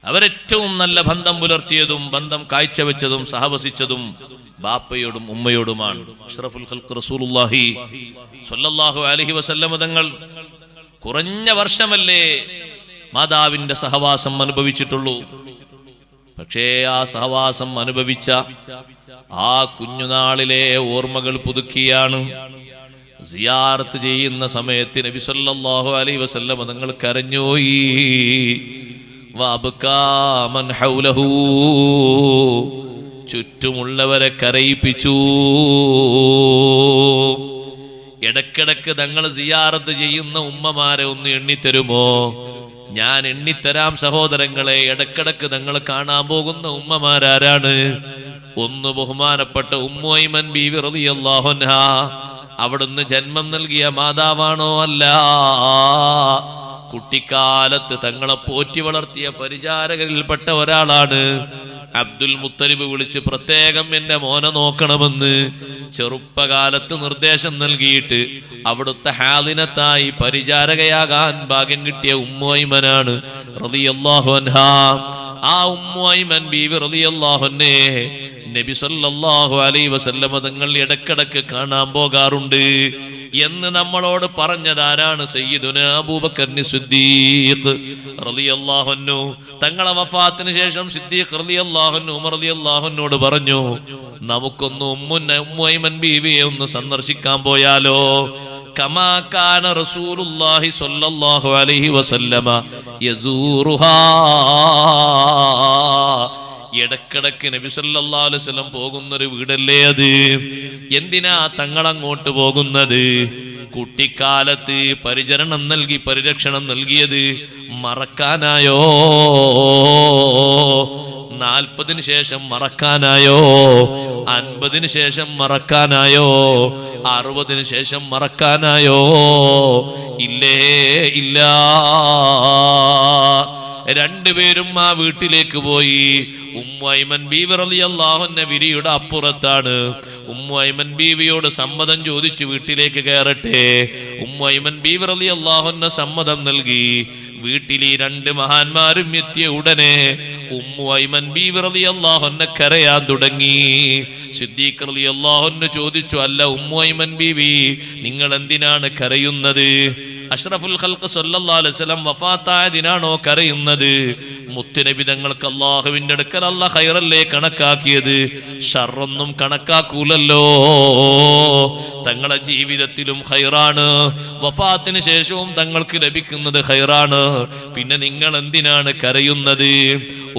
അവരേറ്റവും നല്ല ബന്ധം പുലർത്തിയതും ബന്ധം കാഴ്ചവെച്ചതും സഹവസിച്ചതും ബാപ്പയോടും ഉമ്മയോടുമാണ്. അഷ്റഫുൽ ഖൽഖ് റസൂലുള്ളാഹി സ്വല്ലല്ലാഹു അലൈഹി വസല്ലം തങ്ങൾ കുറഞ്ഞ വർഷമല്ലേ മാതാവിന്റെ സഹവാസം അനുഭവിച്ചിട്ടുള്ളൂ. പക്ഷേ ആ സഹവാസം അനുഭവിച്ച ആ കുഞ്ഞുനാളിലെ ഓർമ്മകൾ പുതുക്കിയാണ് സിയാറത്ത് ചെയ്യുന്ന സമയത്ത് നബി സല്ലല്ലാഹു അലൈഹി വസല്ലം തങ്ങൾ കരഞ്ഞുപോയി. വഅബ്കാ മൻ ഹൗലഹു, ചുറ്റുമുള്ളവരെ കരയിപ്പിച്ചു. ഇടക്കിടക്ക് തങ്ങൾ സിയാറത്ത് ചെയ്യുന്ന ഉമ്മമാരെ ഒന്ന് എണ്ണിത്തരുമോ? ഞാൻ എണ്ണിത്തരാം സഹോദരങ്ങളെ. ഇടക്കിടക്ക് തങ്ങൾ കാണാൻ പോകുന്ന ഉമ്മമാരാരാണ്? ഒന്ന് ബഹുമാനപ്പെട്ട ഉമ്മു ഐമൻ ബീവി റളിയല്ലാഹു അൻഹാ. അവിടുന്ന് ജന്മം നൽകിയ മാതാവാണോ? അല്ല. കുട്ടിക്കാലത്ത് തങ്ങളെ പോറ്റി വളർത്തിയ പരിചാരകരിൽപ്പെട്ട ഒരാളാണ്. അബ്ദുൽ മുത്തലിബ് വിളിച്ച് പ്രത്യേകം എന്റെ മോനെ നോക്കണമെന്ന് ചെറുപ്പകാലത്ത് നിർദ്ദേശം നൽകിയിട്ട് അവിടുത്തെ ഹാദിനത്തായി പരിചാരകയാകാൻ ഭാഗ്യം കിട്ടിയ ഉമ്മു ഐമനാണ് റളിയല്ലാഹു അൻഹാ. ആ ഉമ്മു ഐമൻ ബീവി റളിയല്ലാഹു അൻഹേ നബി സല്ലല്ലാഹു അലൈഹി വസല്ലം തങ്ങൾ ഇടക്കിടക്ക് കാണാൻ പോകാറുണ്ട് എന്ന് നമ്മളോട് പറഞ്ഞതാരാണ്? സയ്യിദുനാ അബൂബക്കർ സിദ്ദീഖ് റളിയല്ലാഹു അൻഹു. തങ്ങളെ വഫാത്തിന് ശേഷം സിദ്ദീഖ് റളിയല്ലാഹു അൻഹു ഉമർ റളിയല്ലാഹു അൻഹുവോട് പറഞ്ഞു, നമുക്കൊന്ന് ഉമ്മു ഐമൻ ബീവിയെ ഒന്ന് സന്ദർശിക്കാൻ പോയാലോ? കമാ കാന റസൂലുള്ളാഹി സ്വല്ലല്ലാഹു അലൈഹി വസല്ലമ യസൂറുഹാ. ഇടക്കിടക്ക് നബി സല്ലല്ലാഹു അലൈഹി വസല്ലം പോകുന്നൊരു വീടല്ലേ അത്? എന്തിനാ തങ്ങൾ അങ്ങോട്ട് പോകുന്നത്? കുട്ടിക്കാലത്ത് പരിചരണം നൽകി പരിരക്ഷണം നൽകിയത് മറക്കാനായോ? 40 ശേഷം മറക്കാനായോ? 50 ശേഷം മറക്കാനായോ? 60 ശേഷം മറക്കാനായോ? ഇല്ലേ, ഇല്ല. രണ്ടുപേരും ആ വീട്ടിലേക്ക് പോയി. ഉമ്മു ഐമൻ ബീവി റളിയല്ലാഹു അൻഹ വിരിയുടെ അപ്പുറത്താണ്. ഉമ്മു ഐമൻ ബീവിയോട് സമ്മതം ചോദിച്ചു വീട്ടിലേക്ക് കയറട്ടെ. ഉമ്മു ഐമൻ ബീവി റളിയല്ലാഹു അൻഹ സമ്മതം നൽകി. വീട്ടിൽ ഈ 2 മഹാന്മാരും എത്തിയ ഉടനെ ഉമ്മു ഐമൻ ബീവി റളിയല്ലാഹു അൻഹ കരയാൻ തുടങ്ങി. സിദ്ദീഖ് റളിയല്ലാഹു അൻഹു ചോദിച്ചു, അല്ല ഉമ്മു ഐമൻ ബീവി, നിങ്ങൾ എന്തിനാണ് കരയുന്നത്? അഷ്റഫുൽ ഖൽഖ് സല്ലല്ലാഹു അലൈഹി വസല്ലം വഫാത്തായ ദിനാണോ കരയുന്നത്? മുത്തുനബി തങ്ങൾക്ക് അല്ലാഹുവിന്റെ അടുക്കൽ അല്ലാഹ് ഖൈറല്ലേ കണക്കാക്കിയത്, ഷർറൊന്നും കണക്കാക്കൂലല്ലോ. തങ്ങളെ ജീവിതത്തിലും ഖൈറാണ്, വഫാത്തിന് ശേഷവും തങ്ങൾക്ക് ലഭിക്കുന്നത് ഖൈറാണ്. പിന്നെ നിങ്ങൾ എന്തിനാണ് കരയുന്നത്?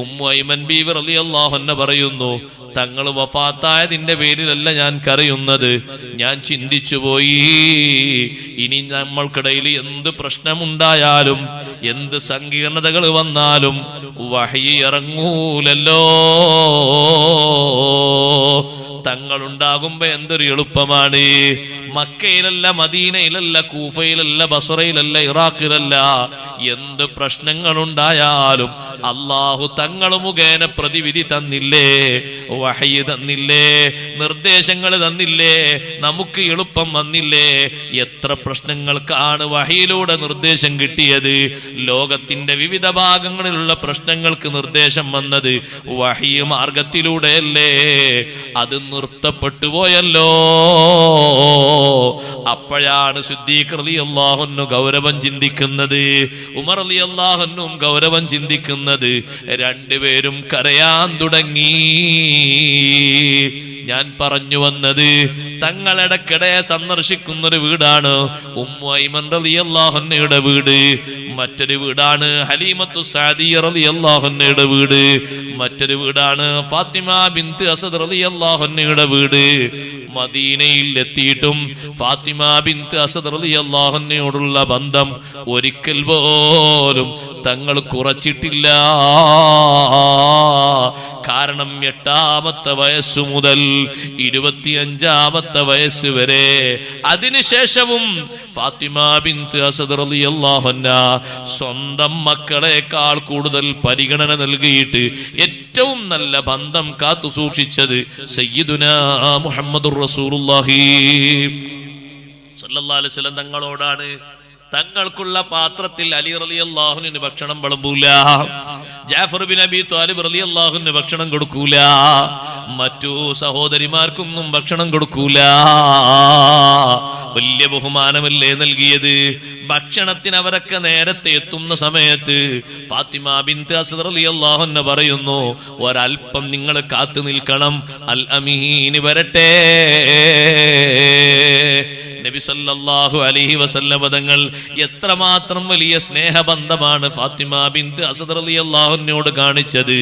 ഉമ്മു ഐമൻ ബീവി റളിയല്ലാഹു അൻഹ പറയുന്നു, തങ്ങൾ വഫാത്തായതിന്റെ പേരിലല്ല ഞാൻ കരയുന്നത്. ഞാൻ ചിന്തിച്ചു പോയി, ഇനി നമ്മൾക്കിടയിൽ എന്ത് പ്രശ്നമുണ്ടായാലും എന്ത് സങ്കീർണതകൾ വന്നാലും വഹയി ഇറങ്ങൂലല്ലോ. തങ്ങളുണ്ടാകുമ്പോ എന്തൊരു എളുപ്പമാണ്. മക്കയിലല്ല, മദീനയിലല്ല, കൂഫയിലല്ല, ബസറയിലല്ല, ഇറാഖിലല്ല, എന്ത് പ്രശ്നങ്ങളുണ്ടായാലും അല്ലാഹു തങ്ങൾ മുഖേന പ്രതിവിധി തന്നില്ലേ, വഹയി തന്നില്ലേ, നിർദ്ദേശങ്ങൾ തന്നില്ലേ, നമുക്ക് എളുപ്പം വന്നില്ലേ. എത്ര പ്രശ്നങ്ങൾക്കാണ് വഹയിലൂടെ നിർദ്ദേശം കിട്ടിയത്. ലോകത്തിന്റെ വിവിധ ഭാഗങ്ങളിലുള്ള പ്രശ്നങ്ങൾക്ക് നിർദ്ദേശം വന്നത് വഹയി മാർഗത്തിലൂടെയല്ലേ. അത് നിർത്തപ്പെട്ടു പോയല്ലോ. അപ്പോഴാണ് സിദ്ദീഖ് റളിയല്ലാഹു അൻഹു ഗൗരവം ചിന്തിക്കുന്നത്, ഉമർ റളിയല്ലാഹു അൻഹും ഗൗരവം ചിന്തിക്കുന്നത്. രണ്ടുപേരും കരയാൻ തുടങ്ങി. ഞാൻ പറഞ്ഞു വന്നത്, തങ്ങളിടക്കിടെ സന്ദർശിക്കുന്നൊരു വീടാണ് ഉമ്മു ഐമൻ റളിയല്ലാഹു അൻഹയുടെ വീട്. മറ്റൊരു വീടാണ് ഹലീമത്തു സഅദിയ്യ റളിയല്ലാഹു അൻഹയുടെ വീട്. മറ്റൊരു വീടാണ് ഫാത്തിമ ബിൻത് അസദ് റളിയല്ലാഹു അൻഹയുടെ വീട്. മദീനയിൽ എത്തിയിട്ടും ഫാത്തിമ ബിൻത് അസദ് റളിയല്ലാഹു അൻഹയോടുള്ള ബന്ധം ഒരിക്കൽ പോലും തങ്ങൾ കുറച്ചിട്ടില്ല. കാരണം 8ാമത്തെ വയസ്സു മുതൽ 25ാമത്തെ വയസ്സ് വരെ, അതിനുശേഷവും ഫാത്തിമ ബിൻത് അസദ് റളിയല്ലാഹു അൻഹ സ്വന്തം മക്കളെക്കാൾ കൂടുതൽ പരിഗണന നൽകിയിട്ട് ഏറ്റവും നല്ല ബന്ധം കാത്തു സൂക്ഷിച്ചത് സയ്യിദുനാ മുഹമ്മദുർ റസൂലുള്ളാഹി സ്വല്ലല്ലാഹു അലൈഹി വസല്ലം തങ്ങളോടാണ്. തങ്ങൾക്കുള്ള പാത്രത്തിൽ അലി റളിയല്ലാഹു അൻഹു ഭക്ഷണം വിളമ്പൂല. ജാഫർ ബിൻ അബി ത്വാലിബ് റളിയല്ലാഹു അൻഹു ഭക്ഷണം കൊടുക്കൂല, മറ്റു സഹോദരിമാർക്കൊന്നും ഭക്ഷണം കൊടുക്കൂല. വലിയ ബഹുമാനമല്ലേ നൽകിയത്. ഭക്ഷണത്തിന് അവരൊക്കെ നേരത്തെ എത്തുന്ന സമയത്ത് ഫാത്തിമ ബിൻത് അസ്ദ് റളിയല്ലാഹു അൻഹ പറയുന്നു, ഒരൽപ്പം നിങ്ങൾ കാത്തു നിൽക്കണം, അൽ അമീൻ വരട്ടെ. നബി സല്ലല്ലാഹു അലൈഹി വസല്ലം തങ്ങൾ എത്രമാത്രം വലിയ സ്നേഹബന്ധമാണ് ഫാത്തിമ ബിൻത് അസ്ദ് റളിയല്ലാഹു അൻഹയോട് കാണിച്ചത്.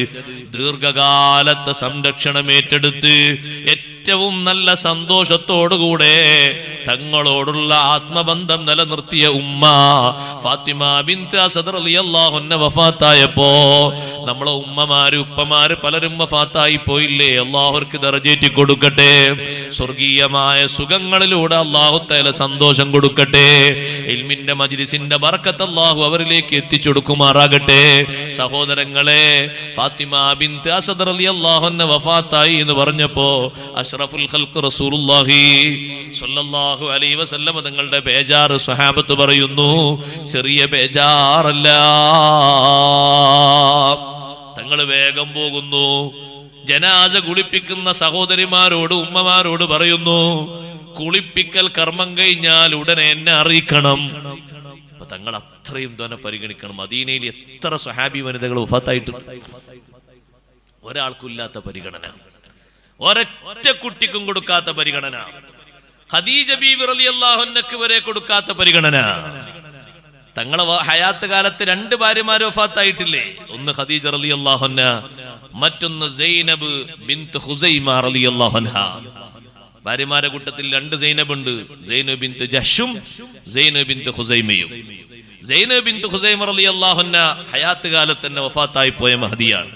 ദീർഘകാലത്തെ സംരക്ഷണം ഏറ്റെടുത്ത് ഏറ്റവും നല്ല സന്തോഷത്തോടുകൂടെ തങ്ങളോടുള്ള ആത്മബന്ധം നിലനിർത്തിയ ഉമ്മ ഫാത്തിമ ബിൻത് അസ്ദ് റളിയല്ലാഹു അൻഹ വഫാത്തായപ്പോ നമ്മളെ ഉമ്മമാര് ഉപ്പമാര് പലരും വഫാത്തായി പോയില്ലേ. അല്ലാഹുർക്ക് ദറജേറ്റി കൊടുക്കട്ടെ, സ്വർഗീയമായ സുഖങ്ങളിലൂടെ അല്ലാഹു തആല സന്തോഷം കൊടുക്കട്ടെ. ഇൽമിന്റെ മജ്ലിസിന്റെ ബർക്കത്ത് അല്ലാഹു അവരിലേക്ക് എത്തിച്ചു കൊടുക്കുമാറാകട്ടെ. സഹോദരങ്ങളെ, ഫാത്തിമ ബിൻത് അസ്ദ് റളിയല്ലാഹു അൻഹ വഫാത്തായി എന്ന് പറഞ്ഞപ്പോ അഷ്റഫുൽ ഖൽഖ് റസൂലുള്ളാഹി സ്വല്ലല്ലാഹു അലൈഹി വസല്ലം തങ്ങളുടെ ബേജാറ് സ്വഹാബത്ത് പറയുന്നു, ചെറിയ ബേജാറല്ല. തങ്ങൾ വേഗം പോകുന്നു. ജനാസ കുളിപ്പിക്കുന്ന സഹോദരിമാരോട് ഉമ്മമാരോട് പറയുന്നു, കുളിപ്പിക്കൽ കർമ്മം കഴിഞ്ഞാൽ ഉടനെ എന്നെ അറിയിക്കണം. അപ്പൊ തങ്ങൾ അത്രയും തന്നെ പരിഗണിക്കണം. മദീനയിൽ എത്ര സ്വഹാബി വനിതകൾ വഫാത്തായിട്ടുണ്ട്. ഒരാൾക്കില്ലാത്ത പരിഗണന, ഒരൊറ്റ കുട്ടിക്കും കൊടുക്കാത്ത പരിഗണന, ഖദീജ ബീവി റളിയല്ലാഹു അൻഹയ്ക്ക് വരെ കൊടുക്കാത്ത പരിഗണന. തങ്ങളെ ഹയാത്ത് കാലത്ത് 2 ഭാര്യമാര് വഫാത്തായിട്ടില്ലേ? ഒന്ന് ഖദീജ റളിയല്ലാഹു അൻഹ, മറ്റൊന്ന് സൈനബ് ബിൻത് ഖുസൈമ റളിയല്ലാഹു അൻഹ. ഭാര്യമാരുടെ കൂട്ടത്തിൽ 2 സൈനബ് ഉണ്ട്, സൈനബ് ബിൻത് ജഹ്ഷും സൈനബ് ബിൻത് ഖുസൈമയും. സൈനബ് ബിൻത് ഖുസൈമ റളിയല്ലാഹു അൻഹ ഹയാത്ത് കാലത്ത് തന്നെ വഫാത്തായി പോയ മഹദിയാണ്.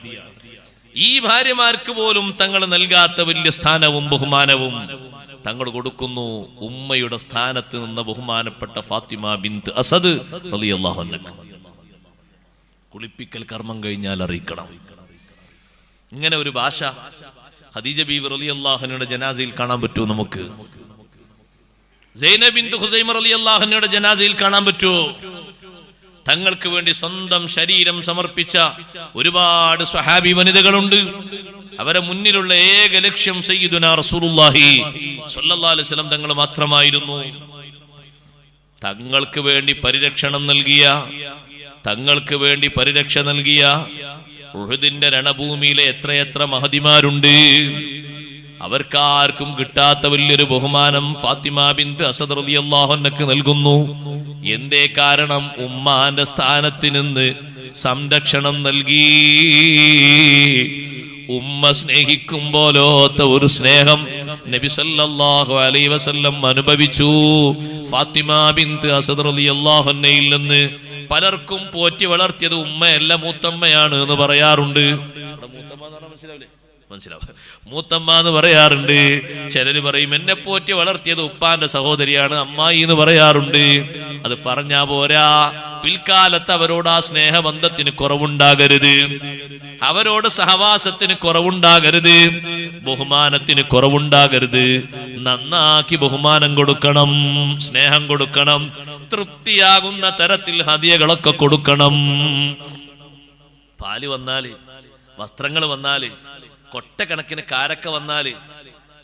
ഈ ഭാര്യമാർക്ക് പോലും തങ്ങൾ നൽകാത്ത വലിയ സ്ഥാനവും ബഹുമാനവും തങ്ങൾ കൊടുക്കുന്നു ഉമ്മയുടെ സ്ഥാനത്ത് നിന്ന് ബഹുമാനപ്പെട്ട ഫാത്തിമ ബിൻത് അസദ് റളിയല്ലാഹു അൻഹ. കുളിപ്പിക്കൽ കർമ്മം കഴിഞ്ഞാൽ അറിയിക്കണം. ഇങ്ങനെ ഒരു ഭാഷ ഖദീജ ബീവി റളിയല്ലാഹു അൻഹയുടെ ജനാസയിൽ കാണാൻ പറ്റുമോ നമുക്ക്? സൈനബ് ബിൻത് ഖുസൈമ റളിയല്ലാഹു അൻഹയുടെ ജനാസയിൽ കാണാൻ പറ്റുമോ? തങ്ങൾക്ക് വേണ്ടി സ്വന്തം ശരീരം സമർപ്പിച്ച ഒരുപാട് സ്വഹാബി വനിതകളുണ്ട്. അവരെ മുന്നിലുള്ള ഏക ലക്ഷ്യം സയ്യിദുനാ റസൂലുള്ളാഹി സ്വല്ലല്ലാഹു അലൈഹി വസല്ലം തങ്ങൾ മാത്രമായിരുന്നു. തങ്ങൾക്ക് വേണ്ടി പരിരക്ഷ നൽകിയ ഉഹുദിന്റെ രണഭൂമിയിലെ എത്രയെത്ര മഹദിമാരുണ്ട്. അവർക്കാർക്കും കിട്ടാത്ത വലിയൊരു ബഹുമാനം ഫാത്തിമ ബിൻത് അസദ് റളിയല്ലാഹു അൻഹയ്ക്ക് നൽകുന്നു. എന്തേ കാരണം? ഉമ്മാന്റെ സ്ഥാനത്ത് നിന്ന് സംരക്ഷണം നൽകി. ഉമ്മ സ്നേഹിക്കും പോലോത്ത ഒരു സ്നേഹം നബി സല്ലല്ലാഹു അലൈഹി വസല്ലം അനുഭവിച്ചു. ഫാത്തിമ ബിൻത് അസദ് റളിയല്ലാഹു അൻഹയിൽ നിന്ന് പലർക്കും പോറ്റി വളർത്തിയത് ഉമ്മയല്ല മൂത്തമ്മയാണ് എന്ന് പറയാറുണ്ട്. മൂത്തമ്മ എന്ന് പറയാറുണ്ട്. ചിലര് പറയും എന്നെ പോറ്റി വളർത്തിയത് ഉപ്പാന്റെ സഹോദരിയാണ്, അമ്മായി എന്ന് പറയാറുണ്ട്. അത് പറഞ്ഞാ പോരാ. പിൽക്കാലത്ത് അവരോട് ആ സ്നേഹബന്ധത്തിന് കുറവുണ്ടാകരുത്, അവരോട് സഹവാസത്തിന് കുറവുണ്ടാകരുത്, ബഹുമാനത്തിന് കുറവുണ്ടാകരുത്. നന്നാക്കി ബഹുമാനം കൊടുക്കണം, സ്നേഹം കൊടുക്കണം, തൃപ്തിയാകുന്ന തരത്തിൽ ഹദിയകളൊക്കെ കൊടുക്കണം. പാല് വന്നാല്, വസ്ത്രങ്ങൾ വന്നാല്, കൊട്ടക്കണക്കിന് കാരക്ക വന്നാല്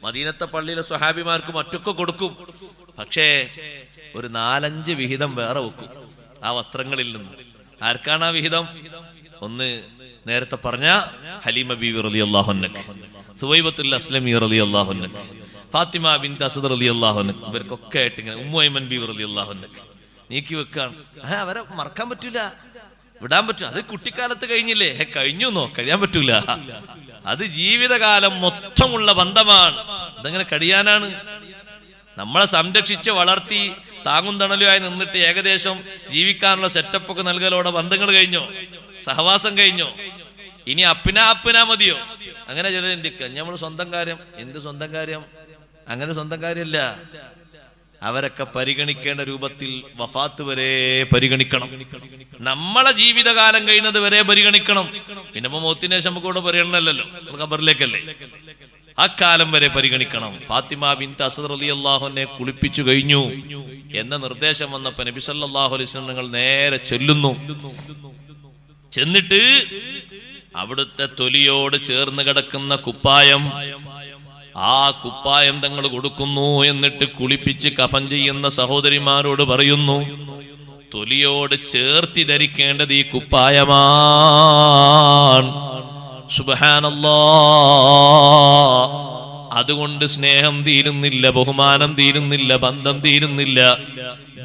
മദീനത്തെ പള്ളിയിലെ സ്വഹാബിമാർക്ക് മറ്റൊക്കെ കൊടുക്കും. പക്ഷേ ഒരു 4-5 വിഹിതം വേറെ വെക്കും ആ വസ്ത്രങ്ങളിൽ നിന്ന്. ആർക്കാണ് ആ വിഹിതം? ഒന്ന് നേരത്തെ പറഞ്ഞ ഹലീമ ബീവി റളിയല്ലാഹു അൻഹ, സുവൈബത്തുൽ അസ്ലമി റളിയല്ലാഹു അൻഹ, ഫാത്തിമ ബിൻത് അസ്ദ് റളിയല്ലാഹു അൻഹ, ഇവർക്കൊക്കെ ആയിട്ട് ഇങ്ങനെ ഉമ്മു ഐമൻ ബീവി റളിയല്ലാഹു അൻഹ നീക്കി വെക്കാണ്. അവരെ മറക്കാൻ പറ്റൂല, വിടാൻ പറ്റൂ. അത് കുട്ടിക്കാലത്ത് കഴിഞ്ഞില്ലേ? കഴിഞ്ഞുന്നോ? കഴിയാൻ പറ്റൂല. അത് ജീവിതകാലം മൊത്തമുള്ള ബന്ധമാണ്. അതെങ്ങനെ കഴിയാനാണ്? നമ്മളെ സംരക്ഷിച്ച് വളർത്തി താങ്ങും തണലുമായി നിന്നിട്ട് ഏകദേശം ജീവിക്കാനുള്ള സെറ്റപ്പ് ഒക്കെ നൽകലോടെ ബന്ധങ്ങൾ കഴിഞ്ഞോ? സഹവാസം കഴിഞ്ഞോ? ഇനി അപ്പിനാ മതിയോ? അങ്ങനെ ചിലർ ചിന്തിക്കുക, നമ്മൾ സ്വന്തം കാര്യം. എന്ത് സ്വന്തം കാര്യം? അങ്ങനെ സ്വന്തം കാര്യമില്ല. അവരൊക്കെ പരിഗണിക്കേണ്ട രൂപത്തിൽ വഫാത്ത് വരെ പരിഗണിക്കണം. നമ്മളെ ജീവിതകാലം കഴിയുന്നത് വരെ പരിഗണിക്കണം. പിന്നെ മൗത്തിന് ശേഷം നമുക്ക് കൂടെ പറയണല്ലോ, ഖബറിലേക്കല്ലേ. അക്കാലം വരെ പരിഗണിക്കണം. ഫാത്തിമ ബിൻത് അസ്ദ് റളിയല്ലാഹു അൻഹയെ കുളിപ്പിച്ചു കഴിഞ്ഞു എന്ന നിർദ്ദേശം വന്നപ്പോൾ നബി സല്ലല്ലാഹു അലൈഹി വസല്ലം നേരെ ചെല്ലുന്നു. ചെന്നിട്ട് അവിടുത്തെ തൊലിയോട് ചേർന്ന് കിടക്കുന്ന കുപ്പായം, ആ കുപ്പായം തങ്ങൾ കൊടുക്കുന്നു. എന്നിട്ട് കുളിപ്പിച്ച് കഫൻ ചെയ്യുന്ന സഹോദരിമാരോട് പറയുന്നു, തൊലിയോട് ചേർത്തി ധരിക്കേണ്ടത് ഈ കുപ്പായമാണ്. സുബ്ഹാനല്ലാഹ്. അതുകൊണ്ട് സ്നേഹം തീരുന്നില്ല, ബഹുമാനം തീരുന്നില്ല, ബന്ധം തീരുന്നില്ല.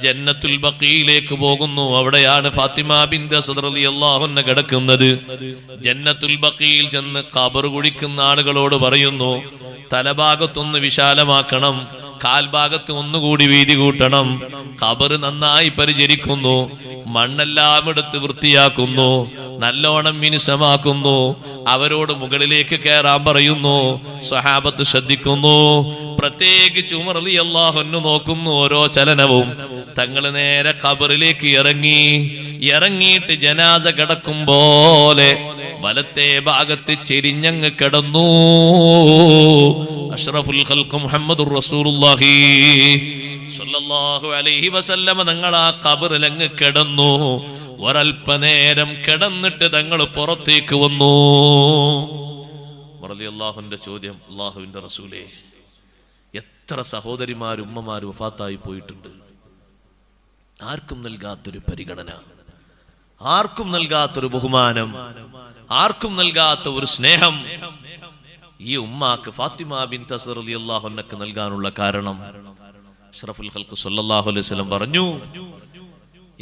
ജന്നത്തുൽ ബഖീയിലേക്ക് പോകുന്നു. അവിടെയാണ് ഫാത്തിമ ബിൻത് അസ്ദ് റളിയല്ലാഹു അൻഹ കിടക്കുന്നത്. ജന്നത്തുൽ ബഖീയിൽ ചെന്ന് ഖബർ കുഴിക്കുന്ന ആളുകളോട് പറയുന്നു, തലഭാഗത്തൊന്ന് വിശാലമാക്കണം, കാൽഭാഗത്ത് ഒന്നുകൂടി വീതി കൂട്ടണം. ഖബർ നന്നായി പരിചരിക്കുന്നു, മണ്ണെല്ലാം എടുത്ത് വൃത്തിയാക്കുന്നു, നല്ലോണം മിനുസമാക്കുന്നു. അവരോട് മുകളിലേക്ക് കയറാൻ പറയുന്നു. സ്വഹാബത്ത് ശ്രദ്ധിക്കുന്നു. പ്രത്യേകിച്ച് ഉമർ റളിയല്ലാഹു അൻഹു നോക്കുന്നു ഓരോ ചലനവും. തങ്ങൾ നേരെ ഖബറിലേക്ക് ഇറങ്ങിയിട്ട് ജനാസ കിടക്കും പോലെ വലത്തെ ഭാഗത്ത് ചെരിഞ്ഞങ്ങ് കിടന്നു. അഷ്റഫുൽ ഖൽഖ് മുഹമ്മദുർ റസൂലുള്ളാഹി സ്വല്ലല്ലാഹു അലൈഹി വസല്ലമ തങ്ങൾ ആ ഖബറിലങ്ങ് കിടന്നു. ഒരൽപ്പനേരം കിടന്നിട്ട് തങ്ങൾ പുറത്തേക്ക് വന്നു. റളിയല്ലാഹുവിന്റെ ചോദ്യം, അല്ലാഹുവിന്റെ റസൂലേ, എത്ര സഹോദരിമാർ ഉമ്മമാർ വഫാത്തായി പോയിട്ടുണ്ട്. ആർക്കും നൽകാത്തൊരു പരിഗണന, ആർക്കും നൽകാത്തൊരു ബഹുമാനം, ആർക്കും നൽകാത്ത ഒരു സ്നേഹം ഈ ഉമ്മാക്ക് ഫാത്തിമ ബിൻത് അസ്ദ് റളിയല്ലാഹു അൻഹക്ക് നൽകാനുള്ള കാരണം അഷ്റഫുൽ ഖൽഖ് സ്വല്ലല്ലാഹു അലൈഹി വസല്ലം പറഞ്ഞു,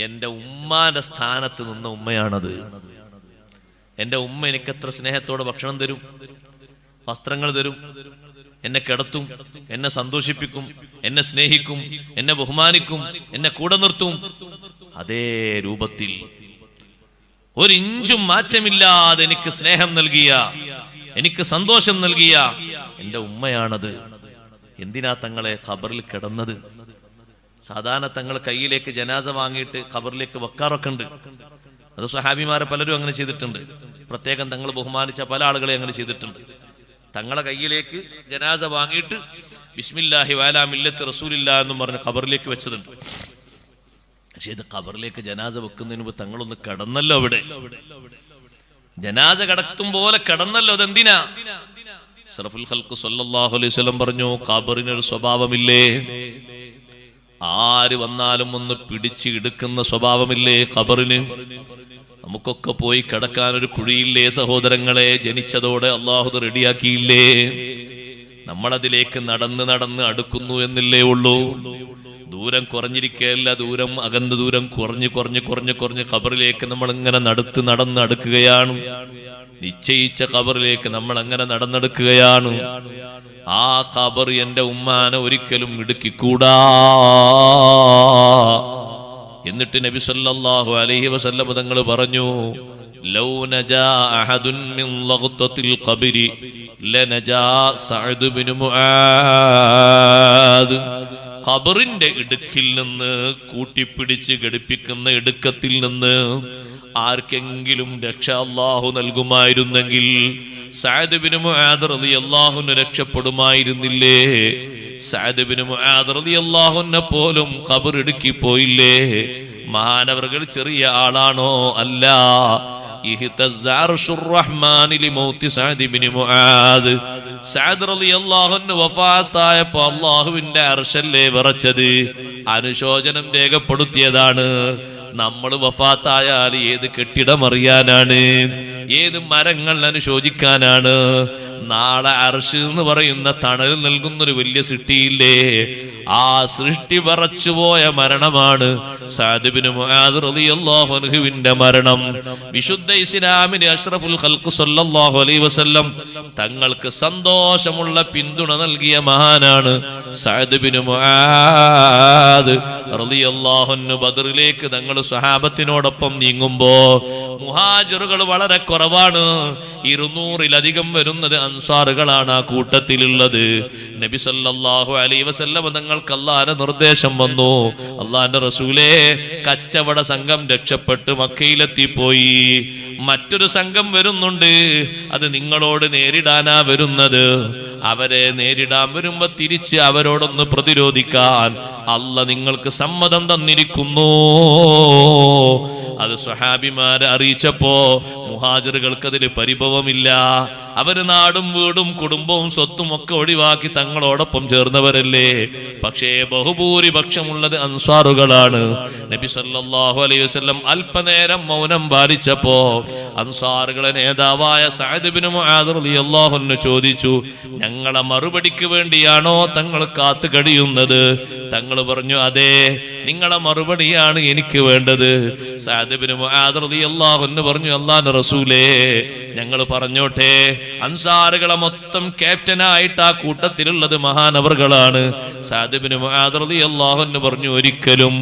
എന്റെ ഉമ്മാന്റെ സ്ഥാനത്ത് നിന്ന ഉമ്മയാണത്. എന്റെ ഉമ്മ എനിക്ക് എത്ര സ്നേഹത്തോടെ ഭക്ഷണം തരും, വസ്ത്രങ്ങൾ തരും, എന്നെ കിടത്തും, എന്നെ സന്തോഷിപ്പിക്കും, എന്നെ സ്നേഹിക്കും, എന്നെ ബഹുമാനിക്കും, എന്നെ കൂടെ നിർത്തും. അതേ രൂപത്തിൽ ഒരിഞ്ചും മാറ്റമില്ലാതെ എനിക്ക് സ്നേഹം നൽകിയ, എനിക്ക് സന്തോഷം നൽകിയ എന്റെ ഉമ്മയാണത്. എന്തിനാ തങ്ങളെ ഖബറിൽ കിടന്നത്? സാധാരണ തങ്ങൾ കയ്യിലേക്ക് ജനാസ വാങ്ങിയിട്ട് ഖബറിലേക്ക് വെക്കാറൊക്കെ ഉണ്ട്. അത് സ്വഹാബിമാരെ പലരും അങ്ങനെ ചെയ്തിട്ടുണ്ട്. പ്രത്യേകം തങ്ങൾ ബഹുമാനിച്ച പല ആളുകളെ അങ്ങനെ ചെയ്തിട്ടുണ്ട്. തങ്ങളെ കയ്യിലേക്ക് ജനാസ വാങ്ങിയിട്ട് ബിസ്മില്ലാഹി വഅലാ മില്ലത്തി റസൂലില്ലാ എന്നും പറഞ്ഞ് ഖബറിലേക്ക് വെച്ചതുണ്ട്. പക്ഷേ ഇത് ഖബറിലേക്ക് ജനാസ വെക്കുന്നതിന് മുമ്പ് തങ്ങളൊന്ന് കിടന്നല്ലോ. അവിടെ ജനാസ കിടത്തും പോലെ കിടന്നല്ലോ. അതെന്തിനാ? അഷ്റഫുൽ ഖൽഖ് സ്വല്ലല്ലാഹു അലൈഹി വസല്ലം പറഞ്ഞു, ഖബറിനൊരു സ്വഭാവമില്ലേ? ആര് വന്നാലും ഒന്ന് പിടിച്ച് എടുക്കുന്ന സ്വഭാവമില്ലേ ഖബറിന്? നമുക്കൊക്കെ പോയി കിടക്കാൻ ഒരു കുഴിയില്ലേ സഹോദരങ്ങളെ? ജനിച്ചതോടെ അള്ളാഹു റെഡിയാക്കിയില്ലേ? നമ്മളതിലേക്ക് നടന്ന് നടന്ന് അടുക്കുന്നു എന്നില്ലേ ഉള്ളൂ. ദൂരം കുറഞ്ഞിരിക്കുകയല്ല, ദൂരം അകന്ന് ദൂരം കുറഞ്ഞ് കുറഞ്ഞ് കുറഞ്ഞ് കുറഞ്ഞ് ഖബറിലേക്ക് നമ്മൾ ഇങ്ങനെ നടന്ന് അടുക്കുകയാണ്. നിശ്ചയിച്ച ഖബറിലേക്ക് നമ്മൾ അങ്ങനെ നടന്നെടുക്കുകയാണ്. ആ ഖബർ എന്റെ ഉമ്മാനെ ഒരിക്കലും ഇടുക്കിക്കൂടാ. എന്നിട്ട് നബി സല്ലല്ലാഹു അലൈഹി വസല്ലം തങ്ങൾ പറഞ്ഞു, ലൗ നജാ അഹദുൻ മിൻ ലഗ്തത്തിൽ ഖബരി ലനജാ സഅദ് ബിൻ മുആദ്. ഖബറിന്റെ ഇടുക്കിൽ നിന്ന്, കൂട്ടിപ്പിടിച്ച് ഘടിപ്പിക്കുന്ന ഇടുക്കത്തിൽ നിന്ന് ആർക്കെങ്കിലും രക്ഷ അല്ലാഹു നൽകുമായിരുന്നെങ്കിൽ സഅദ് ബിൻ മുആദ് റളിയല്ലാഹു അൻഹു രക്ഷപ്പെടുമായിരുന്നില്ലേ? സഅദ് ബിൻ മുആദ് റളിയല്ലാഹു അൻഹു പോലും ഖബർ ഇടുക്കി പോയില്ലേ? മഹാനവറുകൾ ചെറിയ ആളാണോ? അല്ല. ഇഹ്തസ്സ അർശുർ Rahmani ലിമൗതി Saad bin Muadh. Saad റളിയല്ലാഹു അൻഹു വഫാത്തായപ്പോൾ അല്ലാഹുവിന്റെ അർശല്ലേ വിറച്ചത്? അനുശോചനം രേഖപ്പെടുത്തിയതാണ്. നമ്മൾ വഫാത്തായാൽ ഏത് കെട്ടിടം അറിയാനാണ്? ഏത് മരങ്ങൾ അനുശോചിക്കാനാണ്? നാളെ അർശ് എന്ന് പറയുന്ന തണൽ നൽകുന്നൊരു വലിയ സൃഷ്ടിയില്ലേ? ആ സൃഷ്ടി വിറച്ചുപോയ മരണമാണ് സഅദ് ബിൻ മുആദ് റളിയല്ലാഹു അൻഹുവിന്റെ മരണം. വിശുദ്ധ ഇസ്ലാമിന്റെ അഷ്റഫുൽ ഖൽഖ് സ്വല്ലല്ലാഹു അലൈഹി വസല്ലം തങ്ങൾക്ക് സന്തോഷമുള്ള പിന്തുണ നൽകിയ മഹാനാണ് സഅദ് ബിൻ മുആദ് റളിയല്ലാഹു അൻഹു. ബദറിലേക്ക് തങ്ങൾ സ്വഹാബത്തിനോടൊപ്പം നീങ്ങുമ്പോ മുഹാജിറുകൾ വളരെ കുറവാണ്. 200-ലധികം വരുന്നത് അൻസാറുകളാണ് ആ കൂട്ടത്തിലുള്ളത്. നബി സല്ലല്ലാഹു അലൈഹി വസല്ലം തങ്ങൾക്ക് അല്ലാഹുവിന്റെ നിർദ്ദേശം വന്നു, അല്ലാഹുവിന്റെ റസൂലേ, കച്ചവട സംഘം രക്ഷപ്പെട്ട് മക്കയിലെത്തിപ്പോയി. മറ്റൊരു സംഘം വരുന്നുണ്ട്, അത് നിങ്ങളോട് നേരിടാനാ വരുന്നത്. അവരെ നേരിടാൻ വരുമ്പോ തിരിച്ച് അവരോടൊന്ന് പ്രതിരോധിക്കാൻ അല്ലാഹ് നിങ്ങൾക്ക് സമ്മതം തന്നിരിക്കുന്നു. അത് സ്വഹാബിമാരെ അറിയിച്ചപ്പോ മുഹാജിറുകൾക്ക് അതിൽ പരിഭവമില്ല. അവര് നാടും വീടും കുടുംബവും സ്വത്തും ഒക്കെ ഒഴിവാക്കി തങ്ങളോടൊപ്പം ചേർന്നവരല്ലേ. പക്ഷേ ബഹുഭൂരിപക്ഷമുള്ളത് അൻസാറുകളാണ്. നബി സല്ലല്ലാഹു അലൈഹി വസല്ലം അല്പനേരം മൗനം പാലിച്ചപ്പോ അൻസാറുകളെ നേതാവായ സഅദ് ഇബ്നു മുആദ് റളിയല്ലാഹു അൻഹു ചോദിച്ചു, ഞങ്ങളെ മറുപടിക്ക് വേണ്ടിയാണോ തങ്ങൾ കാത്തു കഴിയുന്നത്? തങ്ങൾ പറഞ്ഞു, അതെ, നിങ്ങളെ മറുപടിയാണ് എനിക്ക് വേണ്ടത്. സഅദ് ഇബ്നു മുആദ് റളിയല്ലാഹു അൻഹു പറഞ്ഞു, അല്ലാഹുവിന്റെ റസൂലേ, ഞങ്ങൾ പറഞ്ഞോട്ടെ. അൻസാറുകളെ മൊത്തം ക്യാപ്റ്റനായിട്ട് ആ കൂട്ടത്തിലുള്ളത് മഹാനവറുകളാണ്. സഅദ് ഇബ്നു മുആദ് റളിയല്ലാഹു അൻഹു പറഞ്ഞു, ഒരിക്കലും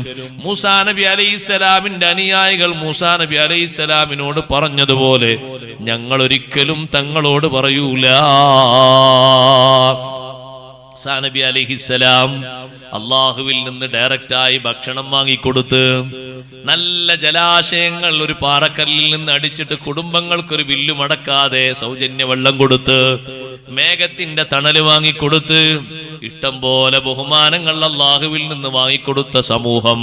മൂസാ നബി അലൈഹിസ്സലാമിന്റെ അനുയായികൾ മൂസാ നബി അലൈഹിസ്സലാമിനോട് പറഞ്ഞതുപോലെ ഞങ്ങൾ ഒരിക്കലും തങ്ങളോട് പറയൂല. മൂസാ നബി അലൈഹിസ്സലാം അള്ളാഹുവിൽ നിന്ന് ഡയറക്റ്റായി ഭക്ഷണം വാങ്ങിക്കൊടുത്ത്, നല്ല ജലാശയങ്ങൾ ഒരു പാറക്കല്ലിൽ നിന്ന് അടിച്ചിട്ട് കുടുംബങ്ങൾക്കൊരു വില്ലു മടക്കാതെ സൗജന്യ വെള്ളം കൊടുത്ത്, മേഘത്തിന്റെ തണല് വാങ്ങിക്കൊടുത്ത്, ഇഷ്ടം പോലെ ബഹുമാനങ്ങൾ അള്ളാഹുവിൽ നിന്ന് വാങ്ങിക്കൊടുത്ത സമൂഹം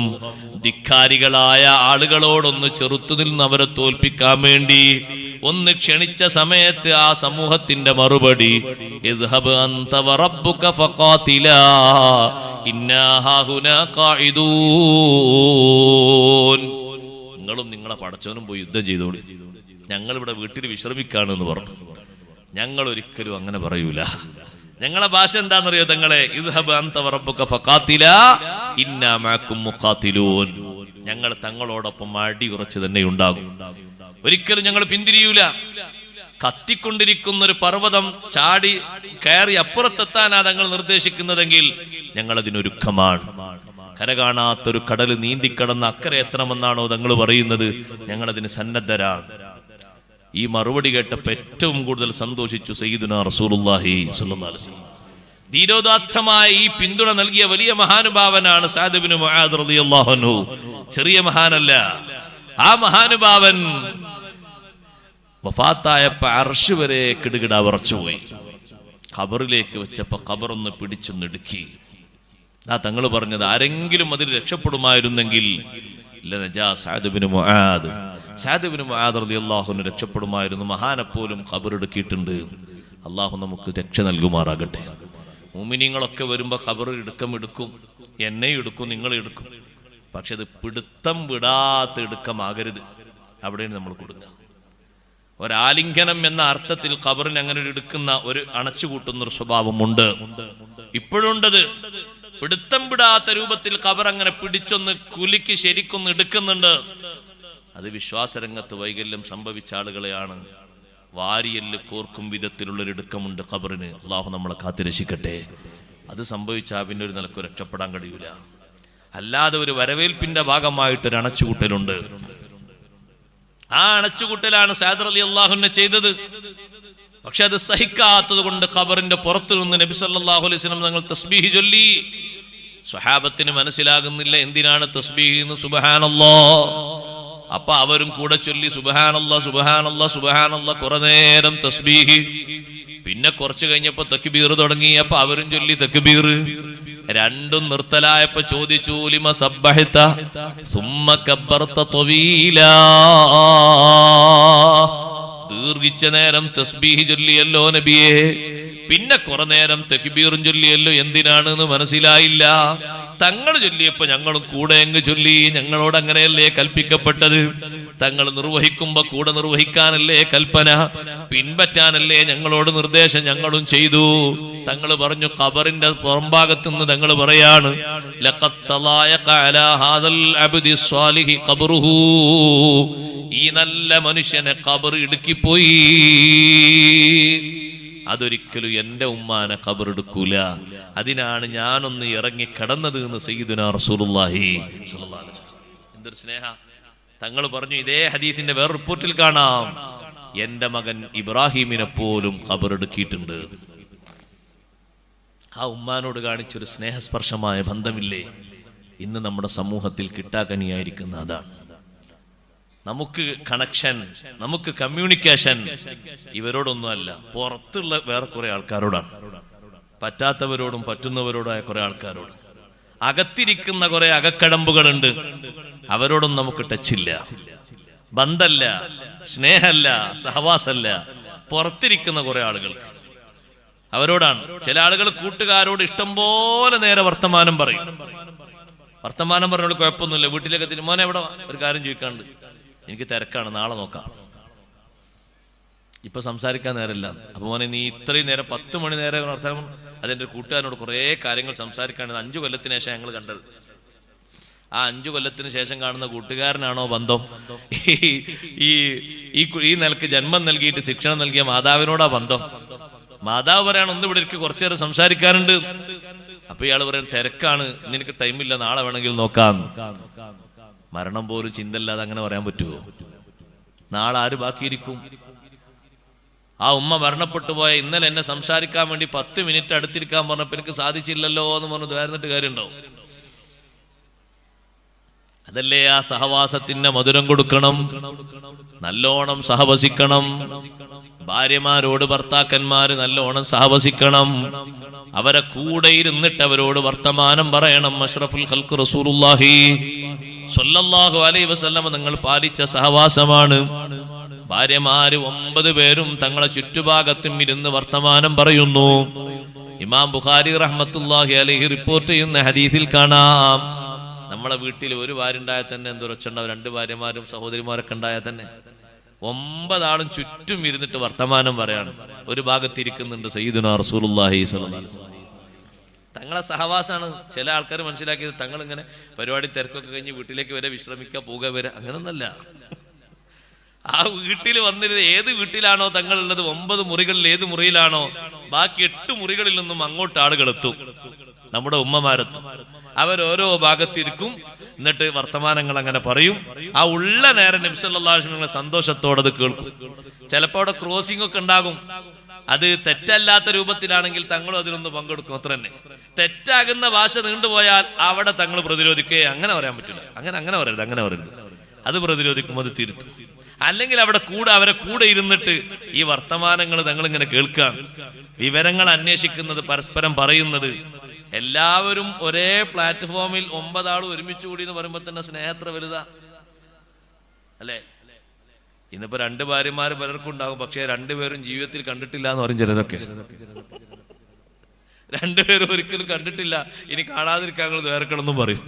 ധിക്കാരികളായ ആളുകളോടൊന്ന് ചെറുത്തു നിന്ന് അവരെ തോൽപ്പിക്കാൻ വേണ്ടി ഒന്ന് ക്ഷണിച്ച സമയത്ത് ആ സമൂഹത്തിന്റെ മറുപടി, ഇദ്ഹബ് അൻത വറബ്ബുക ഫഖാതിലാ ഇന്നാ ഹാഹുനാ ഖാഇദൂൻ. നിങ്ങളും നിങ്ങളെ പടച്ചവനും പോയി യുദ്ധം ചെയ്തോളി, ഞങ്ങൾ ഇവിടെ വീട്ടിൽ വിശ്രമിക്കാണ് എന്ന് പറഞ്ഞു. ഞങ്ങൾ ഒരിക്കലും അങ്ങനെ പറയൂല. ഞങ്ങളെ ഭാഷ എന്താണെന്നറിയോ തങ്ങളെ? ഇദ്ഹബ് അൻത വറബ്ബുക ഫഖാതിലാ ഇന്നാ മഅകും മുഖാതിലൂൻ. ഞങ്ങൾ തങ്ങളോടൊപ്പം അടി ഉറച്ചു തന്നെ ഉണ്ടാകും, ഒരിക്കലും ഞങ്ങൾ പിന്തിരിയൂല. കത്തിക്കൊണ്ടിരിക്കുന്ന ഒരു പർവ്വതം ചാടി കയറി അപ്പുറത്തെത്താനാ തങ്ങൾ നിർദ്ദേശിക്കുന്നതെങ്കിൽ ഞങ്ങൾ അതിനൊരുക്കമാണ്. കര കാണാത്തൊരു കടൽ നീന്തിക്കടന്ന് അക്കരെ എത്തണമെന്നാണോ തങ്ങൾ പറയുന്നത്? ഞങ്ങൾ അതിന് സന്നദ്ധരാണ്. ഈ മറുപടി കേട്ടപ്പോൾ ഏറ്റവും കൂടുതൽ സന്തോഷിച്ചു സയ്യിദുനാ റസൂലുള്ളാഹി സ്വല്ലല്ലാഹു അലൈഹി വസല്ലം. ധീരോദാത്തമായ ഈ പിന്തുണ നൽകിയ വലിയ മഹാനുഭാവനാണ് സഅദ് ഇബ്നു മുആദ് റളിയല്ലാഹു അൻഹു. ചെറിയ മഹാനല്ല. ആ മഹാനുഭാവൻ വഫാത്തായപ്പോ അർശ് വരെ കിടുകിട വിറച്ചുപോയി. ഖബറിലേക്ക് വെച്ചപ്പോ ഖബറൊന്ന് പിടിച്ചൊന്നിടുക്കി. ആ തങ്ങൾ പറഞ്ഞത്, ആരെങ്കിലും അതിൽ രക്ഷപ്പെടുമായിരുന്നെങ്കിൽ സഅദ് ഇബ്നു മുആദ് റളിയല്ലാഹു അൻഹു രക്ഷപ്പെടുമായിരുന്നു. മഹാനെപ്പോലും ഖബറെടുക്കിയിട്ടുണ്ട്. അള്ളാഹു നമുക്ക് രക്ഷ നൽകുമാറാകട്ടെ. മുഅ്മിനീങ്ങളൊക്കെ വരുമ്പോ ഖബർ എടുക്കും, എന്നെ എടുക്കും, നിങ്ങൾ എടുക്കും. പക്ഷെ അത് പിടുത്തം വിടാത്ത എടുക്കമാകരുത്. അവിടെയാണ് നമ്മൾ കൊടുക്കുക. ഒരാലിംഗനം എന്ന അർത്ഥത്തിൽ ഖബറിന് അങ്ങനെ ഒരു എടുക്കുന്ന ഒരു അണച്ചുകൂട്ടുന്ന ഒരു സ്വഭാവമുണ്ട്, ഇപ്പോഴുണ്ടത്. പിടുത്തം വിടാത്ത രൂപത്തിൽ ഖബർ അങ്ങനെ പിടിച്ചൊന്ന് കുലുക്കി ശരിക്കൊന്ന് എടുക്കുന്നുണ്ട്. അത് വിശ്വാസരംഗത്ത് വൈകല്യം സംഭവിച്ച ആളുകളെയാണ്. വാരിയല് കോർക്കും വിധത്തിലുള്ളൊരു ഇടുക്കമുണ്ട് ഖബറിന്. അള്ളാഹു നമ്മളെ കാത്തിരക്ഷിക്കട്ടെ. അത് സംഭവിച്ചാൽ പിന്നെ ഒരു നിലക്ക് രക്ഷപ്പെടാൻ കഴിയൂല. അല്ലാതെ ഒരു വരവേൽപ്പിന്റെ ഭാഗമായിട്ടൊരു അണച്ചുകൂട്ടലുണ്ട്. ആ അണച്ചുകൂട്ടലാണ് സഅദ് റളിയല്ലാഹു അൻഹു ചെയ്തത്. പക്ഷെ അത് സഹിക്കാത്തത് കൊണ്ട് ഖബറിന്റെ പുറത്തു നിന്ന് നബി സല്ലല്ലാഹു അലൈഹി വസല്ലം തങ്ങൾ തസ്ബീഹ് ചൊല്ലി. സ്വഹാബത്തിന് മനസ്സിലാകുന്നില്ല എന്തിനാണ് തസ്ബീഹ് എന്ന്. സുബ്ഹാനല്ലാഹ്. അപ്പൊ അവരും കൂടെ ചൊല്ലി സുബ്ഹാനല്ലാഹ് സുബ്ഹാനല്ലാഹ് സുബ്ഹാനല്ലാഹ്. കുറെ നേരം തസ്ബീഹ്. പിന്നെ കുറച്ച് കഴിഞ്ഞപ്പോ തക്ബീർ തുടങ്ങി. അപ്പൊ അവരും ചൊല്ലി തക്ബീർ. രണ്ടും നിർത്തലായപ്പോ ചോദിച്ചു, ലിമ സബ്ബഹത സുമ്മ കബ്ബർത തവീലാ. ദീർഘിച്ച നേരം തസ്ബീഹ് ചൊല്ലിയല്ലോ നബിയെ, പിന്നെ കുറെ നേരം തക്ബീറും ചൊല്ലിയല്ലോ, എന്തിനാണെന്ന് മനസ്സിലായില്ല. തങ്ങൾ ചൊല്ലിയപ്പോ ഞങ്ങളും കൂടെ അങ്ങ് ചൊല്ലി. ഞങ്ങളോട് അങ്ങനെയല്ലേ കൽപ്പിക്കപ്പെട്ടത്? തങ്ങൾ നിർവഹിക്കുമ്പോ കൂടെ നിർവഹിക്കാനല്ലേ കൽപ്പന, പിൻപറ്റാനല്ലേ ഞങ്ങളോട് നിർദ്ദേശം. ഞങ്ങളും ചെയ്തു. തങ്ങൾ പറഞ്ഞു, ഖബറിന്റെ പുറംഭാഗത്ത് നിന്ന് തങ്ങൾ പറയാണ്, ലഖദ് തളായഖ അലാ ഹാദൽ അബ്ദി സ്വാലിഹി ഖബ്റുഹു. ഈ നല്ല മനുഷ്യനെ ഖബർ ഇടുക്കിപ്പോയി. അതൊരിക്കലും എന്റെ ഉമ്മാനെ ഖബറെടുക്കൂല. അതിനാണ് ഞാനൊന്ന് ഇറങ്ങി കിടന്നത് എന്ന് സയ്യിദുനാ റസൂലുള്ളാഹി സ്വല്ലല്ലാഹു അലൈഹി വസല്ലം. എന്തൊരു സ്നേഹ! തങ്ങൾ പറഞ്ഞു, ഇതേ ഹദീസിന്റെ വേറെ റിപ്പോർട്ടിൽ കാണാം, എന്റെ മകൻ ഇബ്രാഹിമിനെ പോലും ഖബറെടുക്കിയിട്ടുണ്ട്. ആ ഉമ്മാനോട് കാണിച്ചൊരു സ്നേഹസ്പർശമായ ബന്ധമില്ലേ ഇന്ന് നമ്മുടെ സമൂഹത്തിൽ കിട്ടാക്കനിയായിരിക്കുന്ന അതാണ്. നമുക്ക് കണക്ഷൻ, നമുക്ക് കമ്മ്യൂണിക്കേഷൻ ഇവരോടൊന്നുമല്ല, പുറത്തുള്ള വേറെ കുറെ ആൾക്കാരോടാണ്. പറ്റാത്തവരോടും പറ്റുന്നവരോടായ കുറെ ആൾക്കാരോട്. അകത്തിരിക്കുന്ന കുറെ അകക്കടമ്പുകളുണ്ട്, അവരോടൊന്നും നമുക്ക് ടച്ചില്ല, ബന്ധമല്ല, സ്നേഹമല്ല, സഹവാസമല്ല. പുറത്തിരിക്കുന്ന കുറെ ആളുകൾക്ക് അവരോടാണ്. ചില ആളുകൾ കൂട്ടുകാരോട് ഇഷ്ടം പോലെ നേരെ വർത്തമാനം പറയും. വർത്തമാനം പറഞ്ഞോട് കുഴപ്പമൊന്നുമില്ല. വീട്ടിലേക്ക് എത്തി, മോനെ എവിടെ, ഒരു കാര്യം ചോദിക്കാണ്ട്, എനിക്ക് തിരക്കാണ്, നാളെ നോക്കാം, ഇപ്പൊ സംസാരിക്കാൻ നേരമില്ല. അപ്പൊ മോനെ നീ ഇത്രയും നേരം 10 മണി നേരം വർത്തമാനം. അതെന്റെ കൂട്ടുകാരനോട് കുറെ കാര്യങ്ങൾ സംസാരിക്കാണ്. 5 കൊല്ലത്തിന് ശേഷം ഞങ്ങൾ കണ്ടത്. ആ 5 കൊല്ലത്തിന് ശേഷം കാണുന്ന കൂട്ടുകാരനാണോ ബന്ധം? ഈ നിലക്ക് ജന്മം നൽകിയിട്ട് ശിക്ഷണം നൽകിയ മാതാവിനോടാ ബന്ധം? മാതാവ് പറയാണ് ഒന്ന് ഇവിടെ കുറച്ചു നേരം സംസാരിക്കാറുണ്ട്. അപ്പൊ ഇയാൾ പറയാൻ തിരക്കാണ്, നിനക്ക് ടൈമില്ല, നാളെ വേണമെങ്കിൽ നോക്കാം. മരണം പോലും ചിന്തല്ലാതെ അങ്ങനെ പറയാൻ പറ്റുമോ? നാളെ ആര് ബാക്കിയിരിക്കും? ആ ഉമ്മ മരണപ്പെട്ടു പോയ ഇന്നലെ എന്നെ സംസാരിക്കാൻ വേണ്ടി 10 മിനിറ്റ് അടുത്തിരിക്കാൻ പറഞ്ഞപ്പോ എനിക്ക് സാധിച്ചില്ലല്ലോ എന്ന് പറഞ്ഞു ദ്വാരുന്നിട്ട് കാര്യമുണ്ടാവും? അതല്ലേ ആ സഹവാസത്തിന്റെ മധുരം കൊടുക്കണം, നല്ലോണം സഹവസിക്കണം. ഭാര്യമാരോട് ഭർത്താക്കന്മാര് നല്ലോണം സഹവസിക്കണം, അവരെ കൂടെ ഇരുന്നിട്ട് അവരോട് വർത്തമാനം പറയണം. അഷ്റഫുൽ ഖൽഖ് റസൂലുള്ളാഹി സ്വല്ലല്ലാഹു അലൈഹി വസല്ലം നിങ്ങൾ പാലിച്ച സഹവാസമാണ്. ഭാര്യമാര് 9 പേരും തങ്ങളെ ചുറ്റുഭാഗത്തും ഇരുന്ന് വർത്തമാനം പറയുന്നു. ഇമാം ബുഖാരി റഹ്മത്തുള്ളാഹി അലൈഹി റിപ്പോർട്ട് ചെയ്യുന്ന ഹദീസിൽ കാണാം, നമ്മളെ വീട്ടിൽ ഒരു ഭാര്യ ഉണ്ടായാൽ തന്നെ എന്തൊരച്ചുണ്ടാവും, 2 ഭാര്യമാരും സഹോദരിമാരൊക്കെ ഉണ്ടായാൽ തന്നെ 9 ആളും ചുറ്റും ഇരുന്നിട്ട് വർത്തമാനം പറയാണ്. ഒരു ഭാഗത്തിരിക്കുന്നുണ്ട് സയ്യിദുനാ റസൂലുള്ളാഹി സ്വല്ലല്ലാഹു അലൈഹി വസല്ലം. തങ്ങളെ സഹവാസാണ്. ചില ആൾക്കാർ മനസ്സിലാക്കിയത് തങ്ങൾ ഇങ്ങനെ പരിപാടി തിരക്കൊക്കെ കഴിഞ്ഞ് വീട്ടിലേക്ക് വരെ വിശ്രമിക്കുക, പോവുക, വരെ, അങ്ങനൊന്നല്ല. ആ വീട്ടിൽ വന്നിരുന്നത് ഏത് വീട്ടിലാണോ തങ്ങളുള്ളത്, 9 മുറികളിൽ ഏത് മുറിയിലാണോ, ബാക്കി 8 മുറികളിൽ നിന്നും അങ്ങോട്ട് ആളുകൾ എത്തും. നമ്മുടെ ഉമ്മമാരെത്തും. അവരോരോ ഭാഗത്തിരിക്കും, എന്നിട്ട് വർത്തമാനങ്ങൾ അങ്ങനെ പറയും. ആ ഉള്ള നേരം നബി സല്ലല്ലാഹു അലൈഹി വസല്ലം സന്തോഷത്തോടെ അത് കേൾക്കും. ചിലപ്പോൾ അവിടെ ക്രോസിംഗ് ഒക്കെ ഉണ്ടാകും. അത് തെറ്റല്ലാത്ത രൂപത്തിലാണെങ്കിൽ തങ്ങളും അതിലൊന്ന് പങ്കെടുക്കും, അത്ര തന്നെ. തെറ്റാകുന്ന ഭാഷ നീണ്ടുപോയാൽ അവിടെ തങ്ങൾ പ്രതിരോധിക്കുകയെ അങ്ങനെ പറയാൻ പറ്റില്ല. അങ്ങനെ പറയരുത്. അത് പ്രതിരോധിക്കും, അത് തിരുത്തും. അല്ലെങ്കിൽ അവരെ കൂടെ ഇരുന്നിട്ട് ഈ വർത്തമാനങ്ങൾ തങ്ങളിങ്ങനെ കേൾക്കാം, വിവരങ്ങൾ അന്വേഷിക്കുന്നത്, പരസ്പരം പറയുന്നത്. എല്ലാവരും ഒരേ പ്ലാറ്റ്ഫോമിൽ 9 ആളും ഒരുമിച്ച് കൂടി എന്ന് പറയുമ്പോ തന്നെ സ്നേഹത്ര വലുതാ അല്ലേ? ഇന്നിപ്പോ 2 ഭാര്യമാര് പലർക്കും ഉണ്ടാകും, പക്ഷെ 2 പേരും ജീവിതത്തിൽ കണ്ടിട്ടില്ല എന്ന് പറയും ചിലരൊക്കെ. 2 പേരും ഒരിക്കലും കണ്ടിട്ടില്ല, ഇനി കാണാതിരിക്കാൻ വേർക്കണമെന്നും പറയും.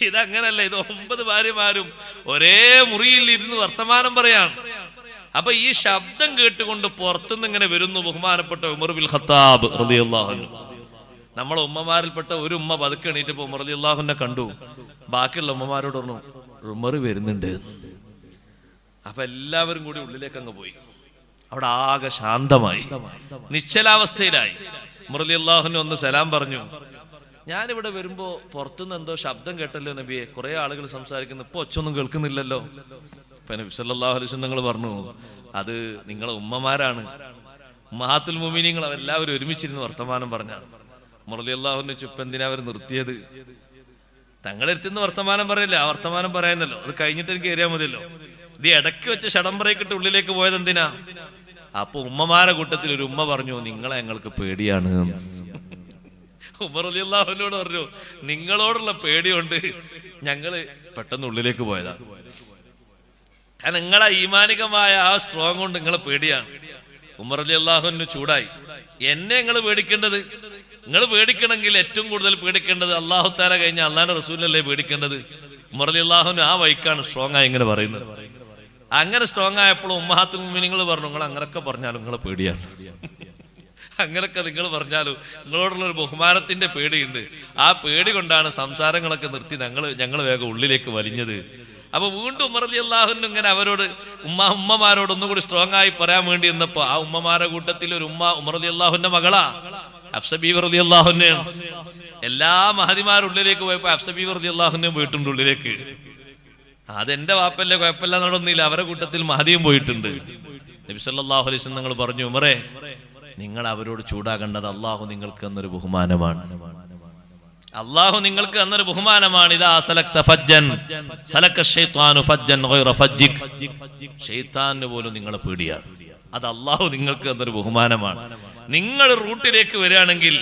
ഇതങ്ങനല്ല. ഇത് 9 ഭാര്യമാരും ഒരേ മുറിയിൽ ഇരുന്ന് വർത്തമാനം പറയാണ്. അപ്പൊ ഈ ശബ്ദം കേട്ടുകൊണ്ട് പുറത്തുനിന്ന് ഇങ്ങനെ വരുന്നു ബഹുമാനപ്പെട്ട ഉമർ ബിൻ ഖത്താബ് റളിയല്ലാഹു അൻഹു. നമ്മളെ ഉമ്മമാരിൽപ്പെട്ട ഒരു ഉമ്മ പതുക്കെ എണീറ്റപ്പോ ഉമർ റളിയല്ലാഹു അൻഹു കണ്ടു. ബാക്കിയുള്ള ഉമ്മമാരോട് പറഞ്ഞു ഉമർ വരുന്നുണ്ട്. അപ്പൊ എല്ലാവരും കൂടി ഉള്ളിലേക്ക് അങ്ങ് പോയി. അവിടെ ആകെ ശാന്തമായി, നിശ്ചലാവസ്ഥയിലായി. ഉമർ റളിയല്ലാഹു അൻഹു ഒന്ന് സലാം പറഞ്ഞു. ഞാനിവിടെ വരുമ്പോ പുറത്തുനിന്ന് എന്തോ ശബ്ദം കേട്ടല്ലോ നബിയെ, കുറെ ആളുകൾ സംസാരിക്കുന്നു, ഇപ്പൊ ഒച്ചൊന്നും കേൾക്കുന്നില്ലല്ലോ. അപ്പൊ നബി സല്ലല്ലാഹു അലൈഹി വസല്ലം നിങ്ങൾ പറഞ്ഞു, അത് നിങ്ങളെ ഉമ്മമാരാണ്, ഉമ്മഹാത്തുൽ മുഅ്മിനീങ്ങൾ, അവരെല്ലാവരും ഒരുമിച്ചിരുന്ന് വർത്തമാനം പറഞ്ഞാണ്. ഉമർ റളിയല്ലാഹു അൻഹു ചുപ്പ് എന്തിനാ അവർ നിർത്തിയത്? തങ്ങളെടുത്തുനിന്ന് വർത്തമാനം പറയില്ല, ആ വർത്തമാനം പറയുന്നല്ലോ, അത് കഴിഞ്ഞിട്ട് എനിക്ക് കയറിയാൽ മതിയല്ലോ. ഇത് ഇടയ്ക്ക് വെച്ച് ഷടംബറയിക്കിട്ട് ഉള്ളിലേക്ക് പോയത് എന്തിനാ? അപ്പൊ ഉമ്മമാരെ കൂട്ടത്തിൽ ഒരു ഉമ്മ പറഞ്ഞു, നിങ്ങളെ ഞങ്ങൾക്ക് പേടിയാണ്. ഉമർ റളിയല്ലാഹു അൻഹുവോട് പറഞ്ഞു, നിങ്ങളോടുള്ള പേടിയുണ്ട് ഞങ്ങള് പെട്ടെന്ന് ഉള്ളിലേക്ക് പോയതാണ്. കാരണം നിങ്ങളെ ഈമാനികമായ ആ സ്ട്രോങ് കൊണ്ട് നിങ്ങളെ പേടിയാണ്. ഉമർ റളിയല്ലാഹു അൻഹു ചൂടായി. എന്നെ നിങ്ങൾ പേടിക്കേണ്ടത്, നിങ്ങൾ പേടിക്കണമെങ്കിൽ ഏറ്റവും കൂടുതൽ പേടിക്കേണ്ടത് അല്ലാഹു തആല കഴിഞ്ഞ അല്ലാഹുവിന്റെ റസൂലല്ലേ പേടിക്കേണ്ടത്. ഉമർ റളിയല്ലാഹു അൻഹു ആ വൈക്കാണ് സ്ട്രോങ് ആയി ഇങ്ങനെ പറയുന്നത്. അങ്ങനെ സ്ട്രോങ് ആയപ്പോൾ ഉമ്മഹാത്തുൽ മുഅ്മിനീങ്ങൾ പറഞ്ഞു, നിങ്ങൾ അങ്ങനൊക്കെ പറഞ്ഞാലും നിങ്ങളെ പേടിയാണ്, അങ്ങനൊക്കെ നിങ്ങൾ പറഞ്ഞാലും നിങ്ങളോടുള്ള ഒരു ബഹുമാനത്തിന്റെ പേടിയുണ്ട്. ആ പേടി കൊണ്ടാണ് സംസാരങ്ങളൊക്കെ നിർത്തി ഞങ്ങൾ വേഗം ഉള്ളിലേക്ക് വലിഞ്ഞത്. അപ്പൊ വീണ്ടും ഉമർ റളിയല്ലാഹു അൻഹു ഇങ്ങനെ അവരോട് ഉമ്മമാരോട് ഒന്നുകൂടി സ്ട്രോങ് ആയി പറയാൻ വേണ്ടി എന്നപ്പോ ആ ഉമ്മമാരുടെ കൂട്ടത്തിൽ ഒരു ഉമ്മ ഉമർ റളിയല്ലാഹു അൻഹുവിന്റെ മകളാ, ഹഫ്സ ബീവി റളിയല്ലാഹു അൻഹയാണ്. എല്ലാ മഹദിമാരും ഉള്ളിലേക്ക് പോയപ്പോ ഹഫ്സ ബീവി റളിയല്ലാഹു അൻഹയും പോയിട്ടുണ്ട് ഉള്ളിലേക്ക്. അതെന്റെ വാപ്പല്ലേ, കുഴപ്പമില്ല നടന്നില്ല, അവരെ കൂട്ടത്തിൽ മഹദിയും പോയിട്ടുണ്ട്. നബി സല്ലല്ലാഹു അലൈഹി വസല്ലം നിങ്ങൾ പറഞ്ഞു, ഉമറേ നിങ്ങൾ അവരോട് ചൂടാകേണ്ടത്, അള്ളാഹു നിങ്ങൾക്ക് എന്നൊരു ബഹുമാനമാണ്. അള്ളാഹു നിങ്ങൾക്ക് തന്നൊരു ബഹുമാനമാണ്. ഇദാ സലക്ത ഫജ്ജൻ സലക ശൈത്വാനു ഫജ്ജൻ ഗൈറ ഫജ്ജിക്. ശൈത്താന് പോലും നിങ്ങളെ പേടിയാണ്. അത് അള്ളാഹു നിങ്ങൾക്ക് തന്നൊരു ബഹുമാനമാണ്. നിങ്ങൾ റൂട്ടിലേക്ക് വരികയാണെങ്കിൽ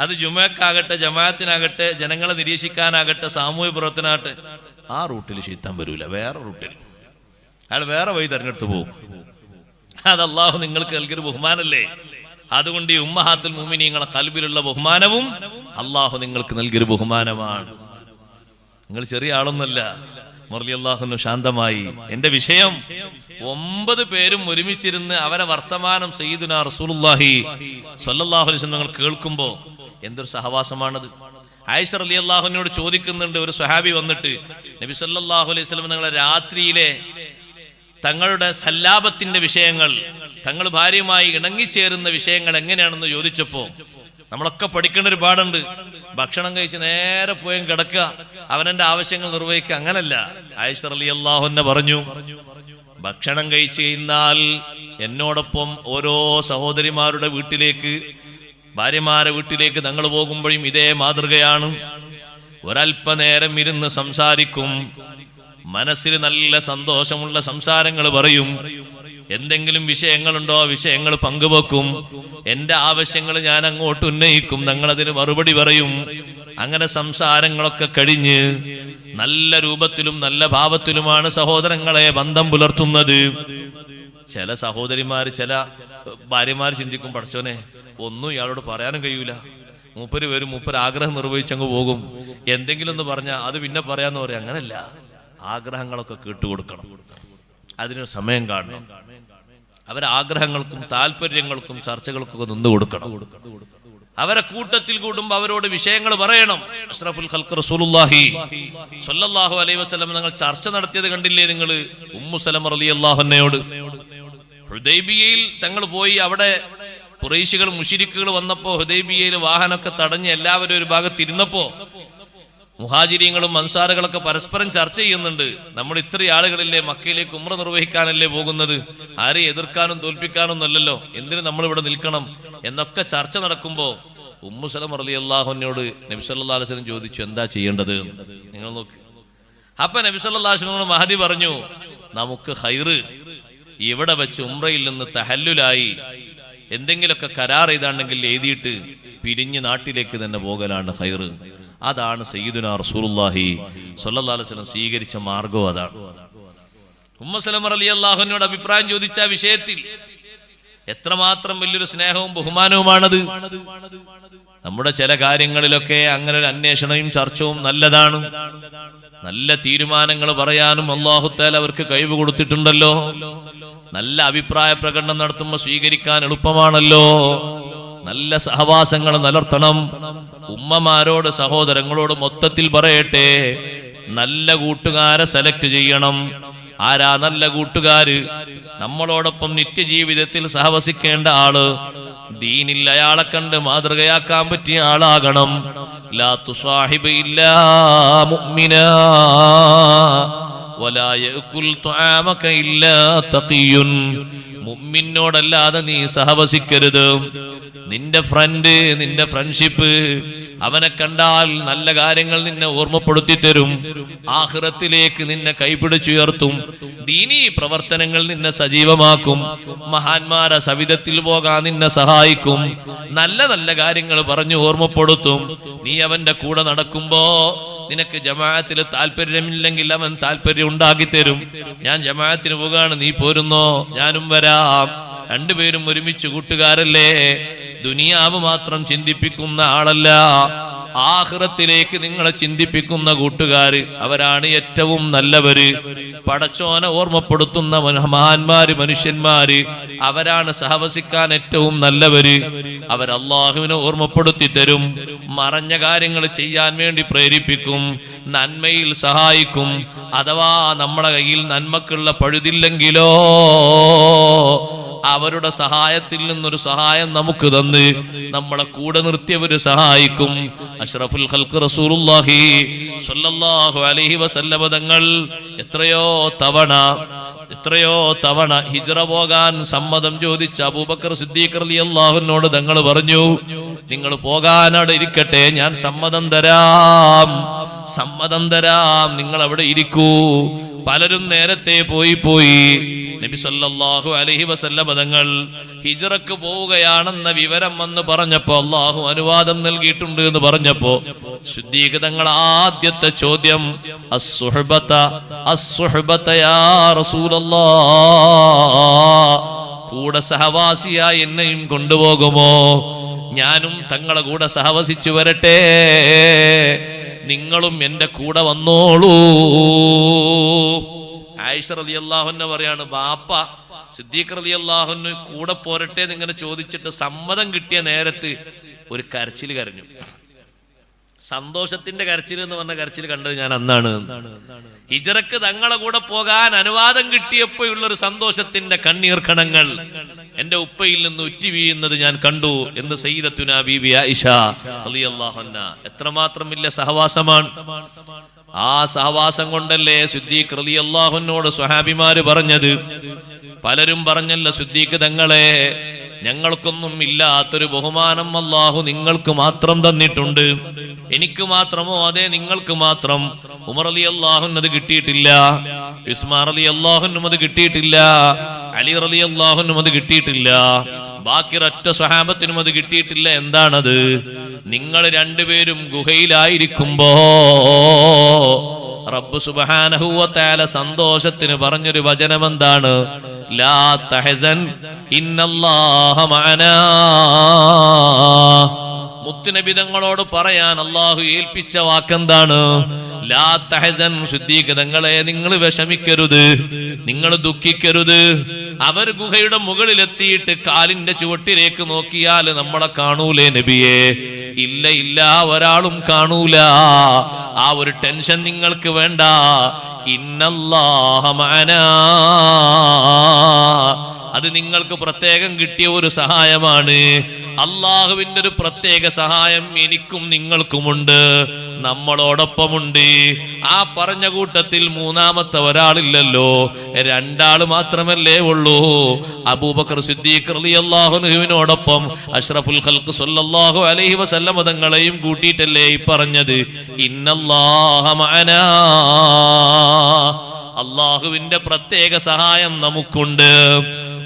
അത് ജുമക്കാകട്ടെ, ജമാഅത്തിനാകട്ടെ, ജനങ്ങളെ നിരീക്ഷിക്കാനാകട്ടെ, സാമൂഹ്യ പ്രവർത്തനാകട്ടെ, ആ റൂട്ടിൽ ശൈത്താൻ വരൂല. വേറെ റൂട്ടിൽ അയാൾ വേറെ വഴി തെരഞ്ഞെടുത്ത് പോകും. അത് അള്ളാഹു നിങ്ങൾക്ക് നൽകിയൊരു ബഹുമാനല്ലേ. അതുകൊണ്ട് ഈ ഉമ്മഹാത്തുൽ മുഅ്മിനീങ്ങളെ ഖൽബിലുള്ള ബഹുമാനവും അള്ളാഹു നിങ്ങൾക്ക് നൽകിയൊരു ബഹുമാനമാണ്. നിങ്ങൾ ചെറിയ ആളൊന്നുമല്ല. റളിയല്ലാഹു ശാന്തമായി. എന്റെ വിഷയം 9 പേരും ഒരുമിച്ചിരുന്ന് അവരെ വർത്തമാനം സയ്യിദുനാ റസൂലുള്ളാഹി സ്വല്ലല്ലാഹു അലൈഹി വസല്ലം കേൾക്കുമ്പോ എന്തൊരു സഹവാസമാണത്. ആയിഷ റളിയല്ലാഹുവിനോട് ചോദിക്കുന്നുണ്ട്, ഒരു സ്വഹാബി വന്നിട്ട് നബി സല്ലല്ലാഹു അലൈഹി വസല്ലം നിങ്ങളെ രാത്രിയിലെ തങ്ങളുടെ സല്ലാപത്തിന്റെ വിഷയങ്ങൾ, തങ്ങൾ ഭാര്യയുമായി ഇണങ്ങിച്ചേരുന്ന വിഷയങ്ങൾ എങ്ങനെയാണെന്ന് ചോദിച്ചപ്പോ, നമ്മളൊക്കെ പഠിക്കേണ്ട ഒരു പാടുണ്ട്. ഭക്ഷണം കഴിച്ച് നേരെ പോയും കിടക്കുക, അവനെന്റെ ആവശ്യങ്ങൾ നിർവഹിക്കുക, അങ്ങനല്ല. ആയിഷ റളിയല്ലാഹു അൻഹ പറഞ്ഞു, ഭക്ഷണം കഴിച്ച് കഴിഞ്ഞാൽ എന്നോടൊപ്പം ഓരോ സഹോദരിമാരുടെ വീട്ടിലേക്ക്, ഭാര്യമാരുടെ വീട്ടിലേക്ക് തങ്ങൾ പോകുമ്പോഴും ഇതേ മാതൃകയാണ്. ഒരല്പനേരം ഇരുന്ന് സംസാരിക്കും, മനസ്സിൽ നല്ല സന്തോഷമുള്ള സംസാരങ്ങൾ പറയും. എന്തെങ്കിലും വിഷയങ്ങളുണ്ടോ വിഷയങ്ങൾ പങ്കുവെക്കും. എന്റെ ആവശ്യങ്ങൾ ഞാൻ അങ്ങോട്ട് ഉന്നയിക്കും, ഞങ്ങളതിന് മറുപടി പറയും. അങ്ങനെ സംസാരങ്ങളൊക്കെ കഴിഞ്ഞ് നല്ല രൂപത്തിലും നല്ല ഭാവത്തിലുമാണ് സഹോദരങ്ങളെ ബന്ധം പുലർത്തുന്നത്. ചില സഹോദരിമാർ, ചില ഭാര്യമാർ ചിന്തിക്കും, പഠിച്ചോനെ ഒന്നും ഇയാളോട് പറയാനും കഴിയൂല, മൂപ്പര് വരും, മൂപ്പര് ആഗ്രഹം നിർവഹിച്ചങ്ങ് പോകും, എന്തെങ്കിലും ഒന്ന് പറഞ്ഞാൽ അത് പിന്നെ പറയാന്ന് പറയാം. അങ്ങനല്ല, ആഗ്രഹങ്ങളൊക്കെ കേട്ടുകൊടുക്കണം, അതിനൊരു സമയം കാണണം. അവരെ ആഗ്രഹങ്ങൾക്കും താല്പര്യങ്ങൾക്കും ചർച്ചകൾക്കൊക്കെ നിന്ന് കൊടുക്കണം. അവരെ കൂട്ടത്തിൽ കൂടുമ്പോ അവരോട് വിഷയങ്ങൾ പറയണം. അഷ്റഫുൽ ഖൽഖ് റസൂലുള്ളാഹി സ്വല്ലല്ലാഹു അലൈഹി വസല്ലം നിങ്ങൾ ചർച്ച നടത്തിയത് കണ്ടില്ലേ നിങ്ങൾ ഉമ്മു സലമ റളിയല്ലാഹു അൻഹയോട്? ഹുദൈബിയയിൽ തങ്ങൾ പോയി, അവിടെ ഖുറൈശികൾ മുശ്രിക്കുകൾ വന്നപ്പോ ഹുദൈബിയയിൽ വാഹനമൊക്കെ തടഞ്ഞ് എല്ലാവരും ഒരു ഭാഗത്ത് ഇരുന്നപ്പോ മുഹാജിരീങ്ങളും അൻസാറുകളൊക്കെ പരസ്പരം ചർച്ച ചെയ്യുന്നുണ്ട്. നമ്മൾ ഇത്രയും ആളുകളില്ലേ മക്കയിലേക്ക് ഉംറ നിർവഹിക്കാനല്ലേ പോകുന്നത്, ആരെയും എതിർക്കാനും തോൽപ്പിക്കാനും അല്ലല്ലോ, എന്തിനു നമ്മൾ ഇവിടെ നിൽക്കണം എന്നൊക്കെ ചർച്ച നടക്കുമ്പോ ഉമ്മു സലമ റളിയല്ലാഹു അൻഹയോട് നബി സല്ലല്ലാഹു അലൈഹി വസല്ലം ചോദിച്ചു, എന്താ ചെയ്യേണ്ടത്? നിങ്ങൾ നോക്ക്. അപ്പൊ നബി സല്ലല്ലാഹു അലൈഹി വസല്ലം മഹദി പറഞ്ഞു, നമുക്ക് ഖൈറ് ഇവിടെ വെച്ച് ഉംറയിൽ നിന്ന് തഹല്ലുലായി എന്തെങ്കിലുമൊക്കെ കരാർ ചെയ്താണെങ്കിൽ എഴുതിയിട്ട് പിരിഞ്ഞ് നാട്ടിലേക്ക് തന്നെ പോകലാണ് ഖൈറ്. അതാണ് സയ്യിദുനാ റസൂലുള്ളാഹി സ്വല്ലല്ലാഹു അലൈഹി വസല്ലം സ്വീകരിച്ച മാർഗം. അതാണ്. ഉമ്മു സലമ റളിയല്ലാഹു അൻഹയോട് അഭിപ്രായം ചോദിച്ച വിഷയത്തിൽ എത്രമാത്രം വലിയൊരു സ്നേഹവും ബഹുമാനവുമാണത്. നമ്മുടെ ചില കാര്യങ്ങളിലൊക്കെ അങ്ങനെ ഒരു അന്വേഷണവും ചർച്ചവും നല്ലതാണ്. നല്ല തീരുമാനങ്ങൾ പറയാനും അല്ലാഹു തആല അവർക്ക് കഴിവ് കൊടുത്തിട്ടുണ്ടല്ലോ. നല്ല അഭിപ്രായ പ്രകടനം നടത്തുമ്പോൾ സ്വീകരിക്കാൻ എളുപ്പമാണല്ലോ. നല്ല സഹവാസങ്ങൾ നിലർത്തണം. ഉമ്മമാരോട് സഹോദരങ്ങളോട് മൊത്തത്തിൽ പറയട്ടെ, നല്ല കൂട്ടുകാരെ സെലക്ട് ചെയ്യണം. ആരാ നല്ല കൂട്ടുകാര്? നമ്മളോടൊപ്പം നിത്യജീവിതത്തിൽ സഹവസിക്കേണ്ട ആള്, ദീനിൽ അയാളെ കണ്ട് മാതൃകയാക്കാൻ പറ്റിയ ആളാകണം. ലാ തുസാഹിബ് ഇല്ലാ മുഅ്മിനാ വലാ യഅകുൽ തുആമക ഇല്ലാ തഖിയുൻ. മുഅ്മിനോടല്ലാതെ നീ സഹവസിക്കരുത്. നിന്റെ ഫ്രണ്ട്, നിന്റെ ഫ്രണ്ട്ഷിപ്പ്, അവനെ കണ്ടാൽ നല്ല കാര്യങ്ങൾ നിന്നെ ഓർമ്മപ്പെടുത്തി തരും, ആഖിറത്തിലേക്ക് നിന്നെ കൈപിടിച്ചുയർത്തും, ദീനീ പ്രവർത്തനങ്ങൾ നിന്നെ സജീവമാക്കും, മഹാന്മാരെ സവിധത്തിൽ പോകാൻ നിന്നെ സഹായിക്കും, നല്ല നല്ല കാര്യങ്ങൾ പറഞ്ഞു ഓർമ്മപ്പെടുത്തും. നീ അവന്റെ കൂടെ നടക്കുമ്പോ നിനക്ക് ജമാഅത്തിൽ താല്പര്യമില്ലെങ്കിൽ അവൻ താല്പര്യം ഉണ്ടാക്കി തരും. ഞാൻ ജമാഅത്തിന് പോകാണ്, നീ പോരുന്നോ? ഞാനും വരാം. രണ്ടുപേരും ഒരുമിച്ച് കൂട്ടുകാരല്ലേ. ദുനിയാവ് മാത്രം ചിന്തിപ്പിക്കുന്ന ആളല്ല, ആഖിറത്തിലേക്ക് നിങ്ങളെ ചിന്തിപ്പിക്കുന്ന കൂട്ടുകാര്, അവരാണ് ഏറ്റവും നല്ലവര്. പടച്ചോനെ ഓർമ്മപ്പെടുത്തുന്ന മഹാന്മാര്, മനുഷ്യന്മാര്, അവരാണ് സഹവസിക്കാൻ ഏറ്റവും നല്ലവര്. അവർ അള്ളാഹുവിനെ ഓർമ്മപ്പെടുത്തി തരും, മറഞ്ഞ കാര്യങ്ങൾ ചെയ്യാൻ വേണ്ടി പ്രേരിപ്പിക്കും, നന്മയിൽ സഹായിക്കും. അഥവാ നമ്മളെ കയ്യിൽ നന്മക്കുള്ള പഴുതില്ലെങ്കിലോ അവരുടെ സഹായത്തിൽ നിന്നൊരു സഹായം നമുക്ക് തന്ന് നമ്മളെ കൂടെ നിർത്തിയവര് സഹായിക്കും. അഷ്റഫുൽ ഖൽഖ് റസൂലുള്ളാഹി സ്വല്ലല്ലാഹു അലൈഹി വസല്ലം തങ്ങൾ എത്രയോ എത്രയോ തവണ ഹിജ്റ പോകാൻ സമ്മതം ചോദിച്ച അബൂബക്കർ സിദ്ദീഖ് റളിയല്ലാഹുവിനോട് തങ്ങൾ പറഞ്ഞു, നിങ്ങൾ പോകാൻ അവിടെ ഇരിക്കട്ടെ, ഞാൻ സമ്മതം തരാം, നിങ്ങൾ അവിടെ ഇരിക്കൂ. പലരും നേരത്തെ പോയി. നബി സല്ലല്ലാഹു അലൈഹി വസല്ലം തങ്ങൾ ഹിജ്റക്ക് പോവുകയാണെന്ന വിവരം വന്ന് പറഞ്ഞപ്പോ, അല്ലാഹു അനുവാദം നൽകിയിട്ടുണ്ട് എന്ന് പറഞ്ഞപ്പോ സിദ്ദീഖ് തങ്ങൾ ആദ്യത്തെ ചോദ്യം അസ്സുഹബത യാ റസൂലല്ലാഹ്, കൂടെ സഹവാസിയായി എന്നെയും കൊണ്ടുപോകുമോ? ഞാനും തങ്ങളെ കൂടെ സഹവസിച്ചു വരട്ടെ, നിങ്ങളും എന്റെ കൂടെ വന്നോളൂ. ആയിഷ റളിയല്ലാഹു അൻഹ പറയാണ്, ബാപ്പ സിദ്ദീഖ് റളിയല്ലാഹു അൻഹു കൂടെ പോരട്ടെ എന്നിങ്ങനെ ചോദിച്ചിട്ട് സമ്മതം കിട്ടിയ നേരത്ത് ഒരു കരച്ചിൽ കരഞ്ഞു. സന്തോഷത്തിന്റെ കരച്ചിൽ എന്ന് പറഞ്ഞ കരച്ചിൽ കണ്ടത് ഞാൻ അന്നാണ്. ഹിജ്റക്ക് തങ്ങളെ കൂടെ പോകാൻ അനുവാദം കിട്ടിയപ്പോഴുള്ളൊരു സന്തോഷത്തിന്റെ കണ്ണീർ കണങ്ങൾ എന്റെ ഉപ്പയിൽ നിന്ന് ഉറ്റി വീഴുന്നത് ഞാൻ കണ്ടു എന്ന് സയ്യിദത്തുനാ ബീബി ആയിഷ റളിയല്ലാഹു അൻഹ. എത്രമാത്രം വലിയ സഹവാസമാണ്! ആ സഹവാസം കൊണ്ടല്ലേ സിദ്ദീഖ് റളിയല്ലാഹു അൻഹുവോട് സ്വഹാബിമാര് പറഞ്ഞത്. പലരും പറഞ്ഞല്ലോ, സിദ്ദീഖ് തങ്ങളെ, ഞങ്ങൾക്കൊന്നും ഇല്ലാത്തൊരു ബഹുമാനം അല്ലാഹു നിങ്ങൾക്ക് മാത്രം തന്നിട്ടുണ്ട്. എനിക്ക് മാത്രമോ? അതെ, നിങ്ങൾക്ക് മാത്രം. ഉമർ റളിയല്ലാഹു അൻഹു അത് കിട്ടിയിട്ടില്ല, ഉസ്മാൻ റളിയല്ലാഹു അൻഹു അത് കിട്ടിയിട്ടില്ല, അലി റളിയല്ലാഹു അൻഹു അത് കിട്ടിയിട്ടില്ല, ബാക്കി ഒറ്റ സ്വഹാബത്തിനും അത് കിട്ടിയിട്ടില്ല. എന്താണത്? നിങ്ങൾ രണ്ടുപേരും ഗുഹയിലായിരിക്കുമ്പോ റബ്ബ് സുബ്ഹാനഹു വ തആല സന്തോഷത്തിന് പറഞ്ഞൊരു വചനം എന്താണ്? ലാ തഹസൻ ഇന്നല്ലാഹ മഅനാ. മുത്തുനബി തങ്ങളോട് പറയാൻ അല്ലാഹു ഏൽപ്പിച്ച വാക്കെന്താണ്? ലാ തഹസൻ, സിദ്ദീഖ് തങ്ങളെ, നിങ്ങൾ വിഷമിക്കരുത്, നിങ്ങൾ ദുഃഖിക്കരുത്. അവർ ഗുഹയുടെ മുകളിലെത്തിയിട്ട് കാലിന്റെ ചുവട്ടിലേക്ക് നോക്കിയാൽ നമ്മളെ കാണൂലേ നബിയെ? ഇല്ല, ഒരാളും കാണൂല. ആ ഒരു ടെൻഷൻ നിങ്ങൾക്ക് വേണ്ട. ഇന്നല്ലാഹ മഅനാ, അത് നിങ്ങൾക്ക് പ്രത്യേകം കിട്ടിയ ഒരു സഹായമാണ്. അള്ളാഹുവിന്റെ ഒരു പ്രത്യേക സഹായം എനിക്കും നിങ്ങൾക്കുമുണ്ട്, നമ്മളോടൊപ്പമുണ്ട്. ആ പറഞ്ഞ കൂട്ടത്തിൽ മൂന്നാമത്തെ ഒരാളില്ലല്ലോ, രണ്ടാള് മാത്രമല്ലേ ഉള്ളൂ. അബൂബക്കർ സിദ്ദീഖ് റളിയല്ലാഹു അൻഹുവിനോടൊപ്പം അഷ്റഫുൽ ഖൽഖ് സല്ലല്ലാഹു അലൈഹി വസല്ലം തങ്ങളെയും കൂട്ടിയിട്ടല്ലേ ഈ പറഞ്ഞത് ഇന്നല്ലാഹ മഅനാ. അള്ളാഹുവിന്റെ പ്രത്യേക സഹായം നമുക്കുണ്ട്.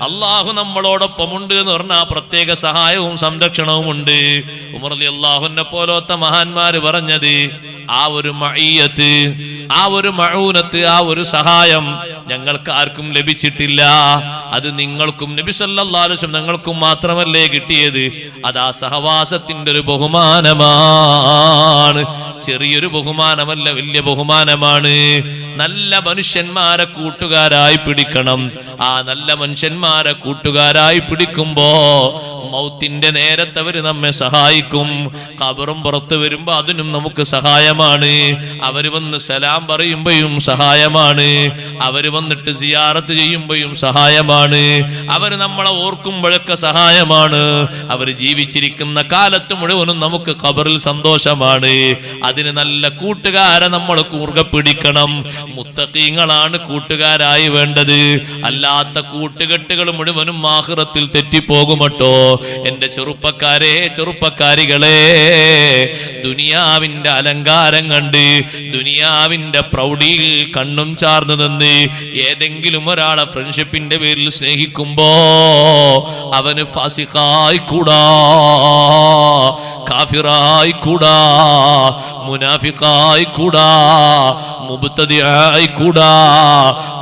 അള്ളാഹു നമ്മളോടൊപ്പമുണ്ട് എന്ന് പറഞ്ഞാൽ പ്രത്യേക സഹായവും സംരക്ഷണവും ഉണ്ട്. ഉമർ റളിയല്ലാഹു അൻഹു പോലത്തെ മഹാന്മാര് പറഞ്ഞത്, ആ ഒരു മഈയത്ത്, ആ ഒരു മഊനത്ത്, ആ ഒരു സഹായം ഞങ്ങൾക്ക് ആർക്കും ലഭിച്ചിട്ടില്ല. അത് നിങ്ങൾക്കും നബി സല്ലല്ലാഹു അലൈഹി വസല്ലം ഞങ്ങൾക്കും മാത്രമല്ലേ കിട്ടിയത്. അത് ആ സഹവാസത്തിന്റെ ഒരു ബഹുമാനമാണ്. ചെറിയൊരു ബഹുമാനമല്ല, വലിയ ബഹുമാനമാണ്. നല്ല മനുഷ്യന്മാരെ കൂട്ടുകാരായി പിടിക്കണം. ആ നല്ല മനുഷ്യന്മാരെ കൂട്ടുകാരായി പിടിക്കുമ്പോ മൗത്തിന്റെ നേരത്തെ അവര് നമ്മെ സഹായിക്കും. ഖബറും പുറത്തു വരുമ്പോ അതിനും നമുക്ക് സഹായമാണ്. അവര് വന്ന് സലാം പറയുമ്പോഴും സഹായമാണ്. അവര് വന്നിട്ട് സിയാറത്ത് ചെയ്യുമ്പോഴും സഹായമാണ്. അവര് നമ്മളെ ഓർക്കുമ്പോഴൊക്കെ സഹായമാണ്. അവര് ജീവിച്ചിരിക്കുന്ന കാലത്ത് മുഴുവനും നമുക്ക് ഖബറിൽ സന്തോഷമാണ്. അതിന് നല്ല കൂട്ടുകാരെ നമ്മൾ കൂർഗ പിടിക്കണം. മുത്തഖീങ്ങളാണ് കൂട്ടുകാരായി വേണ്ടത്. അല്ലാത്ത കൂട്ടുകെട്ടുകൾ മുഴുവനും ആഖിറത്തിൽ തെറ്റിപ്പോകുമട്ടോ. എന്റെ ചെറുപ്പക്കാരെ, ചെറുപ്പക്കാരികളെ, ദുനിയാവിന്റെ അലങ്കാരം കണ്ട് ദുനിയാവിന്റെ പ്രൗഢിയിൽ കണ്ണും ചാർന്നു നിന്ന് ഏതെങ്കിലും ഒരാളെ ഫ്രണ്ട്ഷിപ്പിന്റെ പേരിൽ സ്നേഹിക്കുമ്പോ അവന് ഫാസിഖായി കൂടാ, കാഫിറായി കൂടാ, മുനാഫിഖായി കൂടാ, മുബ്തദിആയി കൂടാ.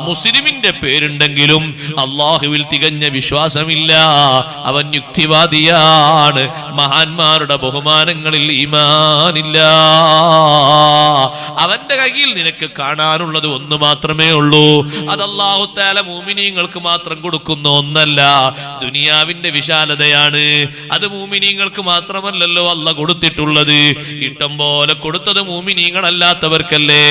മുസ്ലിമിന്റെ പേരുണ്ടെങ്കിലും അള്ളാഹുവിൽ തികഞ്ഞ വിശ്വാസമില്ല, അവൻ യുക്തിവാദിയാണ്. മഹാന്മാരുടെ ബഹുമാനങ്ങളിൽ ഈമാനില്ല. അവന്റെ കയ്യിൽ നിനക്ക് കാണാനുള്ളത് ഒന്ന് മാത്രമേ ഉള്ളൂ. അത് അല്ലാഹു തആല മുഅ്മിനീങ്ങൾക്ക് മാത്രം കൊടുക്കുന്ന ഒന്നല്ല, ദുനിയാവിന്റെ വിശാലതയാണ്. അത് മുഅ്മിനീങ്ങൾക്ക് മാത്രമല്ലല്ലോ അല്ലാഹു കൊടുത്തിട്ടുള്ളത്. ഇഷ്ടം പോലെ കൊടുത്തത് മുഅ്മിനീങ്ങളല്ലാത്തവർക്കല്ലേ.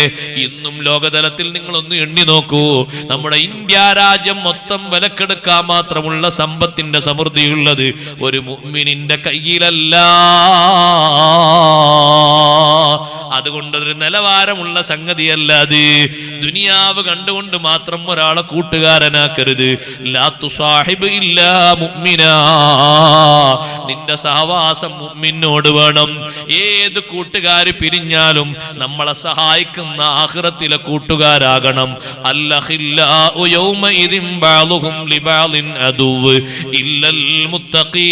ഇന്നും ലോകതലത്തിൽ നിങ്ങളൊന്ന് എണ്ണി നോക്കൂ. നമ്മുടെ ഇന്ത്യ രാജ്യം മൊത്തം വിലക്കെടുക്കാൻ മാത്രമുള്ള സമ്പത്തിന്റെ സമൃദ്ധിയുള്ളത് ഒരു മുഅ്മിനിന്റെ കയ്യിലല്ല. അതുകൊണ്ടൊരു നിലവാരമുള്ള സംഗതിയല്ല അത്. ദുനിയാവ് കണ്ടുകൊണ്ട് മാത്രം ഒരാളെ കൂട്ടുകാരനാക്കരുത്. ലാ തുസാഹിബ് ഇല്ലാ മുഅ്മിനാ, നിന്റെ സഹവാസം മുഅ്മിനോട് വേണം. ഏത് കൂട്ടുകാര് പിരിഞ്ഞാലും നമ്മളെ സഹായിക്കുന്ന ആഖിറത്തിലെ കൂട്ടുകാരാകണം. അല്ലഖില്ലാഉ യൗമഇദിൻ ബഅദുഹും ലിബഅദിൻ അദുവ് ഇല്ലൽ മുത്തഖീൻ.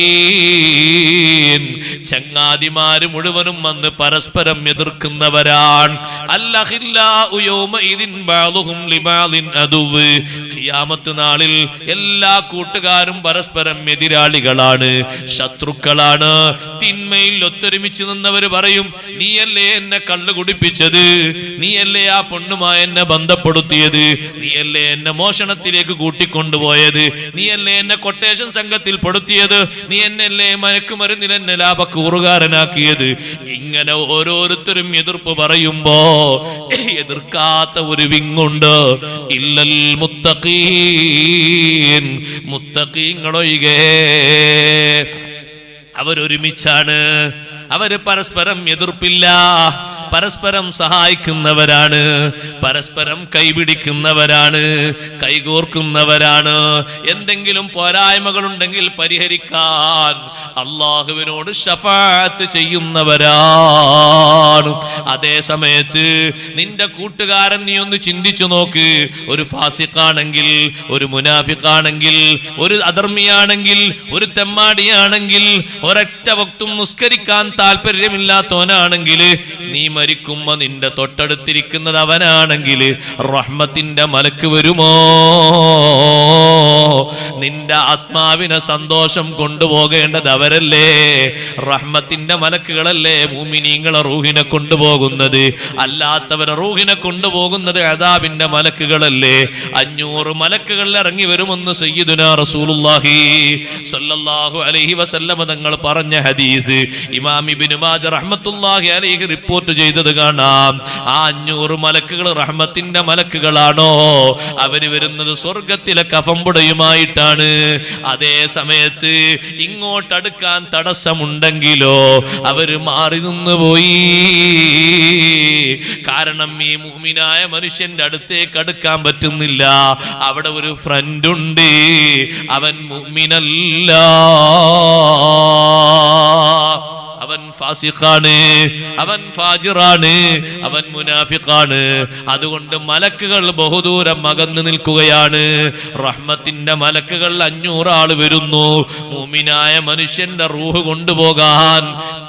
ചങ്ങാതിമാര് മുഴുവനും വന്ന് പരസ്പരം എതിർക്കുന്നവരാണ്. അല്ലഖില്ലാഉ യൗമഇദിൻ ബഅദുഹും ലിബഅദിൻ അദുവ്. ഖിയാമത്ത് നാളിൽ എല്ലാ കൂട്ടുകാരും പരസ്പരം എതിരാളികളാണ്, ശത്രുക്കളാണ്. തിന്മയിൽ ഒത്തൊരുമിച്ച് നിന്നവര് പറയും, നീയല്ലേ എന്നെ കള്ളു കുടിപ്പിച്ചത്, നീയല്ലേ ആ പൊണ്ണുമായി എന്നെ ബന്ധപ്പെടുത്തിയത്, നീയല്ലേ എന്നെ മോഷണത്തിലേക്ക് കൂട്ടിക്കൊണ്ടുപോയത്, നീയല്ലേ എന്നെ കൊട്ടേഷൻ സംഘത്തിൽ പെടുത്തിയത്, നീ എന്നല്ലേ മയക്കുമരുന്നിൽ എന്നെ ലാഭക്കൂറുകാരനാക്കിയത്. ഇങ്ങനെ ഓരോരുത്തരും എതിർപ്പ് പറയുമ്പോ എതിർക്കാത്ത ഒരു വിങ്ങുണ്ട്. ഇല്ലൽ മുത്തഖീൻ, മുത്തഖീങ്ങളൊഴികെ. അവരൊരുമിച്ചാണ്, അവര് പരസ്പരം എതിർപ്പില്ല, പരസ്പരം സഹായിക്കുന്നവരാണ്, പരസ്പരം കൈപിടിക്കുന്നവരാണ്, കൈകോർക്കുന്നവരാണ്. എന്തെങ്കിലും പോരായ്മകളുണ്ടെങ്കിൽ പരിഹരിക്കാൻ അള്ളാഹുവിനോട് ശഫാഅത്ത് ചെയ്യുന്നവരാണ്. അതേ സമയത്ത് നിന്റെ കൂട്ടുകാരൻ നീ ഒന്ന് ചിന്തിച്ചു നോക്ക്. ഒരു ഫാസിഖാണെങ്കിൽ, ഒരു മുനാഫിഖാണെങ്കിൽ, ഒരു അധർമ്മിയാണെങ്കിൽ, ഒരു തെമ്മാടിയാണെങ്കിൽ, ഒരൊറ്റ വക്തും നിസ്കരിക്കാൻ താല്പര്യമില്ലാത്തവനാണെങ്കിൽ, നീ മരിക്കുമ്പോ നിന്റെ തൊട്ടടുത്തിരിക്കുന്നത് അവനാണെങ്കിൽ റഹ്മത്തിന്റെ മലക്ക് വരുമോ? നിന്റെ ആത്മാവിനെ സന്തോഷം കൊണ്ടുപോകേണ്ടത് അവരല്ലേ? റഹ്മത്തിന്റെ മലക്കുകളല്ലേ മുഅ്മിനീങ്ങളെ റൂഹിനെ കൊണ്ടുപോകുന്നത്? അല്ലാത്തവരെ റൂഹിനെ കൊണ്ടുപോകുന്നത് അദാബിന്റെ മലക്കുകളല്ലേ? 500 മലക്കുകൾ ഇറങ്ങി വരുമെന്ന് സയ്യിദുനാ റസൂലുള്ളാഹി സ്വല്ലല്ലാഹു അലൈഹി വസല്ലമ തങ്ങൾ പറഞ്ഞ ഹദീസ് ഇമാം ഇബ്നു മാജ റഹ്മത്തുള്ളാഹി അലൈഹി റിപ്പോർട്ട് ചെയ്തത് കാണാം. ആ 500 മലക്കുകൾ റഹ്മത്തിന്റെ മലക്കുകളാണോ? അവര് വരുന്നത് സ്വർഗത്തിലെ കഫംപുടയുമായിട്ടാണ്. അതേ സമയത്ത് ഇങ്ങോട്ടടുക്കാൻ തടസ്സമുണ്ടെങ്കിലോ അവര് മാറി നിന്ന് പോയി. കാരണം ഈ മുഅ്മിനായ മനുഷ്യന്റെ അടുത്തേക്ക് അടുക്കാൻ പറ്റുന്നില്ല. അവിടെ ഒരു ഫ്രണ്ട് ഉണ്ട്, അവൻ മുഅ്മിനല്ല, അവൻ ഫാസിഖാണ്, അവൻ ഫാജിറാണ്, അവൻ മുനാഫിഖാണ്. അതുകൊണ്ട് മലക്കുകൾ ബഹുദൂരം അകന്നു നിൽക്കുകയാണ്. റഹ്മത്തിന്റെ മലക്കുകൾ 500 ആള് വരുന്നു. മുഅ്മിനായ മനുഷ്യന്റെ റൂഹ് കൊണ്ടുപോകാൻ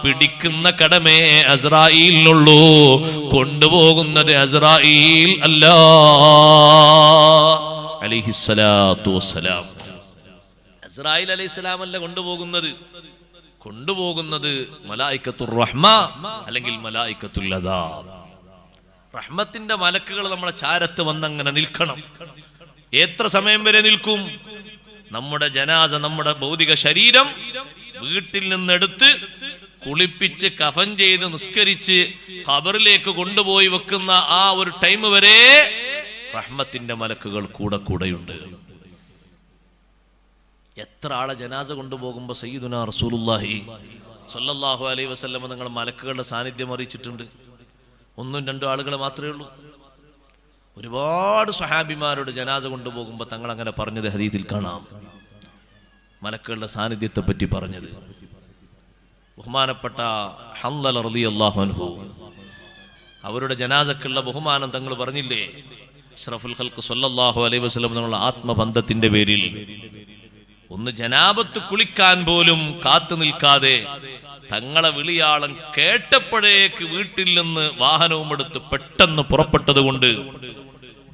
പിടിക്കുന്ന കടമേ അസ്രായീലിനുള്ളൂ. കൊണ്ടുപോകുന്നത് അസ്രായീൽ അല്ല അലൈഹിസ്സലാത്തു വസ്സലാം. അസ്രായീൽ അലൈഹിസ്സലാം അല്ല കൊണ്ടുപോകുന്നത് മലായിക്കത്തുർ റഹ്മ അല്ലെങ്കിൽ മലായിക്കത്തുൽ അദാബ്. റഹ്മത്തിന്റെ മലക്കുകൾ നമ്മളെ ചാരത്ത് വന്നങ്ങനെ നിൽക്കണം. എത്ര സമയം വരെ നിൽക്കും? നമ്മുടെ ജനാസ, നമ്മുടെ ഭൗതിക ശരീരം വീട്ടിൽ നിന്നെടുത്ത് കുളിപ്പിച്ച് കഫൻ ചെയ്ത് നിസ്കരിച്ച് ഖബറിലേക്ക് കൊണ്ടുപോയി വെക്കുന്ന ആ ഒരു ടൈം വരെ റഹ്മത്തിന്റെ മലക്കുകൾ കൂടെയുണ്ട്. എത്ര ആളെ ജനാസ കൊണ്ടുപോകുമ്പോ സയ്യിദുനാ റസൂലുള്ളാഹി സ്വല്ലല്ലാഹു അലൈഹി വസല്ലം നിങ്ങൾ മലക്കുകളുടെ സാന്നിധ്യം അറിയിച്ചിട്ടുണ്ട്. 1-2 ആളുകൾ മാത്രമേ ഉള്ളൂ. ഒരുപാട് സ്വഹാബിമാരുടെ ജനാസ കൊണ്ടുപോകുമ്പോൾ തങ്ങൾ അങ്ങനെ പറഞ്ഞത് ഹദീസിൽ കാണാം. മലക്കുകളുടെ സാന്നിധ്യത്തെ പറ്റി പറഞ്ഞത് ബഹുമാനപ്പെട്ട ഹൻദല റളിയല്ലാഹു അൻഹു, അവരുടെ ജനാസക്കുള്ള ബഹുമാനം തങ്ങൾ പറഞ്ഞില്ലേ? അഷ്റഫുൽ ഖൽഖ് സ്വല്ലല്ലാഹു അലൈഹി വസല്ലം തങ്ങളുടെ ആത്മബന്ധത്തിന്റെ പേരിൽ ഒന്ന് ജനാബത്ത് കുളിക്കാൻ പോലും കാത്തു നിൽക്കാതെ തങ്ങളെ വിളിയാളം കേട്ടപ്പോഴേക്ക് വീട്ടിൽ നിന്ന് വാഹനവും എടുത്ത് പെട്ടെന്ന് പുറപ്പെട്ടത് കൊണ്ട്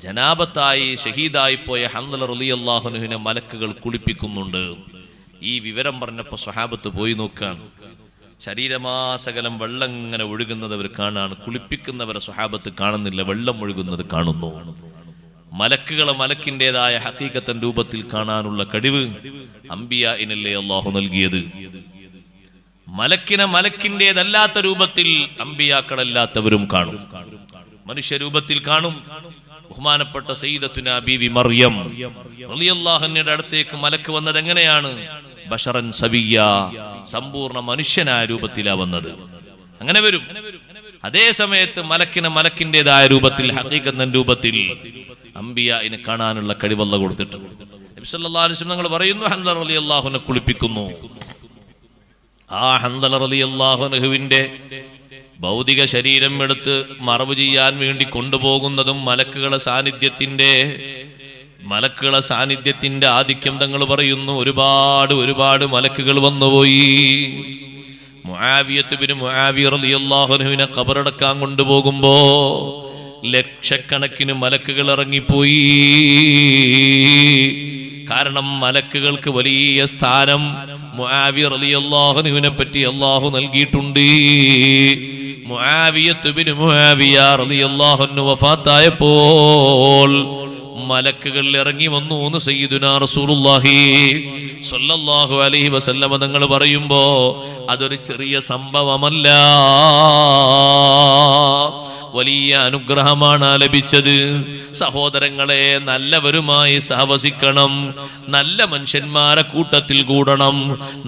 ജനാബത്തായി ഷഹീദായി പോയ ഹൻദല റളിയല്ലാഹു അൻഹുവിനെ മലക്കുകൾ കുളിപ്പിക്കുന്നുണ്ട്. ഈ വിവരം പറഞ്ഞപ്പോ സ്വഹാബത്ത് പോയി നോക്കാൻ, ശരീരമാസകലം വെള്ളം ഇങ്ങനെ ഒഴുകുന്നത് അവർ കാണാണ്. കുളിപ്പിക്കുന്നവരെ സ്വഹാബത്ത് കാണുന്നില്ല, വെള്ളം ഒഴുകുന്നത് കാണുന്നു. മലക്കുകളെ മലക്കിൻ്റെതായ ഹഖീഖത്തൻ രൂപത്തിൽ കാണാനുള്ള കഴിവ് അംബിയാഇനല്ലേ അല്ലാഹു നൽകിയത്. മലക്കിനെ മലക്കിൻ്റെതല്ലാത്ത രൂപത്തിൽ അംബിയാക്കളല്ലാത്തവരും കാണും, മനുഷ്യരൂപത്തിൽ കാണും. ബഹുമാനപ്പെട്ട സയ്യിദത്തുനാ ബീവി മറിയം റളിയല്ലാഹു അൻഹയുടെ അടുത്തേക്ക് മലക്ക് വന്നത് എങ്ങനെയാണ്? ബശറൻ സവിയ്യ, സമ്പൂർണ്ണ മനുഷ്യനായ രൂപത്തിലാ വന്നത്. അങ്ങനെ വരും. അതേ സമയത്ത് മലക്കിൻ്റെതായ രൂപത്തിൽ ഹഖീഖത്തൻ രൂപത്തിൽ അംബിയാഇനെ കാണാനുള്ള കഴിവ് അല്ലാഹു കൊടുത്തിട്ടുണ്ട്. നബി സല്ലല്ലാഹു അലൈഹി വസല്ലം തങ്ങൾ പറയുന്നു, ഹൻദല റളിയല്ലാഹു അൻഹു കുളിപ്പിക്കുന്നു. ആ ഹൻദല റളിയല്ലാഹു അൻഹുവിന്റെ ഭൗതിക ശരീരം എടുത്ത് മറവ് ചെയ്യാൻ വേണ്ടി കൊണ്ടുപോകുന്നതും മലക്കുകളെ സാന്നിധ്യത്തിന്റെ ആധിക്യം തങ്ങൾ പറയുന്നു. ഒരുപാട് മലക്കുകൾ വന്നുപോയി. മുആവിയത്ത് ബിൻ മുആവിയ റളിയല്ലാഹു അൻഹുവിനെ ഖബറടക്കാൻ കൊണ്ടുപോകുമ്പോ ലക്ഷക്കണക്കിന് മലക്കുകൾ ഇറങ്ങിപ്പോയി. കാരണം മലക്കുകൾക്ക് വലിയ സ്ഥാനം മുആവിയ റളിയല്ലാഹു അൻഹുവിനെ പറ്റി അല്ലാഹു നൽകിയിട്ടുണ്ട്. മുആവിയത്ത് ബിൻ മുആവിയ റളിയല്ലാഹു അൻഹു വഫാത്തായപ്പോൾ മലക്കുകൾ ഇറങ്ങി വന്നു എന്ന് സയ്യിദുനാ റസൂലുള്ളാഹി സ്വല്ലല്ലാഹു അലൈഹി വസല്ലമ തങ്ങൾ പറയുമ്പോ അതൊരു ചെറിയ സംഭവമല്ല, വലിയ അനുഗ്രഹമാണ് ലഭിച്ചത്. സഹോദരങ്ങളെ, നല്ലവരുമായി സഹവസിക്കണം, നല്ല മനുഷ്യന്മാരെ കൂട്ടത്തിൽ കൂടണം,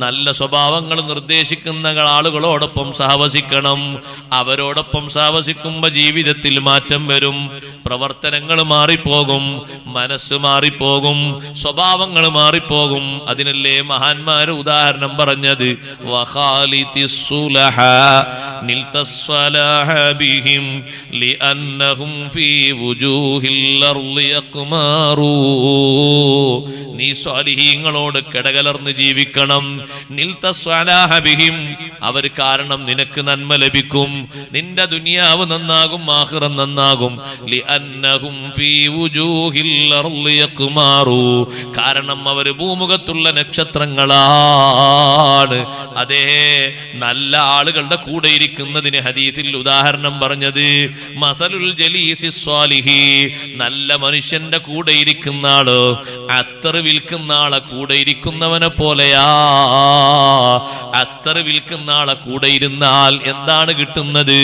നല്ല സ്വഭാവങ്ങൾ നിർദ്ദേശിക്കുന്ന ആളുകളോടൊപ്പം സഹവസിക്കണം. അവരോടൊപ്പം സഹവസിക്കുമ്പോൾ ജീവിതത്തിൽ മാറ്റം വരും, പ്രവർത്തനങ്ങൾ മാറിപ്പോകും, മനസ്സ് മാറിപ്പോകും, സ്വഭാവങ്ങൾ മാറിപ്പോകും. അതിനല്ലേ മഹാന്മാര് ഉദാഹരണം പറഞ്ഞത്, لأنهم في وجوه الأرض يقمارون. നീ സ്വാലിഹീങ്ങളോട് കിടകലർന്ന് ജീവിക്കണം. നിൽത സ്വലാഹ ബിഹിം, അവർ കാരണം നിനക്ക് നന്മ ലഭിക്കും, നിന്റെ ദുനിയാവ് നന്നാകും, ആഖിറം നന്നാകും. ലിഅന്നഹും ഫീ വുജൂഹിൽ അർളി യഖ്മാറൂ, കാരണം അവർ ഭൂമുഖത്തുള്ള നക്ഷത്രങ്ങളാണ്. അതേ, നല്ല ആളുകളുടെ കൂടെ ഇരിക്കുന്നതിന് ഹദീസിൽ ഉദാഹരണം പറഞ്ഞത് മസലുൽ ജലീസി സ്വാലിഹി, നല്ല മനുഷ്യന്റെ കൂടെ ഇരിക്കുന്ന ആള് അത്തർ വിൽക്കുന്ന ആളെ കൂടെ ഇരിക്കുന്നവനെ പോലെയാ. അത്തർ വിൽക്കുന്ന ആളെ കൂടെ ഇരുന്നാൽ എന്താണ് കിട്ടുന്നത്?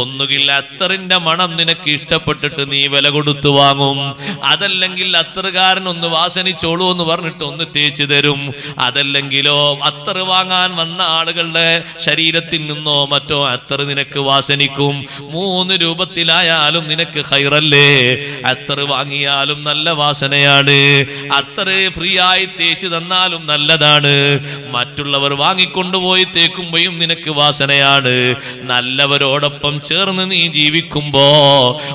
ഒന്നുകിൽ അത്തറിന്റെ മണം നിനക്ക് ഇഷ്ടപ്പെട്ടിട്ട് നീ വില കൊടുത്തു വാങ്ങും, അതല്ലെങ്കിൽ അത്തറുകാരൻ ഒന്ന് വാസനിച്ചോളൂ എന്ന് പറഞ്ഞിട്ട് ഒന്ന് തേച്ചു തരും, അതല്ലെങ്കിലോ അത്തർ വാങ്ങാൻ വന്ന ആളുകളുടെ ശരീരത്തിൽ നിന്നോ മറ്റോ അത്തർ നിനക്ക് വാസനിക്കും. 3 രൂപത്തിലായാലും നിനക്ക് ഖൈറല്ലേ. അത്തർ വാങ്ങിയാലും നല്ല വാസനയാണ്, അത്തർ ഫ്രീ ആയി തേച്ച് തന്നാലും നല്ലതാണ്, മറ്റുള്ളവർ വാങ്ങിക്കൊണ്ടുപോയി തേക്കുമ്പോഴും നിനക്ക് വാസനയാണ്. നല്ലവരോടൊപ്പം ചേർന്ന് നീ ജീവിക്കുമ്പോ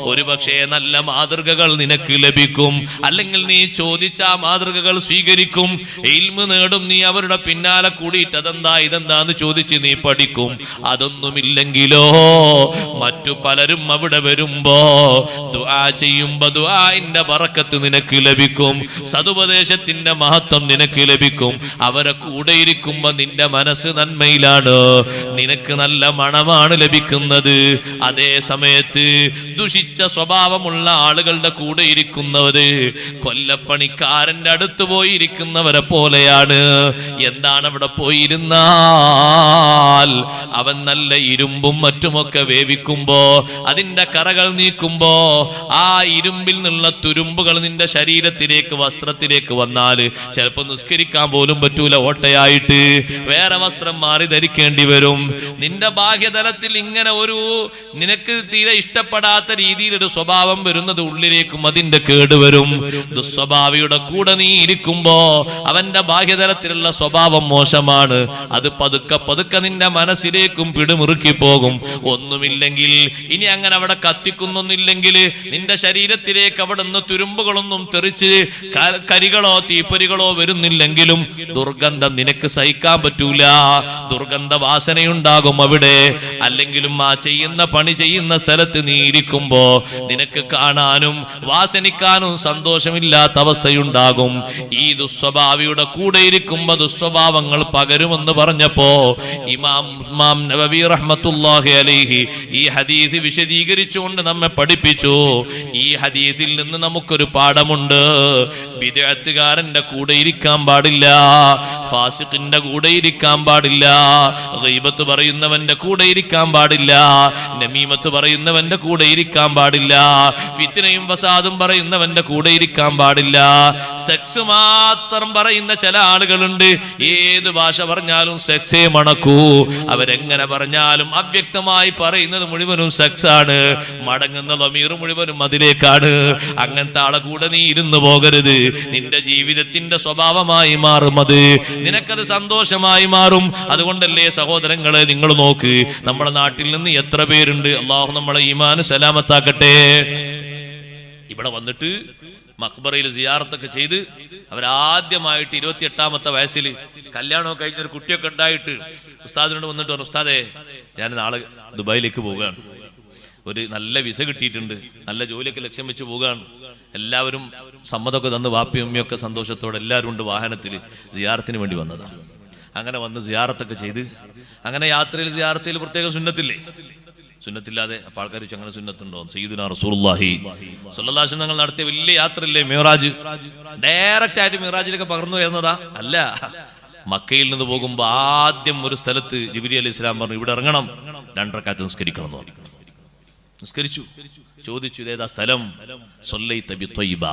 ഒരുപക്ഷെ നല്ല മാതൃകകൾ നിനക്ക് ലഭിക്കും, അല്ലെങ്കിൽ നീ ചോദിച്ച മാതൃകകൾ സ്വീകരിക്കും, ഇൽമു നേടും. നീ അവരുടെ പിന്നാലെ കൂടിയിട്ട് അതെന്താ ഇതെന്താന്ന് ചോദിച്ച് നീ പഠിക്കും. അതൊന്നുമില്ലെങ്കിലോ മറ്റു പലരും അവിടെ വരുമ്പോ ദുആ ചെയ്യുമ്പോ ദുആഇന്റെ ബറക്കത്ത് നിനക്ക് ലഭിക്കും, സതുപദേശത്തിന്റെ മഹത്വം നിനക്ക് ലഭിക്കും. അവരെ കൂടെ ഇരിക്കുമ്പോ നിന്റെ മനസ്സ് നന്മയിലാണ്, നിനക്ക് നല്ല മണമാണ് ലഭിക്കുന്നത്. അതേ സമയത്ത് ദുഷിച്ച സ്വഭാവമുള്ള ആളുകളുടെ കൂടെ ഇരിക്കുന്നവര് കൊല്ലപ്പണിക്കാരന്റെ അടുത്ത് പോയിരിക്കുന്നവരെ പോലെയാണ്. എന്താണ് അവിടെ പോയിരുന്നാൽ അവൻ നല്ല ഇരുമ്പും മറ്റുമൊക്കെ വേവിക്കുമ്പോ അതിന്റെ കറകൾ നീക്കുമ്പോ ആ ഇരുമ്പിൽ നിന്നുള്ള തുരുമ്പുകൾ നിന്റെ ശരീരത്തിലേക്ക് വസ്ത്രത്തിലേക്ക് വന്നാല് ചിലപ്പോ നിസ്കരിക്കാൻ പോലും പറ്റൂല, ഓട്ടയായിട്ട് വേറെ വസ്ത്രം മാറി ധരിക്കേണ്ടി വരും. നിന്റെ ബാഹ്യതലത്തിൽ ഇങ്ങനെ ഒരു നിനക്ക് തീരെ ഇഷ്ടപ്പെടാത്ത രീതിയിൽ ഒരു സ്വഭാവം വരുന്നത് ഉള്ളിലേക്കും അതിന്റെ കേടുവരും. ദുസ്വഭാവിയുടെ കൂടെ നീ ഇരിക്കുമ്പോ അവന്റെ ബാഹ്യതലത്തിലുള്ള സ്വഭാവം മോശമാണ്, അത് പതുക്കെ പതുക്കെ നിന്റെ മനസ്സിലേക്കും പിടിമുറുക്കി പോകും. ഒന്നുമില്ലെങ്കിൽ ഇനി അങ്ങനെ അവിടെ കത്തിക്കുന്നൊന്നില്ലെങ്കിൽ നിന്റെ ശരീരത്തിലേക്ക് അവിടെ നിന്ന് തുരുമ്പുകളൊന്നും തെറിച്ച് കരികളോ തീപ്പൊരികളോ വരുന്നില്ലെങ്കിലും ദുർഗന്ധം നിനക്ക് സഹിക്കാൻ പറ്റൂല, ദുർഗന്ധ വാസനയുണ്ടാകും അവിടെ. അല്ലെങ്കിലും ആ ചെയ്യുന്ന പണി ചെയ്യുന്ന സ്ഥലത്ത് നീ ഇരിക്കുമ്പോ നിനക്ക് കാണാനും വാസനിക്കാനും സന്തോഷമില്ലാത്ത അവസ്ഥയുണ്ടാകും. ഈ ദുസ്വഭാവിയുടെ കൂടെ ഇരിക്കുമ്പോ ദുസ്വഭാവങ്ങൾ പകരുമെന്ന് പറഞ്ഞപ്പോ ഇമാം നവവി റഹ്മത്തുള്ളാഹി അലൈഹി ഈ ഹദീസ് വിശദീകരിച്ചുകൊണ്ട് നമ്മെ പഠിപ്പിച്ചു. ഈ ഹദീസിൽ നിന്ന് നമുക്കൊരു പാഠമുണ്ട്. ബിദ്അത്തുകാരന്റെ കൂടെ ഇരിക്കാൻ പാടില്ല, ഫാസിഖിന്റെ കൂടെ ഇരിക്കാൻ പാടില്ല, ഗീബത്ത് പറയുന്നവന്റെ കൂടെ ഇരിക്കാൻ പാടില്ല, നമീമത്ത് പറയുന്നവന്റെ കൂടെ ഇരിക്കാൻ പാടില്ല, ഫിത്നയും ഫസാദും പറയുന്നവന്റെ കൂടെ ഇരിക്കാൻ പാടില്ല. സെക്സ് മാത്രം പറയുന്ന ചില ആളുകളുണ്ട്, ഏത് ഭാഷ പറഞ്ഞാലും സെക്സേ മണക്കൂ. അവരെങ്ങനെ പറഞ്ഞാലും പറഞ്ഞാലും അവ്യക്തമായി പറയുന്നത് മുഴുവനും സെക്സ് ആണ്, മടങ്ങുന്ന ളമീർ മുഴുവനും അതിലേക്കാണ്. അങ്ങനത്തെ ആളെ കൂടെ നീ ഇരുന്നു പോകരുത്. നിന്റെ ജീവിതത്തിന്റെ സ്വഭാവമായി മാറും അത്, നിനക്കത് സന്തോഷമായി മാറും. അതുകൊണ്ടല്ലേ സഹോദരങ്ങളെ, നിങ്ങൾ നോക്ക്, നമ്മുടെ നാട്ടിൽ നിന്ന് എത്ര പേരുണ്ട്. അള്ളാഹു നമ്മളെ ഈമാന് സലാമത്താക്കട്ടെ. ഇവിടെ വന്നിട്ട് മഖ്ബറയിൽ സിയാറത്തൊക്കെ ചെയ്ത് അവരാദ്യമായിട്ട് 28ാമത്തെ വയസ്സിൽ കല്യാണമൊക്കെ കഴിഞ്ഞൊരു കുട്ടിയൊക്കെ ഉണ്ടായിട്ട് ഉസ്താദിനോട് വന്നിട്ട് പറഞ്ഞു, ഉസ്താദേ ഞാൻ നാളെ ദുബായിലേക്ക് പോവുകയാണ്, ഒരു നല്ല വിസ കിട്ടിയിട്ടുണ്ട്, നല്ല ജോലിയൊക്കെ ലക്ഷ്യം വെച്ച് പോവുകയാണ്. എല്ലാവരും സമ്മതമൊക്കെ തന്ന് വാപ്പിയും ഉമ്മയൊക്കെ സന്തോഷത്തോടെ എല്ലാവരും ഉണ്ട് വാഹനത്തിൽ സിയാറത്തിന് വേണ്ടി വന്നതാണ്. അങ്ങനെ വന്ന് സിയാറത്തൊക്കെ ചെയ്ത് അങ്ങനെ യാത്രയിൽ സിയാറത്തിൽ പ്രത്യേക സുന്നത്തില്ലേ? സുന്നത്തില്ലാതെ അപ്പോൾ ആൾക്കാർ വെച്ച് അങ്ങനെ സുന്നത്തുണ്ടോ? സയ്യിദുനാ റസൂലുള്ളാഹി സ്വല്ലല്ലാഹു അലൈഹി വസല്ലം ഞങ്ങൾ നടത്തിയ വലിയ യാത്രയില്ലേ മിഅ്റാജ്, ഡയറക്റ്റ് ആയിട്ട് മിഅ്റാജിലേക്ക് പകർന്നു വരുന്നതാ? അല്ല. മക്കയിൽ നിന്ന് പോകുമ്പോൾ ആദ്യം ഒരു സ്ഥലത്ത് ജിബ്രീൽ അലൈഹിസ്സലാം പറഞ്ഞു, ഇവിടെ ഇറങ്ങണം, 2 റക്അത്ത് നിസ്കരിക്കണം എന്ന് പറഞ്ഞു. നിസ്കരിച്ചു. ചോദിച്ചു, ഇതേതാ സ്ഥലം? സ്വല്ലൈത ബി ത്വയ്ബ.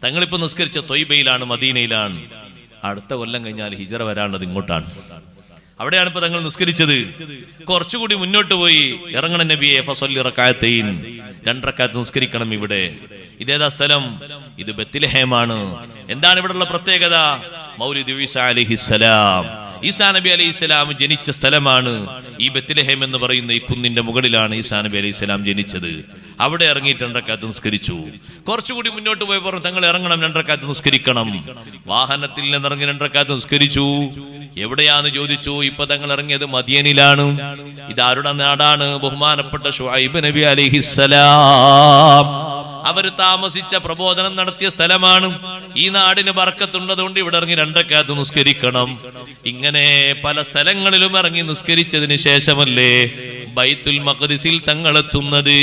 തങ്ങളിപ്പോ നിസ്കരിച്ച ത്വയ്ബയിലാണ്, മദീനയിലാണ്. അടുത്ത കൊല്ലം കഴിഞ്ഞാൽ ഹിജറ വരാനുള്ളത് ഇങ്ങോട്ടാണ്. അവിടെയാണ് ഇപ്പൊ തങ്ങൾ നിസ്കരിച്ചത്. കുറച്ചുകൂടി മുന്നോട്ട് പോയി, ഇറങ്ങണം നബിയെ, ഫസ്വല്ലി റക്അത്തൈൻ, 2 റക്അത്ത് നിസ്കരിക്കണം ഇവിടെ. ഇതേതാ സ്ഥലം? ഇത് ബത്ലഹേമാണ്. എന്താണ് ഇവിടെയുള്ള പ്രത്യേകത? മൗലിദ് ഈസാ അലൈഹിസ്സലാം, ഈസാ നബി അലൈഹിസ്സലാം ജനിച്ച സ്ഥലമാണ്. ഈ ബത്ലഹേം എന്ന് പറയുന്ന ഈ കുന്നിന്റെ മുകളിലാണ് ഈസാ നബി അലൈഹിസ്സലാം ജനിച്ചത്. അവിടെ ഇറങ്ങിയിട്ട് 2 റക്അത്ത് നിസ്കരിച്ചു. കുറച്ചുകൂടി മുന്നോട്ട് പോയി പറഞ്ഞു, തങ്ങൾ ഇറങ്ങണം, 2 റക്അത്ത് നിസ്കരിക്കണം. വാഹനത്തിൽ നിന്നിറങ്ങി 2 റക്അത്ത് നിസ്കരിച്ചു. എവിടെയാന്ന് ചോദിച്ചു. ഇപ്പൊ തങ്ങൾ ഇറങ്ങിയത് മദിയനിലാണ്. ഇതാരുടെ നാടാണ്? ബഹുമാനപ്പെട്ട ശുഐബ് നബി അലൈഹിസ്സലാം അവര് താമസിച്ച പ്രബോധനം നടത്തിയ സ്ഥലമാണ്. ഈ നാടിന് ബർക്കത്തുള്ളതുകൊണ്ട് ഇവിടെ ഇറങ്ങി 2 റക്അത്ത് നിസ്കരിക്കണം. ഇങ്ങനെ പല സ്ഥലങ്ങളിലും ഇറങ്ങി നിസ്കരിച്ചതിന് ശേഷമല്ലേ ബൈത്തുൽ മഖ്ദിസിൽ തങ്ങളെത്തുന്നത്.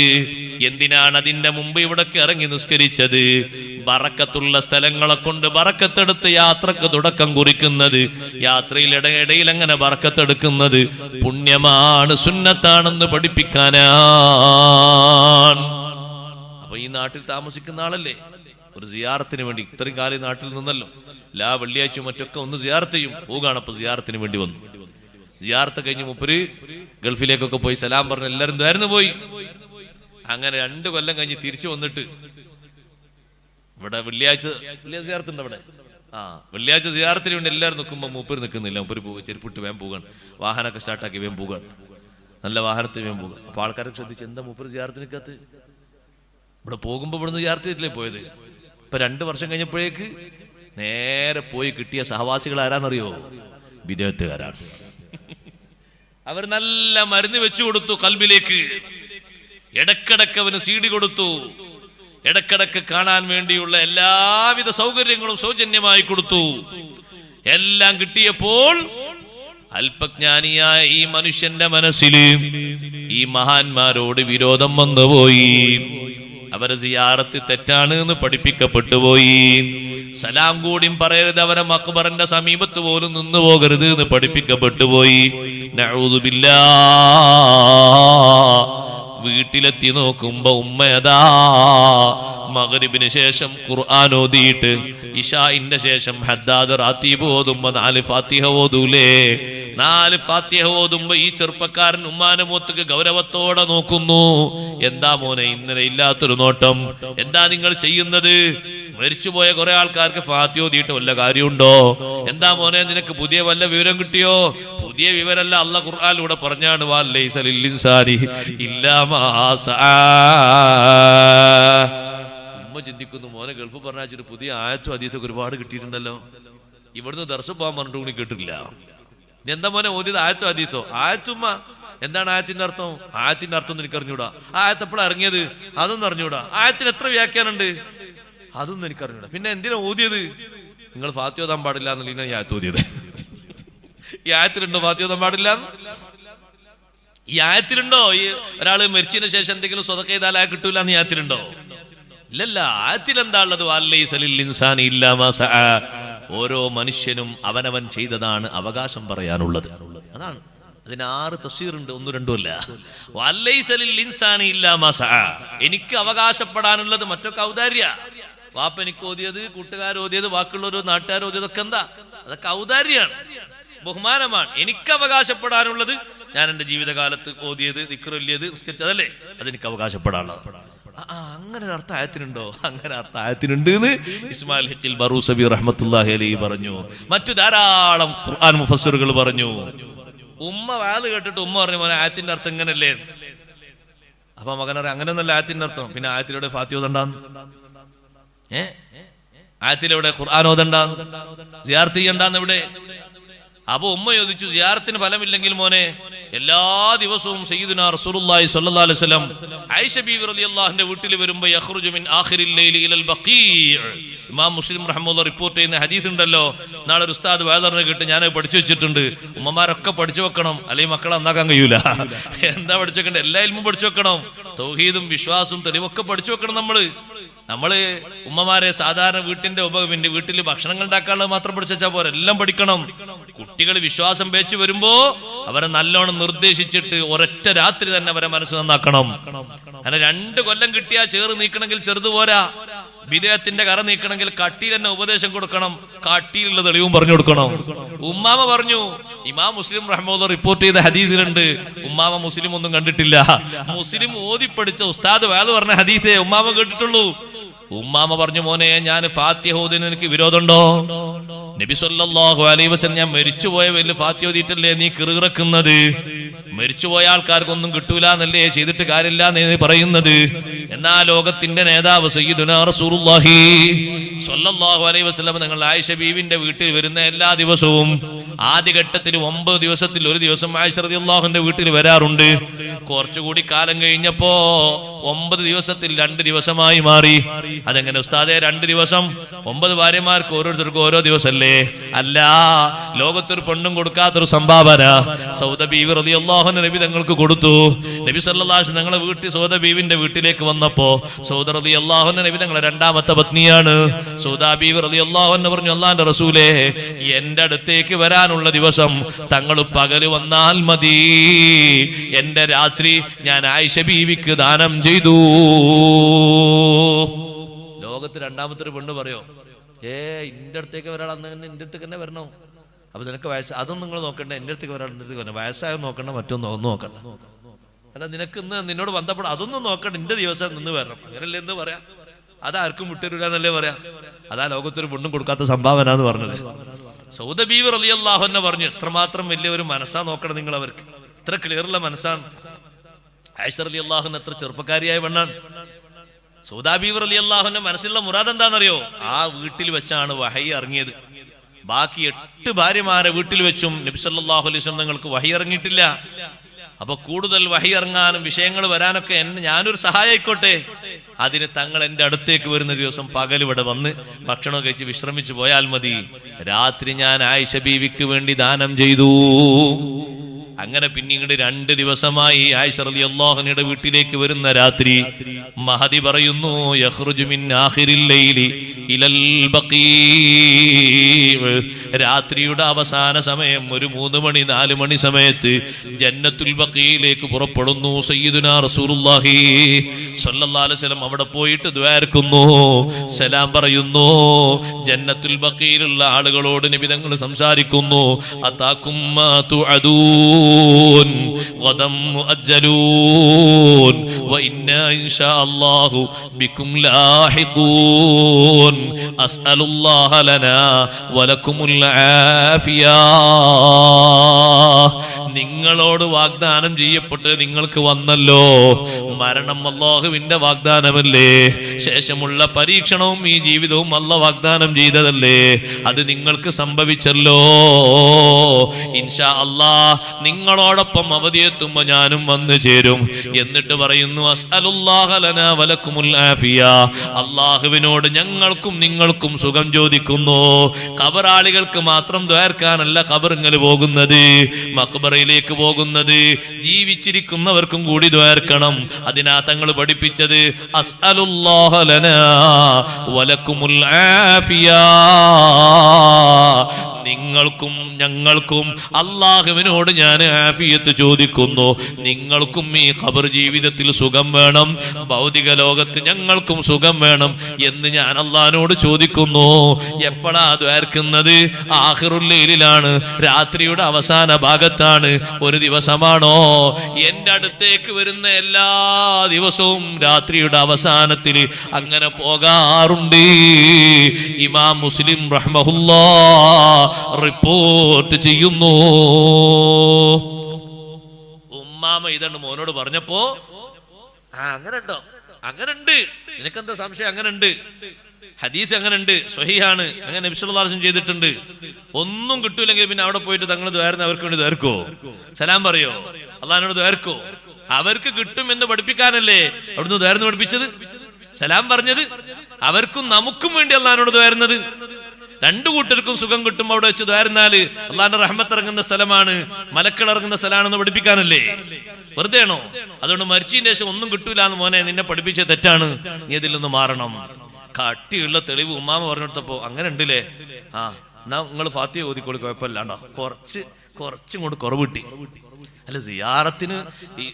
എന്തിനാണ് അതിന്റെ മുമ്പ് ഇവിടൊക്കെ ഇറങ്ങി നിസ്കരിച്ചത്? ബറക്കത്തുള്ള സ്ഥലങ്ങളെ കൊണ്ട് ബറക്കത്തെടുത്ത് യാത്രക്ക് തുടക്കം കുറിക്കുന്നത്, യാത്രയിൽ ഇടയിൽ അങ്ങനെ ബറക്കത്തെടുക്കുന്നത് പുണ്യമാണ്, സുന്നത്താണെന്ന് പഠിപ്പിക്കാനാണ്. അപ്പൊ ഈ നാട്ടിൽ താമസിക്കുന്ന ആളല്ലേ, ഒരു സിയാറത്തിന് വേണ്ടി ഇത്രയും കാലം നാട്ടിൽ നിന്നല്ലോ, എല്ലാ വെള്ളിയാഴ്ചയും മറ്റൊക്കെ ഒന്ന് സിയാറത്ത് ചെയ്യും, പോവുകയാണ്. അപ്പൊ സിയാറത്തിന് വേണ്ടി വന്നു. സിയാറത്ത് കഴിഞ്ഞ് മൂപ്പര് ഗൾഫിലേക്കൊക്കെ പോയി സലാം പറഞ്ഞ് എല്ലാവരും ദ്വാരന്ന് പോയി. അങ്ങനെ 2 കൊല്ലം കഴിഞ്ഞ് തിരിച്ചു വന്നിട്ട് ഇവിടെ വെള്ളിയാഴ്ച സിയാറത്തുണ്ട് അവിടെ. വെള്ളിയാഴ്ച സിയാറത്തിന് വേണ്ടി എല്ലാവരും നിൽക്കുമ്പോൾ മൂപ്പര് നിൽക്കുന്നില്ല. മൂപ്പര് പോകുക, ചെരുപ്പിട്ട് വേഗം പോവുകയാണ്, വാഹനമൊക്കെ സ്റ്റാർട്ടാക്കി വേഗം പോവുകയാണ്, നല്ല വാഹനത്തിൽ വേഗം പോകുക. അപ്പൊ ആൾക്കാരൊക്കെ ശ്രദ്ധിച്ച്, എന്താ മൂപ്പര് സിയാറത്തിന് നിൽക്കാത്ത? ഇവിടെ പോകുമ്പോൾ ഇവിടുന്ന് സിയാറത്ത് ചെയ്തിട്ടില്ലേ പോയത്? ഇപ്പൊ 2 വർഷം കഴിഞ്ഞപ്പോഴേക്ക് നേരെ പോയി കിട്ടിയ സഹവാസികൾ ആരാന്നറിയോ? വിദേഹത്തുകാരാണ്. അവർ നല്ല മരുന്ന് വെച്ചു കൊടുത്തു കൽബിലേക്ക്. ഇടക്കിടക്ക് അവന് CD കൊടുത്തു. ഇടക്കിടക്ക് കാണാൻ വേണ്ടിയുള്ള എല്ലാവിധ സൗകര്യങ്ങളും സൗജന്യമായി കൊടുത്തു. എല്ലാം കിട്ടിയപ്പോൾ അല്പജ്ഞാനിയായ ഈ മനുഷ്യന്റെ മനസ്സിൽ ഈ മഹാന്മാരോട് വിരോധം വന്നുപോയി. അവരെ സിയാറത്ത് തെറ്റാണ് എന്ന് പഠിപ്പിക്കപ്പെട്ടു പോയി. സലാം കൂടിയും പറയരുത്, അവരെ മഖ്ബറിന്റെ സമീപത്ത് പോലും നിന്നു പോകരുത് എന്ന് പഠിപ്പിക്കപ്പെട്ടു പോയി. നഊദു ബില്ലാഹ്. വീട്ടിലെത്തി നോക്കുമ്പോ ഉമ്മയതാ മഗ്രിബിന് ശേഷം ഖുർആൻ ഓതിയിട്ട് ഇശാഇന്റെ ശേഷം ഹദ്ദാദ് റാത്തീബ് ഓതുമ്പോ 4 ഫാത്തിഹ ഓതൂലേ? 4 ഫാത്തിഹ ഓതുമ്പോ ഈ ചെറുപ്പക്കാരൻ ഉമ്മാന്റെ മുഖത്തേക്ക് ഗൗരവത്തോടെ നോക്കുന്നു. എന്താ മോനെ ഇന്നലെ ഇല്ലാത്തൊരു നോട്ടം? എന്താ നിങ്ങൾ ചെയ്യുന്നത്? മരിച്ചുപോയ കുറെ ആൾക്കാർക്ക് ഫാത്തിഹ ഓതിയിട്ട് വല്ല കാര്യമുണ്ടോ? എന്താ മോനെ നിനക്ക് പുതിയ വല്ല വിവരം കിട്ടിയോ? പുതിയ വിവരമല്ല, അല്ലാഹ് ഖുർആനിലൂടെ പറഞ്ഞാണ്, വലൈസ ലിൽ ഇൻസാനി ഇല്ലാ മാ സആ. ഉമ്മ ചിന്തിക്കുന്നു, മോനെ ഗൾഫ് പറഞ്ഞാച്ചിട്ട് പുതിയ ആയത്തും ഹദീസൊക്കെ ഒരുപാട് കിട്ടിയിട്ടുണ്ടല്ലോ, ഇവിടുന്ന് ദർസ് പോകാൻ പറഞ്ഞിട്ട് കൂടി കേട്ടിട്ടില്ല. എന്താ മോനെ ഓതിയത്? ആയത്തോ ഹദീസോ? ആയത്തുമ്മ. എന്താണ് ആയത്തിന്റെ അർത്ഥം? ആയത്തിന്റെ അർത്ഥം എനിക്ക് അറിഞ്ഞൂടാ. ആയത്ത് എപ്പോഴാണ് ഇറങ്ങിയത്? അതൊന്നും അറിഞ്ഞൂടാ. ആയത്തിന് എത്ര വ്യാഖ്യാനുണ്ട്? അതൊന്നും എനിക്കറിഞ്ഞൂടാ. പിന്നെ എന്തിനാ ഓതിയത്? നിങ്ങൾ ഫാത്തിഹ ഓതാൻ പാടില്ല എന്നുള്ള ഈ ആയത്ത് ഓതിയത്. ഈ ആയത്തിലുണ്ടോ ഫാത്തിഹ ഓതാൻ പാടില്ല? ഈ ആയത്തിലുണ്ടോ ഈ ഒരാള് മരിച്ചതിന് ശേഷം എന്തെങ്കിലും സ്വതക്ക ചെയ്താൽ ആ കിട്ടൂല എന്ന് ഈ ആയത്തിലുണ്ടോ? ഇല്ലല്ല. ആയത്തിൽ എന്താ ഉള്ളത്? വലൈസ ലിൽ ഇൻസാനി ഇല്ലാ മാ സആ. ഓരോ മനുഷ്യനും അവനവൻ ചെയ്തതാണ് അവകാശം പറയാനുള്ളത്. അതാണ്. അതിന് 6 തഫ്സീറുണ്ട്, 1 2 അല്ല. വലൈസ ലിൽ ഇൻസാനി ഇല്ലാ മാ സആ. എനിക്ക് അവകാശപ്പെടാനുള്ളത് മറ്റൊക്കെ ഔദാര്യ. വാപ്പ എനിക്ക് ഓതിയത്, കൂട്ടുകാർ ഓതിയത്, ബാക്കിയുള്ളവരോ നാട്ടുകാർ ഓതിയതൊക്കെ എന്താ? അതൊക്കെ ഔദാര്യാണ്, ബഹുമാനമാണ്. എനിക്ക് അവകാശപ്പെടാനുള്ളത് ഞാൻ എൻ്റെ ജീവിതകാലത്ത് ഓതിയത് ദിക്റല്ലിയത് നിസ്കരിച്ചതല്ലേ, അതെനിക്ക് അവകാശപ്പെടാനുള്ളത്. അങ്ങനെ ഒരു അർത്ഥം ആയത്തിനുണ്ടോ? അങ്ങനെ അർത്ഥം ആയത്തിനുണ്ട് എന്ന് ഇസ്മായിൽ ഹക്കിൽ ബറൂസബി റഹ്മത്തുള്ളാഹി അലൈഹി പറഞ്ഞു. മറ്റു ധാരാളം ഖുർആൻ മുഫസ്സിറുകൾ പറഞ്ഞു. ഉമ്മ വാത് കേട്ടിട്ട് ഉമ്മ പറഞ്ഞു, മോനെ ആയത്തിന്റെ അർത്ഥം ഇങ്ങനല്ലേ. അപ്പൊ മകൻ പറയാം, അങ്ങനെയൊന്നല്ല ആയത്തിന്റെ അർത്ഥം. പിന്നെ ആയത്തിലൂടെ ഫാത്തിഹ ഓതണ്ടാന്ന്, ആയത്തിലൂടെ ഖുർആൻ ഓതണ്ടാന്ന്, സിയാറത്ത് ചെയ്യണ്ടാന്ന് എവിടെ? അപ്പൊ ഉമ്മ ചോദിച്ചു, സിയാറത്തിന് ഫലമില്ലെങ്കിൽ മോനെ എല്ലാ ദിവസവും സയ്യിദുനാ റസൂലുള്ളാഹി സ്വല്ലല്ലാഹു അലൈഹി വസല്ലം ആയിഷ ബീവി റളിയല്ലാഹുവിന്റെ വീട്ടിൽ വരുമ്പോൾ യഖ്റുജു മിൻ ആഖിറിൽ ലൈലി ഇലൽ ബഖീ'. ഇമാം മുസ്ലിം റഹ്മത്തുള്ളാഹി റിപ്പോർട്ട് ചെയ്യുന്ന ഹദീസ് ഉണ്ടല്ലോ. നാളെ ഒരു ഉസ്താദ് വേദന കേട്ട് ഞാൻ പഠിച്ചു വെച്ചിട്ടുണ്ട്. ഉമ്മമാരൊക്കെ പഠിച്ചു വെക്കണം, അല്ലെങ്കിൽ മക്കളെ നന്നാക്കാൻ കഴിയൂല. എന്താ പഠിച്ചു വെക്കണ്ടേ? എല്ലാ ഇൽമും പഠിച്ചു വെക്കണം. തൗഹീദും വിശ്വാസവും തെളിവൊക്കെ പഠിച്ചു വെക്കണം. നമ്മള് ഉമ്മമാരെ സാധാരണ വീട്ടിൽ ഭക്ഷണങ്ങൾ ഉണ്ടാക്കാനുള്ളത് മാത്രം പഠിച്ചാൽ പോരെ, എല്ലാം പഠിക്കണം. കുട്ടികൾ വിശ്വാസം പേച്ചു വരുമ്പോ അവരെ നല്ലോണം നിർദ്ദേശിച്ചിട്ട് ഒരൊറ്റ രാത്രി തന്നെ അവരെ മനസ്സ് നന്നാക്കണം. അങ്ങനെ 2 കൊല്ലം കിട്ടിയാൽ ചേറ് നീക്കണമെങ്കിൽ ചെറുത് പോരാ. വിദേഹത്തിന്റെ കറ നീക്കണമെങ്കിൽ കട്ടിയിൽ തന്നെ ഉപദേശം കൊടുക്കണം, കട്ടിയിലുള്ള തെളിവും പറഞ്ഞു കൊടുക്കണം. ഉമ്മാമ പറഞ്ഞു, ഇമാം മുസ്ലിം റഹ്മത്തുള്ളാഹി റിപ്പോർട്ട് ചെയ്ത ഹദീസിലുണ്ട്. ഉമ്മാമ മുസ്ലിം ഒന്നും കണ്ടിട്ടില്ല, മുസ്ലിം ഓതി പഠിച്ച ഉസ്താദ് വേദ പറഞ്ഞ ഹദീസേ ഉമ്മാമ കേട്ടിട്ടുള്ളൂ. ഉമ്മാമ പറഞ്ഞു, മോനെ ഞാൻ ഫാത്തിഹ ഓതിന് എനിക്ക് വിരോധമുണ്ടോ? നബി സല്ലല്ലാഹു അലൈഹി വസല്ലം ഞാൻ മരിച്ചുപോയ വലിയ ഫാത്തിഹ ഓതിയിട്ടല്ലേ നീ കിറുകിറക്കുന്നത്? മരിച്ചുപോയ ആൾക്കാർക്കൊന്നും കിട്ടൂല എന്നല്ലേ, ചെയ്തിട്ട് കാര്യമില്ല എന്ന് പറയുന്നത്. എന്നാ ലോകത്തിന്റെ നേതാവ് സയ്യിദുനാ റസൂലുള്ളാഹി സ്വല്ലല്ലാഹു അലൈഹി വസല്ലം നിങ്ങൾ ആയിഷ ബീവിന്റെ വീട്ടിൽ വരുന്ന എല്ലാ ദിവസവും ആദ്യഘട്ടത്തിൽ 9 ദിവസത്തിൽ ഒരു ദിവസം ആയിഷ റളിയല്ലാഹുവിന്റെ വീട്ടിൽ വരാറുണ്ട്. കുറച്ചുകൂടി കാലം കഴിഞ്ഞപ്പോ 9 ദിവസത്തിൽ 2 ദിവസമായി മാറി. അതെങ്ങനെ ഉസ്താദേ 2 ദിവസം? 9 ഭാര്യമാർക്ക് ഓരോരുത്തർക്കും ഓരോ ദിവസമല്ലേ? അല്ല, ലോകത്തൊരു പെണ്ണും കൊടുക്കാത്തൊരു സംഭാവന സൗദ ബീവി റളിയല്ലാഹു അൻഹ നബി തങ്ങൾക്ക് കൊടുത്തു. നബി സല്ലല്ലാഹു അലൈഹി വസല്ലം ഞങ്ങളെ വീട്ടിൽ സൗദ ബീവിന്റെ വീട്ടിലേക്ക് വന്നപ്പോ സൗദ റളിയല്ലാഹു അൻഹ നബി തങ്ങളെ 2ാമത്തെ പത്നിയാണ്. സൗദ ബീവി റളിയല്ലാഹു അൻഹ പറഞ്ഞു, അല്ലാഹുവിന്റെ റസൂലേ, എന്റെ അടുത്തേക്ക് വരാനുള്ള ദിവസം തങ്ങൾ പകല് വന്നാൽ മതി, എന്റെ രാത്രി ഞാൻ ആയിഷ ബീവിക്ക് ദാനം ചെയ്തു. ലോകത്ത് 2ാമത്തെ ഒരു പെണ്ണ് പറയോ, എന്റെ അടുത്തേക്ക് വരാളന്ന് എന്റെ അടുത്തേക്ക് തന്നെ വരണോ? അപ്പൊ നിനക്ക് വയസ്സ് അതൊന്നും നിങ്ങൾ നോക്കണ്ട, എന്റെ അടുത്തേക്ക് വരാൾ എന്റെ അടുത്തേക്ക് വരണം, വയസ്സായ നോക്കണ്ട, മറ്റൊന്നും നോക്കണ്ട. അല്ല, നിനക്ക് ഇന്ന് നിന്നോട് ബന്ധപ്പെടാം, അതൊന്നും നോക്കണ്ട, എന്റെ ദിവസം നിന്ന് വരണം. അങ്ങനല്ലേ എന്ന് പറയാം? അതാർക്കും വിട്ടരൂല എന്നല്ലേ പറയാ? അതാ ലോകത്തൊരു പെണ്ണും കൊടുക്കാത്ത സംഭാവന എന്ന് പറഞ്ഞത്. സൗദ ബീവി റളിയല്ലാഹു അൻഹ പറഞ്ഞു, എത്രമാത്രം വലിയ ഒരു മനസ്സാ നോക്കണം നിങ്ങൾ, അവർക്ക് എത്ര ക്ലിയറുള്ള മനസ്സാണ്. ആയിഷ റളിയല്ലാഹു അൻഹ എത്ര ചെറുപ്പക്കാരിയായ പെണ്ണാണ്. സൗദ ബീവി റളിയല്ലാഹു അൻഹ മനസ്സിലുള്ള മുറാദ് എന്താണെന്നറിയോ? ആ വീട്ടിൽ വെച്ചാണ് വഹയി ഇറങ്ങിയത്. ബാക്കി 8 ഭാര്യമാരെ വീട്ടിൽ വെച്ചും നബി സല്ലല്ലാഹു അലൈഹി വസല്ലം തങ്ങൾക്ക് വഹയി ഇറങ്ങിയിട്ടില്ല. അപ്പൊ കൂടുതൽ വഹി ഇറങ്ങാനും വിഷയങ്ങൾ വരാനൊക്കെ ഞാനൊരു സഹായിക്കോട്ടെ, അതിന് തങ്ങൾ എന്റെ അടുത്തേക്ക് വരുന്ന ദിവസം പകൽ ഇവിടെ വന്ന് ഭക്ഷണം കഴിച്ച് വിശ്രമിച്ചു പോയാൽ മതി, രാത്രി ഞാൻ ആയിഷ ബീവിക്ക് വേണ്ടി ദാനം ചെയ്തു. അങ്ങനെ പിന്നീട് 2 ദിവസമായി ആയിഷ റളിയല്ലാഹു അൻഹയുടെ വീട്ടിലേക്ക് വരുന്ന രാത്രി മഹദി പറയുന്നു, യഖ്റുജു മിൻ ആഖിറിൽ ലൈലി ഇലൽ ബഖീ'. രാത്രിയുടെ അവസാന സമയം ഒരു 3 മണി 4 മണി സമയത്ത് ജന്നത്തുൽ ബഖീയിലേക്ക് പുറപ്പെടുന്നു സയ്യിദുനാ റസൂലുള്ളാഹി സ്വല്ലല്ലാഹു അലൈഹി വസല്ലം. അവിടെ പോയിട്ട് ദുആർക്കുന്നു, സലാം പറയുന്നു. ജന്നത്തുൽ ബഖീയിലുള്ള ആളുകളോട് നബി തങ്ങൾ സംസാരിക്കുന്നു, അതാകും മാ തുഅദൂൻ غدا مؤجلون وإنا إن شاء الله بكم لاحقون أسأل الله لنا ولكم العافية. നിങ്ങളോട് വാഗ്ദാനം ചെയ്യപ്പെട്ട് നിങ്ങൾക്ക് വന്നല്ലോ, മരണം അല്ലാഹുവിന്റെ വാഗ്ദാനമല്ലേ, ശേഷമുള്ള പരീക്ഷണവും ഈ ജീവിതവും അല്ലാഹു വാഗ്ദാനം ചെയ്തതല്ലേ, അത് നിങ്ങൾക്ക് സംഭവിച്ചല്ലോ. ഇൻഷാ അല്ലാഹ് നിങ്ങളോടൊപ്പം അവധിയെത്തുമ്പോ ഞാനും വന്നു ചേരും. എന്നിട്ട് പറയുന്നു, അസ്അലുല്ലാഹ ലനാ വലക്കുമുൽ ആഫിയ, അല്ലാഹുവിനോട് ഞങ്ങൾക്കും നിങ്ങൾക്കും സുഖം ചോദിക്കുന്നു. ഖബറാളികൾക്ക് മാത്രം ദ്വാർക്കാനല്ല ഖബറിങ്ങൽ പോകുന്നത്, മഖ്ബറയിലേക്ക് പോകുന്നത് ജീവിച്ചിരിക്കുന്നവർക്കും കൂടി ദ്വാർക്കണം. അതിനാ തങ്ങൾ പഠിപ്പിച്ചത് അസ്അലുല്ലാഹ ലനാ വലക്കുമുൽ ആഫിയ, നിങ്ങൾക്കും ഞങ്ങൾക്കും അള്ളാഹുവിനോട് ഞാൻ ആഫിയത്ത് ചോദിക്കുന്നു, നിങ്ങൾക്കും ഈ ഖബർ ജീവിതത്തിൽ സുഖം വേണം, ഭൗതിക ലോകത്ത് ഞങ്ങൾക്കും സുഖം വേണം എന്ന് ഞാൻ അള്ളാഹിനോട് ചോദിക്കുന്നു. എപ്പോഴാ ദ്വാർക്കുന്നത്? ആഖിറുൽ ലൈലിലാണ്, രാത്രിയുടെ അവസാന ഭാഗത്താണ്. ഒരു ദിവസമാണോ? എൻ്റെ അടുത്തേക്ക് വരുന്ന എല്ലാ ദിവസവും രാത്രിയുടെ അവസാനത്തിൽ അങ്ങനെ പോകാറുണ്ട്. ഇമാം മുസ്ലിം റഹ്മഹുല്ലാഹ് റിപ്പോർട്ട് ചെയ്യുന്നു. ഉമ്മാമ ഇതാണ് മോനോട് പറഞ്ഞപ്പോ, അങ്ങനെ ഉണ്ടോ? അങ്ങനെ ഉണ്ട്, നിനക്കെന്താ സംശയം? അങ്ങനെ ഉണ്ട്, ഹദീസ് അങ്ങനെ ഉണ്ട്, സ്വഹീഹാണ്, അങ്ങനെ നബി സല്ലല്ലാഹു അലൈഹി വസല്ലം ചെയ്തിട്ടുണ്ട്. ഒന്നും കിട്ടൂലെങ്കിൽ പിന്നെ അവിടെ പോയിട്ട് തങ്ങൾ ദ്വാരുന്ന അവർക്ക് വേണ്ടി ദ്വാർക്കോ? സലാം പറയോ? അള്ളാഹിനോട് ദ്വാർക്കോ? അവർക്ക് കിട്ടും എന്ന് പഠിപ്പിക്കാനല്ലേ അവിടുന്ന് ദ്വാരുന്ന് പഠിപ്പിച്ചത്, സലാം പറഞ്ഞത്. അവർക്കും നമുക്കും വേണ്ടി അള്ളാഹിനോട് ദ്വാരുന്നത്. രണ്ടു കൂട്ടർക്കും സുഖം കിട്ടും അവിടെ വെച്ച് ദ്വാരുന്നാല് അള്ളാഹിന്റെ റഹ്മത്ത് ഇറങ്ങുന്ന സ്ഥലമാണ്, മലക്കൾ ഇറങ്ങുന്ന സ്ഥലമാണെന്ന് പഠിപ്പിക്കാനല്ലേ? വെറുതെ ആണോ? അതുകൊണ്ട് മരിച്ചതിന് ശേഷം ഒന്നും കിട്ടൂല എന്ന് മോനെ നിന്നെ പഠിപ്പിച്ച തെറ്റാണ്, നീ അതിൽ നിന്ന് മാറണം. കട്ടിയുള്ള തെളിവ് ഉമ്മാമ പറഞ്ഞെടുത്തപ്പോ അങ്ങനെ ഉണ്ടല്ലേ, ആ എന്നാ നിങ്ങൾ ഫാത്തിഹ ഓതിക്കോളി, കുഴപ്പമില്ലാണ്ടോ, കുറച്ചും കൊണ്ട് കുറവ് കിട്ടി. അല്ല, സിയാറത്തിന്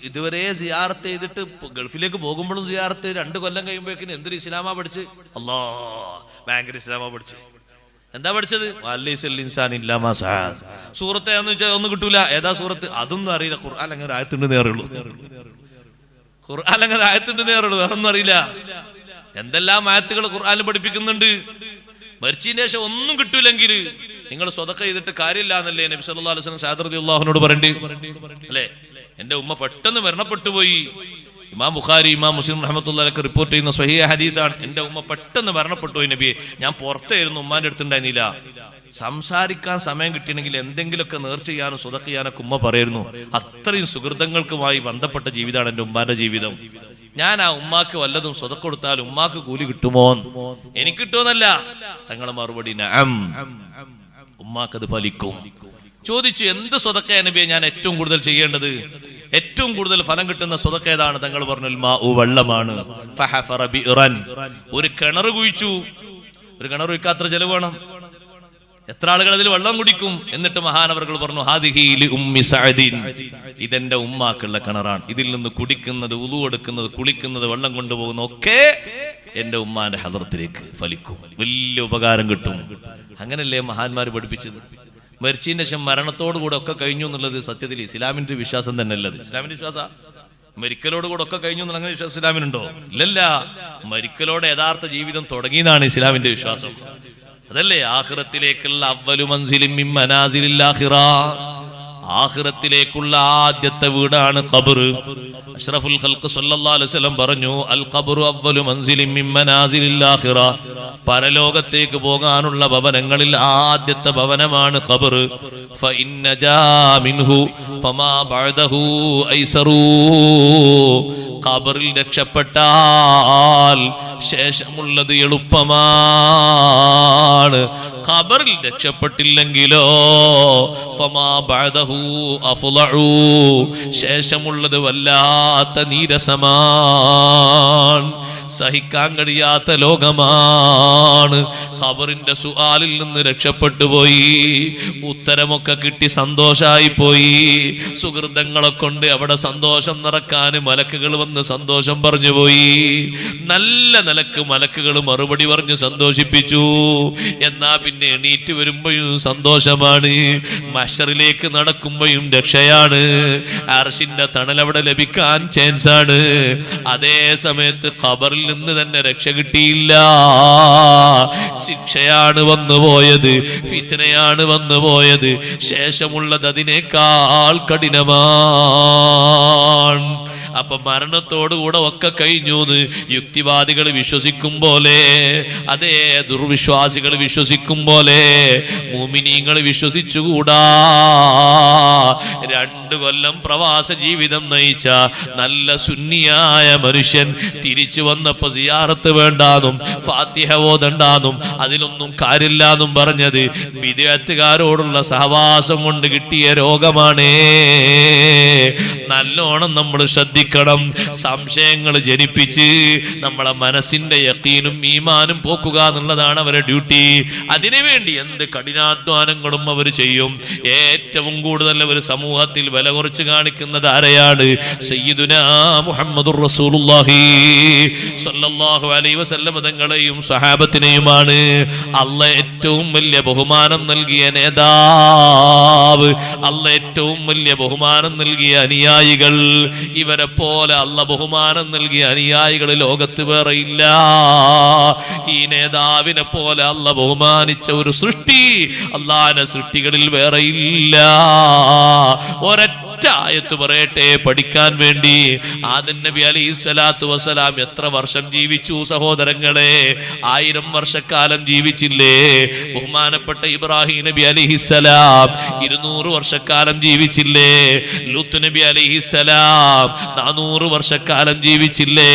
ഇതുവരെ സിയാറത്ത് ചെയ്തിട്ട് ഗൾഫിലേക്ക് പോകുമ്പോഴും സിയാറത്ത് 2 കൊല്ലം കഴിയുമ്പോഴേക്കിന് എന്തൊരു ഇസ്ലാമാ പഠിച്ച്, അല്ലാ ഭയങ്കര ഇസ്ലാമാ പഠിച്ച്. എന്താ പഠിച്ചത്? സൂറത്തെ എന്ന് വെച്ചാൽ ഒന്നും കിട്ടൂല. ഏതാ സൂറത്ത്? അതൊന്നും അറിയില്ല. ഖുർആൻ അങ്ങനെ ആയത്തുണ്ടെന്നേ അറിയുള്ളൂ, ഖുർആൻ അങ്ങനെ ആയത്തുണ്ടെന്നേ അറിയുള്ളൂ, വേറൊന്നും അറിയില്ല. എന്തെല്ലാം ആയത്തുകൾ ഖുർആനിൽ പഠിപ്പിക്കുന്നുണ്ട്. മരിച്ചതിന് ശേഷം ഒന്നും കിട്ടൂലെങ്കിൽ നിങ്ങൾ സ്വതക്ക ചെയ്തിട്ട് കാര്യമില്ല എന്നല്ലേ നബി സല്ലല്ലാഹു അലൈഹി വസല്ലം സഅദ് റളിയല്ലാഹുവിനോട് പറയണ്ടേ? അല്ലേ? എന്റെ ഉമ്മ പെട്ടെന്ന് മരണപ്പെട്ടു പോയി. ഇമാം ബുഖാരി, ഇമാം മുസ്ലിം റഹ്മത്തുള്ളാഹി അലൈഹി റിപ്പോർട്ട് ചെയ്യുന്ന സ്വഹീഹ ഹദീസാണ്. എന്റെ ഉമ്മ പെട്ടെന്ന് മരണപ്പെട്ടു പോയി നബിയെ, ഞാൻ പുറത്തായിരുന്നു, ഉമ്മാന്റെ അടുത്തുണ്ടായിരുന്നില്ല. സംസാരിക്കാൻ സമയം കിട്ടിയെങ്കിൽ എന്തെങ്കിലുമൊക്കെ നേർച്ച ചെയ്യാനും സ്വതക്ക ചെയ്യാനൊക്കെ ഉമ്മ പറയായിരുന്നു. അത്രയും സുഹൃതങ്ങൾക്കുമായി ബന്ധപ്പെട്ട ജീവിതമാണ് എൻ്റെ ഉമ്മാന്റെ ജീവിതം. ഞാൻ ആ ഉമ്മാക്ക് വല്ലതും സ്വതക്ക കൊടുത്താൽ ഉമ്മാക്ക് കൂലി കിട്ടുമോ? എനിക്ക് കിട്ടുമെന്നല്ല, തങ്ങളെ മറുപടി നഅം, ഉമ്മാക്കത് ഫലിക്കും. ചോദിച്ചു, എന്ത് സ്വതക്ക നബിയെ ഞാൻ ഏറ്റവും കൂടുതൽ ചെയ്യേണ്ടത്? ഏറ്റവും കൂടുതൽ ഫലം കിട്ടുന്ന സ്വതക്ക ഏതാണ്? തങ്ങൾ പറഞ്ഞു മാഉ, വെള്ളമാണ്. ഫഹഫറ ബിറൻ, ഒരു കിണർ കുഴിച്ചു. ഒരു കിണർ കുഴിക്കാത്ര ചെലവ് വേണം. എത്ര ആളുകൾ അതിൽ വെള്ളം കുടിക്കും? എന്നിട്ട് മഹാനവർകൾ പറഞ്ഞു, ഹാദിഹി ലി ഉമ്മി സഅദിൻ, ഇതെന്റെ ഉമ്മാക്കുള്ള കിണറാണ്. ഇതിൽ നിന്ന് കുടിക്കുന്നത്, ഉളു എടുക്കുന്നത്, കുളിക്കുന്നത്, വെള്ളം കൊണ്ടുപോകുന്ന ഒക്കെ എന്റെ ഉമ്മാന്റെ ഹദറത്തിലേക്ക് ഫലിക്കും, വലിയ ഉപകാരം കിട്ടും. അങ്ങനല്ലേ മഹാന്മാർ പഠിപ്പിച്ചത്? മരിച്ചതിന് ശേഷം മരണത്തോടുകൂടെ ഒക്കെ കഴിഞ്ഞു എന്നുള്ളത് സത്യത്തിൽ ഇസ്ലാമിന്റെ വിശ്വാസം തന്നെ അല്ലത്. ഇസ്ലാമിന്റെ വിശ്വാസ മരിക്കലോടുകൂടെ ഒക്കെ കഴിഞ്ഞു എന്നുള്ള അങ്ങനെ വിശ്വാസം ഇസ്ലാമിനുണ്ടോ? ഇല്ലല്ല. മരിക്കലോടെ യഥാർത്ഥ ജീവിതം തുടങ്ങിയതാണ് ഇസ്ലാമിന്റെ വിശ്വാസം. അതല്ലേ ആഖിറത്തിലേക്കുള്ള അവ്വലു മൻസിലിൻ മിൻ മനാസിലിൽ ആഖിറ, ആഖിറത്തിലേക്കുള്ള ആദ്യത്തെ വീടാണ് ഖബർ. അഷ്റഫുൽ ഖൽഖ് സല്ലല്ലാഹു അലൈഹി വസല്ലം പറഞ്ഞു, അൽ ഖബ്റു അവ്വലു മൻസിലിൻ മിൻ മനാസിലിൽ ആഖിറ, പരലോകത്തേക്ക് പോകാനുള്ള ഭവനങ്ങളിൽ ആദ്യത്തെ ഭവനമാണ് ഖബർ. ഫഇൻ നജാ മിൻഹു ഫമാ ബഅദഹു ഐസറു, ഖബറിൽ രക്ഷപ്പെട്ടാൽ ശേഷമുള്ളത് എളുപ്പമാണ്. ഖബറിൽ രക്ഷപ്പെട്ടില്ലെങ്കിലോ ഫമാ ബഅദഹു അഫ്ളഉ, ശേഷമുള്ളത് വല്ലാത്ത നീരസമാണ്, സഹിക്കാൻ കഴിയാത്ത ലോകമാണ്. ഖബറിന്റെ സുആലിൽ നിന്ന് രക്ഷപ്പെട്ടു പോയി, ഉത്തരമൊക്കെ കിട്ടി സന്തോഷായി പോയി. സുഹൃതങ്ങളെ കൊണ്ട് അവിടെ സന്തോഷം നിറക്കാൻ മലക്കുകൾ വന്ന് സന്തോഷം പറഞ്ഞു പോയി. നല്ല നിലക്ക് മലക്കുകൾ മറുപടി പറഞ്ഞ് സന്തോഷിപ്പിച്ചു. എന്നാ പിന്നെ എണീറ്റ് വരുമ്പോഴും സന്തോഷമാണ്, മഹ്ശറിലേക്ക് നടക്കുമ്പോഴും രക്ഷയാണ്, അർശിന്റെ തണൽ അവിടെ ലഭിക്കാൻ ചാൻസ് ആണ്. അതേ സമയത്ത് ഖബറിൽ നിന്ന് തന്നെ രക്ഷ കിട്ടിയില്ല, ശിക്ഷയാണ് വന്നുപോയത്, ഫിത്നയാണ് വന്നുപോയത്. ശേഷമുള്ളത് അതിനേക്കാൾ കഠിനമാണ്. അപ്പൊ മരണത്തോടുകൂടെ ഒക്കെ കഴിഞ്ഞു എന്ന് യുക്തിവാദികൾ വിശ്വസിക്കും പോലെ, അതേ ദുർവിശ്വാസികൾ വിശ്വസിക്കും പോലെ മുഅ്മിനീങ്ങൾ വിശ്വസിച്ചുകൂടാ. 2 കൊല്ലം പ്രവാസ ജീവിതം നയിച്ച നല്ല സുന്നിയായ മനുഷ്യൻ തിരിച്ചു വന്നപ്പോ സിയാറത്ത് വേണ്ടാന്നും ഫാത്തിഹ ഓതണ്ടാന്നും അതിലൊന്നും കാര്യമില്ലാന്നും പറഞ്ഞത് ബിദ്അത്തുകാരോടുള്ള സഹവാസം കൊണ്ട് കിട്ടിയ രോഗമാണേ. നല്ലോണം നമ്മൾ ശ്രദ്ധിക്കണം. സംശയങ്ങൾ ജനിപ്പിച്ച് നമ്മളെ മനസ്സിന്റെ യഖീനും ഈമാനും പോക്കുക എന്നുള്ളതാണ് അവരുടെ ഡ്യൂട്ടി. അതിനുവേണ്ടി എന്ത് കഠിനാധ്വാനങ്ങളും അവർ ചെയ്യും. ഏറ്റവും കൂടുതൽ അവർ സമൂഹത്തിൽ വില കുറച്ച് കാണിക്കുന്നത് ആരെയാണ്? സയ്യിദുനാ മുഹമ്മദുർ റസൂലുള്ളാഹി സ്വല്ലല്ലാഹു അലൈഹി വസല്ലം തങ്ങളെയും സ്വഹാബത്തിനെയുമാണ്. അല്ലാഹ് ഏറ്റവും വലിയ ബഹുമാനം നൽകിയ നേതാവ്, അല്ലാഹ് ഏറ്റവും വലിയ ബഹുമാനം നൽകിയ അനുയായികൾ, ഇവരെ പോലെ അല്ലാഹ് ബഹുമാനം നൽകിയ അനുയായികൾ ലോകത്ത് വേറെ ഇല്ല. ഈ നേതാവിനെ പോലെ അല്ലാഹ് ബഹുമാനിച്ച ഒരു സൃഷ്ടി അല്ലാഹുവിന്റെ സൃഷ്ടികളിൽ വേറെ ഇല്ല. ഒരൊറ്റ ആയത്ത് പറയട്ടെ പഠിക്കാൻ വേണ്ടി. ആദം നബി അലൈഹിസ്സലാത്തു വസ്സലാം എത്ര വർഷം ജീവിച്ചു സഹോദരങ്ങളെ? 1000 വർഷക്കാലം ജീവിച്ചില്ലേ? ബഹുമാനപ്പെട്ട ഇബ്രാഹിം നബി അലൈഹിസ്സലാം 200 വർഷക്കാലം ജീവിച്ചില്ലേ? ലൂത്ത് നബി അലൈഹിസ്സലാം 400 വർഷക്കാലം ജീവിച്ചില്ലേ?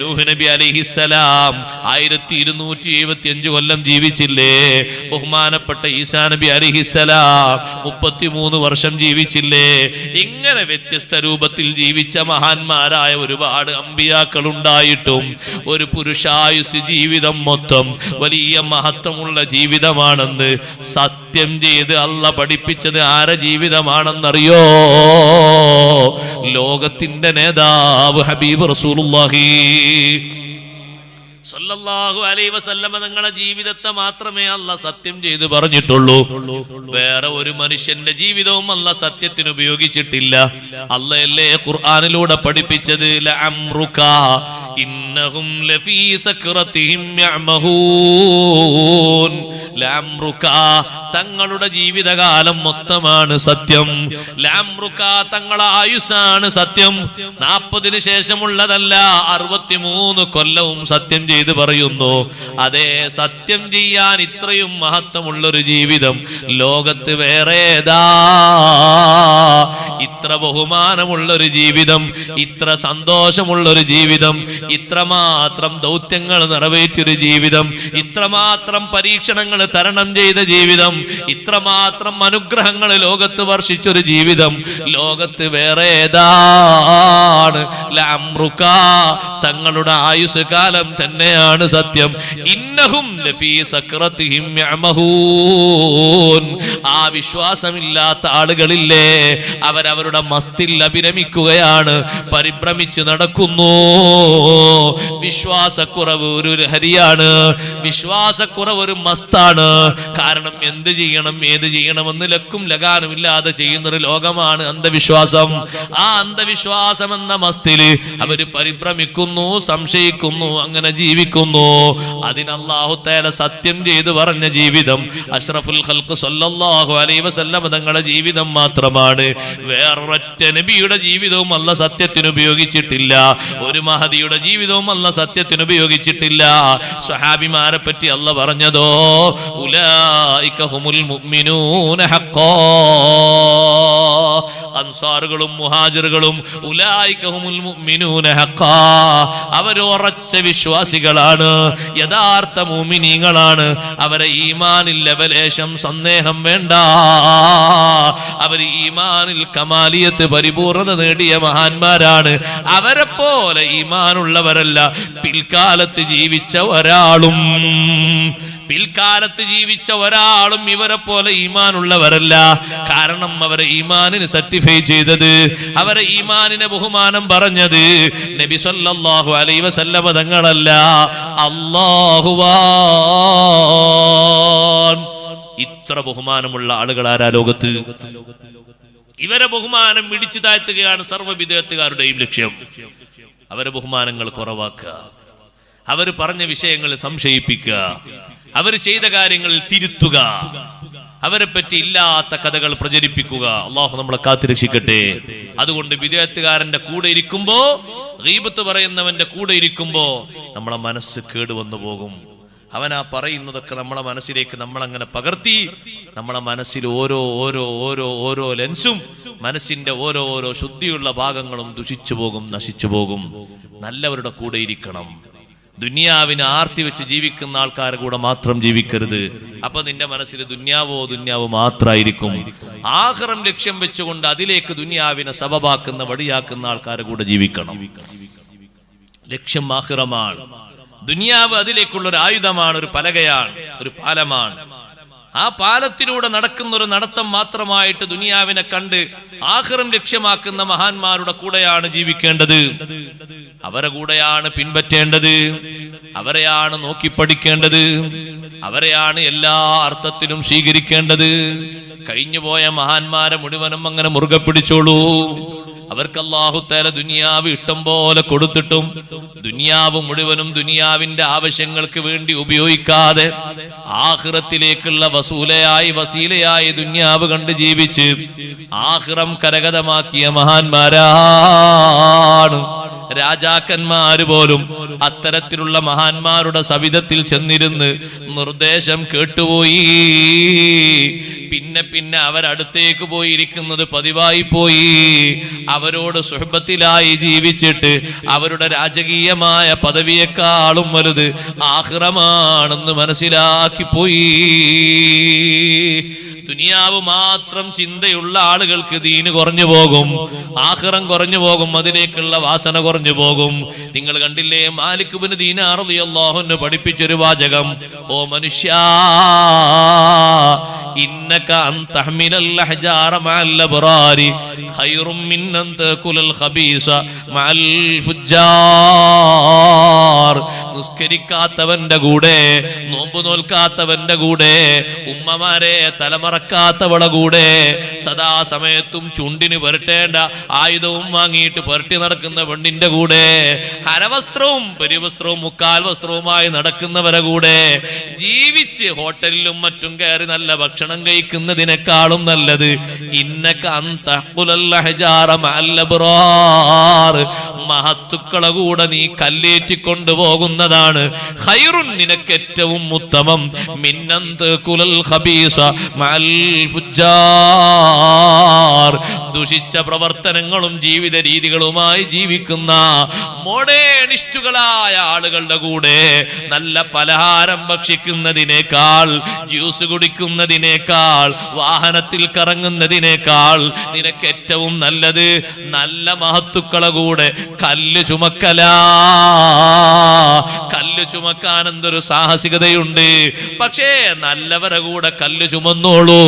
നൂഹ് നബി അലൈഹിസ്സലാം 1275 കൊല്ലം ജീവിച്ചില്ലേ? ബഹുമാനപ്പെട്ട ഈസാ നബി അലൈഹിസ്സലാം 33 വർഷം ജീവിച്ചില്ലേ? ഇങ്ങനെ വ്യത്യസ്ത രൂപത്തിൽ ജീവിച്ച മഹാന്മാരായ ഒരുപാട് അമ്പിയാക്കൾ ഉണ്ടായിട്ടും ഒരു പുരുഷായുസ് ജീവിതം മൊത്തം വലിയ മഹത്വമുള്ള ജീവിതമാണെന്ന് സത്യം ചെയ്ത് അല്ലാഹ് പഠിപ്പിച്ചത് ആരെ ജീവിതമാണെന്നറിയോ? ലോകത്തിന്റെ നേതാവ് ഹബീബ് റസൂലുള്ളാഹി സല്ലല്ലാഹു അലൈഹി വസല്ലം തങ്ങളുടെ ജീവിതത്തെ മാത്രമേ അല്ലാഹ് സത്യം ചെയ്ത് പറഞ്ഞിട്ടുള്ളൂ. വേറെ ഒരു മനുഷ്യന്റെ ജീവിതവും അല്ലാഹ് സത്യത്തിന് ഉപയോഗിച്ചിട്ടില്ല. അല്ലാഹല്ലേ ഖുർആനിലൂടെ പഠിപ്പിച്ചത് ലഅംറുക ഇന്നഹും ലഫീ സക്റതിഹിം യഅമഹൂൻ. ലഅംറുക തങ്ങളുടെ ജീവിതകാലം മൊത്തമാണ് സത്യം. ലഅംറുക തങ്ങളുടെ ആയുസ്സാണ് സത്യം. 40 ശേഷമുള്ളതല്ല, 63 കൊല്ലവും സത്യം ചെയ്ത് പറയുന്നു. അതേ, സത്യം ചെയ്യാൻ ഇത്രയും മഹത്വമുള്ളൊരു ജീവിതം ലോകത്ത് വേറെ ഏതാ? ഇത്ര ബഹുമാനമുള്ളൊരു ജീവിതം, ഇത്ര സന്തോഷമുള്ളൊരു ജീവിതം, ഇത്രമാത്രം ദൗത്യങ്ങൾ നിറവേറ്റിയൊരു ജീവിതം, ഇത്രമാത്രം പരീക്ഷണങ്ങൾ തരണം ചെയ്ത ജീവിതം, ഇത്രമാത്രം അനുഗ്രഹങ്ങൾ ലോകത്ത് വർഷിച്ചൊരു ജീവിതം ലോകത്ത് വേറെ ഏതാണ്? ലഅംറുക തങ്ങളുടെ ആയുസ് കാലം തന്നെയാണ് സത്യം. ഇന്നഹും ലഫീ സക്റതിഹിം യഅമഹൂൻ. ആ വിശ്വാസമില്ലാത്ത ആളുകളില്ലേ, അവരവരുടെ മസ്തിൽ അഭിരമിക്കുകയാണ്, പരിഭ്രമിച്ച് നടക്കുന്നു. വിശ്വാസക്കുറവ് ഒരു ലഹരിയാണ്, വിശ്വാസക്കുറവ് ഒരു മസ്താണ്. കാരണം എന്ത് ചെയ്യണം ഏത് ചെയ്യണമെന്ന് ലക്കും ലഗാനുമില്ലാതെ ചെയ്യുന്നൊരു ലോകമാണ് അന്ധവിശ്വാസം. ആ അന്ധവിശ്വാസം എന്ന മസ്തില് അവര് പരിഭ്രമിക്കുന്നു, സംശയിക്കുന്നു, അങ്ങനെ ജീവിക്കുന്നു. അതിന് അല്ലാഹു തആല സത്യം ചെയ്തു പറഞ്ഞ ജീവിതം അഷ്റഫുൽ ഖൽഖ് സല്ലല്ലാഹു അലൈഹി വസല്ലം തങ്ങളുടെ ജീവിതം മാത്രമാണ്. വേറൊരൊറ്റ നബിയുടെ ജീവിതവും അല്ലാഹ് സത്യത്തിന് ഉപയോഗിച്ചിട്ടില്ല. ഒരു മഹദിയുടെ ജീവിതവും അല്ലാഹ് സത്യത്തിന് ഉപയോഗിച്ചിട്ടില്ല. സ്വഹാബിമാരെ പറ്റി അല്ലാഹ് പറഞ്ഞതോ ഉലൈക ഹുമുൽ മുഅ്മിനൂന ഹഖ്ഖാ. അൻസാറുകളും മുഹാജിറുകളും ഉലൈക ഹുമുൽ മുഅ്മിനൂന ഹഖ്ഖാ. അവർ ഉറച്ച വിശ്വാസികളാണ്, യഥാർത്ഥ മുഅ്മിനീങ്ങളാണ്. അവരെ ഈമാനിൽ ലവലേശം സന്ദേഹം വേണ്ട. അവർ ഈമാനിൽ കമാലിയത്ത് പരിപൂർണത നേടിയ മഹാന്മാരാണ്. അവരെ പോലെ ഈമാനുള്ളവരല്ല പിൽക്കാലത്ത് ജീവിച്ച ഒരാളും. പിൽക്കാലത്ത് ജീവിച്ച ഒരാളും ഇവരെ പോലെ ഈമാനുള്ളവരല്ല. കാരണം അവരെ ഈമാനിന് സർട്ടിഫൈ ചെയ്തത്, അവരെ ഈമാനിനെ ബഹുമാനം പറഞ്ഞത് നബി സല്ലല്ലാഹു അലൈഹി വസല്ലം തങ്ങളല്ല, അല്ലാഹുവാൻ. ഇത്ര ബഹുമാനമുള്ള ആളുകൾ ആരാ ലോകത്ത്? ഇവരെ ബഹുമാനം ഇടിച്ചു താഴ്ത്തുകയാണ് സർവ്വ ബിദ്അത്തുകാരുടെയും ലക്ഷ്യം. അവരെ ബഹുമാനങ്ങൾ കുറവാക്കുക, അവർ പറഞ്ഞ വിഷയങ്ങൾ സംശയിപ്പിക്കുക, അവർ ചെയ്ത കാര്യങ്ങളിൽ തിരുത്തുക, അവരെ പറ്റി ഇല്ലാത്ത കഥകൾ പ്രചരിപ്പിക്കുക. അള്ളാഹു നമ്മളെ കാത്തുരക്ഷിക്കട്ടെ. അതുകൊണ്ട് ബിദ്അത്തുകാരന്റെ കൂടെ ഇരിക്കുമ്പോ, ഗീബത്ത് പറയുന്നവന്റെ കൂടെ ഇരിക്കുമ്പോ നമ്മളെ മനസ്സ് കേടുവന്നു പോകും. അവനാ പറയുന്നതൊക്കെ നമ്മളെ മനസ്സിലേക്ക് നമ്മളങ്ങനെ പകർത്തി നമ്മളെ മനസ്സിൽ ഓരോ ഓരോ ഓരോ ഓരോ ലെൻസും മനസ്സിന്റെ ഓരോരോ ശുദ്ധിയുള്ള ഭാഗങ്ങളും ദുഷിച്ചു പോകും, നശിച്ചു പോകും. നല്ലവരുടെ കൂടെ ഇരിക്കണം. ദുനിയാവിനെ ആർത്തി വെച്ച് ജീവിക്കുന്ന ആൾക്കാരുടെ കൂടെ മാത്രം ജീവിക്കരുത്. അപ്പൊ നിന്റെ മനസ്സിൽ ദുന്യാവ് മാത്രമായിരിക്കും. ആഖിറം ലക്ഷ്യം വെച്ചുകൊണ്ട് അതിലേക്ക് ദുനിയാവിനെ സബബാക്കുന്ന വടിയാക്കുന്ന ആൾക്കാരുടെ കൂടെ ജീവിക്കണം. ലക്ഷ്യം ആഖിറമാണ്. ദുനിയാവ് അതിലേക്കുള്ള ഒരു ആയുധമാണ്, ഒരു പലകയാണ്, ഒരു പാലമാണ്. ആ പാലത്തിലൂടെ നടക്കുന്ന ഒരു നടത്തം മാത്രമായിട്ട് ദുനിയാവിനെ കണ്ട് ആഖിറം ലക്ഷ്യമാക്കുന്ന മഹാന്മാരുടെ കൂടെയാണ് ജീവിക്കേണ്ടത്. അവരെ കൂടെയാണ് പിൻപറ്റേണ്ടത്. അവരെയാണ് നോക്കി പഠിക്കേണ്ടത്. അവരെയാണ് എല്ലാ അർത്ഥത്തിലും സ്വീകരിക്കേണ്ടത്. കഴിഞ്ഞുപോയ മഹാന്മാരെ മുഴുവനും അങ്ങനെ മുറുകെ പിടിച്ചോളൂ. അവർക്ക് അല്ലാഹു തആല ദുനിയാവ് ഇഷ്ടം പോലെ കൊടുത്തിട്ടും ദുനിയാവ് മുഴുവനും ദുനിയാവിന്റെ ആവശ്യങ്ങൾക്ക് വേണ്ടി ഉപയോഗിക്കാതെ ആഖിറത്തിലേക്കുള്ള വസീലയായി ദുനിയാവ് കണ്ട് ജീവിച്ച് ആഖിറം കരഗതമാക്കിയ മഹാന്മാരാണ്. രാജാക്കന്മാര് പോലും അത്തരത്തിലുള്ള മഹാന്മാരുടെ സവിധത്തിൽ ചെന്നിരുന്ന് നിർദ്ദേശം കേട്ടുപോയി. പിന്നെ അവരടുത്തേക്ക് പോയിരിക്കുന്നത് പതിവായി പോയി. അവരോട് സുഹബത്തിലായി ജീവിച്ചിട്ട് അവരുടെ രാജകീയമായ പദവിയെക്കാളും വലുത് ആഖിറമാണെന്ന് മനസ്സിലാക്കി പോയി. ദുനിയാവ് മാത്രം ചിന്തയുള്ള ആളുകൾക്ക് ദീന് കുറഞ്ഞു പോകും, ആഖിറം കുറഞ്ഞു പോകും, അതിലേക്കുള്ള വാസന കുറഞ്ഞു പോകും. നിങ്ങൾ കണ്ടില്ലേ, മാലിക് ഇബ്നു ദീനാർ റളിയല്ലാഹു അൻഹു പഠിപ്പിച്ചൊരു വാചകം, ഓ മനുഷ്യാ, ഇന്നക അൻ തഹ്മിലൽ അഹ്ജാറ മഅൽ അബ്റാരി ഖൈറും മിൻ അൻ തകുലൽ ഖബീസ മഅൽ ഫുജ്ജാർ. നിസ്കരിക്കാത്തവന്റെ കൂടെ, നോമ്പ് നോൽക്കാത്തവന്റെ കൂടെ, ഉമ്മമാരെ തലമറക്കാത്തവളെ കൂടെ, സദാസമയത്തും ചുണ്ടിന് പുരട്ടേണ്ട ആയുധവും വാങ്ങിയിട്ട് പുരട്ടി നടക്കുന്ന പെണ്ണിന്റെ കൂടെ, ഹരവസ്ത്രവും പരിവസ്ത്രവും മുക്കാൽ വസ്ത്രവുമായി നടക്കുന്നവരെ കൂടെ ജീവിച്ച് ഹോട്ടലിലും മറ്റും കയറി നല്ല ഭക്ഷണം കഴിക്കുന്നതിനേക്കാളും നല്ലത് ഇന്നക അൻ തഖുലൽ അഹ്ജാറ മഅൽ അബ്റാർ, മഹത്തുക്കളെ കൂടെ നീ കല്ലേറ്റി കൊണ്ടുപോകുന്നതാണ്. ഖൈറുൻ, നിനക്ക് ഏറ്റവും ഉത്തമം, മിന്നൻ തഖുലൽ ഖബീസ മഅൽ ഫുജ്ജാർ, ദുഷിച്ച പ്രവർത്തനങ്ങളും ജീവിത രീതികളുമായി ജീവിക്കുന്ന മോഡേണിസ്റ്റുകളായ ആളുകളുടെ കൂടെ നല്ല പലഹാരം ഭക്ഷിക്കുന്നതിനേക്കാൾ, ജ്യൂസ് കുടിക്കുന്നതിനേക്കാൾ, വാഹനത്തിൽ കറങ്ങുന്നതിനേക്കാൾ നിനക്ക് ഏറ്റവും നല്ലത് നല്ല മഹത്തുക്കളെ കൂടെ കല്ല് ചുമക്കലാ. കല്ല് ചുമക്കാൻ എന്തൊരു സാഹസികതയുണ്ട്. പക്ഷേ നല്ലവരെ കൂടെ കല്ല് ചുമന്നോളൂ.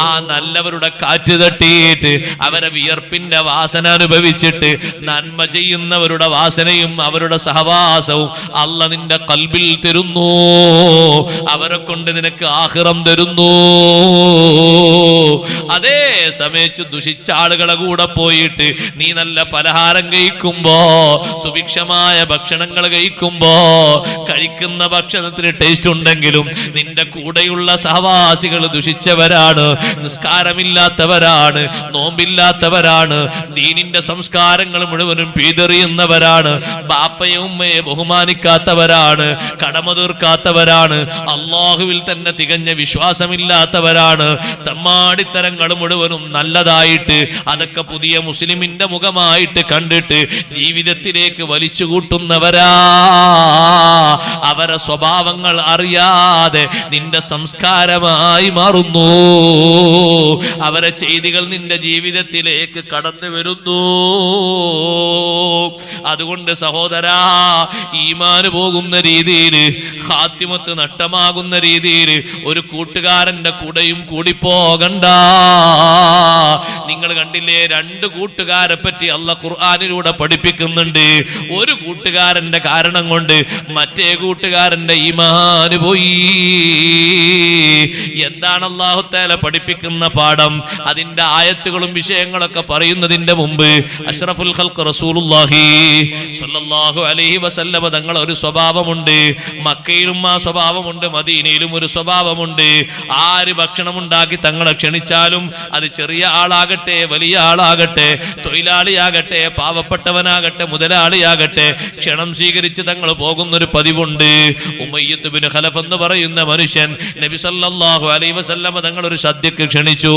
ആ നല്ലവരുടെ കാറ്റ് തട്ടിയിട്ട് അവരെ വിയർപ്പിന്റെ വാസന അനുഭവിച്ചിട്ട് നന്മ ചെയ്യുന്നവരുടെ വാസനയും അവരുടെ സഹവാസവും അല്ല നിന്റെ കൽബിൽ തരുന്നു. അവരെ കൊണ്ട് നിനക്ക് ആഖിറം തരുന്നു. അതേ സമയത്ത് ദുഷിച്ച ആളുകളെ കൂടെ പോയിട്ട് നീ നല്ല പലഹാരം കഴിക്കുമ്പോ, സുഭിക്ഷമായ ഭക്ഷണങ്ങൾ കഴിക്കുമ്പോ, കഴിക്കുന്ന ഭക്ഷണത്തിന് ടേസ്റ്റ് ഉണ്ടെങ്കിലും നിന്റെ കൂടെയുള്ള സഹവാസികൾ ദുഷിച്ചവരാണ്, നിസ്കാരമില്ലാത്തവരാണ്, നോമ്പില്ലാത്തവരാണ്, ദീനിന്റെ സംസ്കാരങ്ങൾ മുഴുവനും പീതെറിയുന്നവരാണ്, ബാപ്പയെ ഉമ്മയെ ബഹുമാനിക്കാത്തവരാണ്, കടമ തീർക്കാത്തവരാണ്, അള്ളാഹുവിൽ തന്നെ തികഞ്ഞ വിശ്വാസമില്ലാത്തവരാണ്. തമ്മാടിത്തരങ്ങൾ മുഴുവനും നല്ലതായിട്ട് അതൊക്കെ പുതിയ മുസ്ലിമിന്റെ മുഖമായിട്ട് കണ്ടിട്ട് ജീവിതത്തിലേക്ക് വലിച്ചു കൂട്ടുന്നവരാ. അവരെ സ്വഭാവങ്ങൾ അറിയാതെ നിന്റെ സംസ്കാരമായി മാറുന്നു. അവരെ ചെയ്തികൾ നിന്റെ ജീവിതത്തിലേക്ക് കടന്നു വരുന്നു. അതുകൊണ്ട് സഹോദരാ, ഈമാന് പോകുന്ന രീതിയിൽ, ഖാത്തിമത്ത് നഷ്ടമാകുന്ന രീതിയിൽ ഒരു കൂട്ടുകാരന്റെ കൂടെയും കൂടി പോകണ്ട. നിങ്ങൾ കണ്ടില്ലേ, രണ്ട് കൂട്ടുകാരെ പറ്റി അല്ലാഹു ഖുർആനിലൂടെ പഠിപ്പിക്കുന്നുണ്ട്. ഒരു കൂട്ടുകാരന്റെ കാരണം കൊണ്ട് മറ്റേ കൂട്ടുകാരന്റെ ഈമാന് പോയി. എന്താണ് അല്ലാഹു തആല പഠിപ്പിക്കുന്ന പാഠം? അതിന്റെ ആയത്തുകളും വിഷയങ്ങളൊക്കെ പറയുന്നതിന്റെ മുമ്പ് അഷ്റഫുൽ ഖൽഖ് റസൂലുള്ളാഹി സ്വല്ലല്ലാഹു അലൈഹി വസല്ലമ തങ്ങൾ ഒരു സ്വഭാവമുണ്ട്. മക്കയിലും ആ സ്വഭാവമുണ്ട്, മദീനയിലും ഒരു സ്വഭാവമുണ്ട്. ആര് ഭക്ഷണം ഉണ്ടാക്കി തങ്ങളെ ക്ഷണിച്ചാലും അത് ചെറിയ ആളാകട്ടെ ആളാകട്ടെ, വലിയ ആളാകട്ടെ, തൊഴിലാളിയാകട്ടെ, പാവപ്പെട്ടവനാകട്ടെ, മുതലാളിയാകട്ടെ, ക്ഷണം സ്വീകരിച്ച് തങ്ങൾ പോകുന്നൊരു പതിവുണ്ട്. ഉമയ്യത്ത് ബിൻ ഖലഫ് എന്ന് പറയുന്ന മനുഷ്യൻ നബി സല്ലല്ലാഹു അലൈഹി വസല്ലമ തങ്ങൾ ഒരു സദ്യക്ക് ക്ഷണിച്ചു.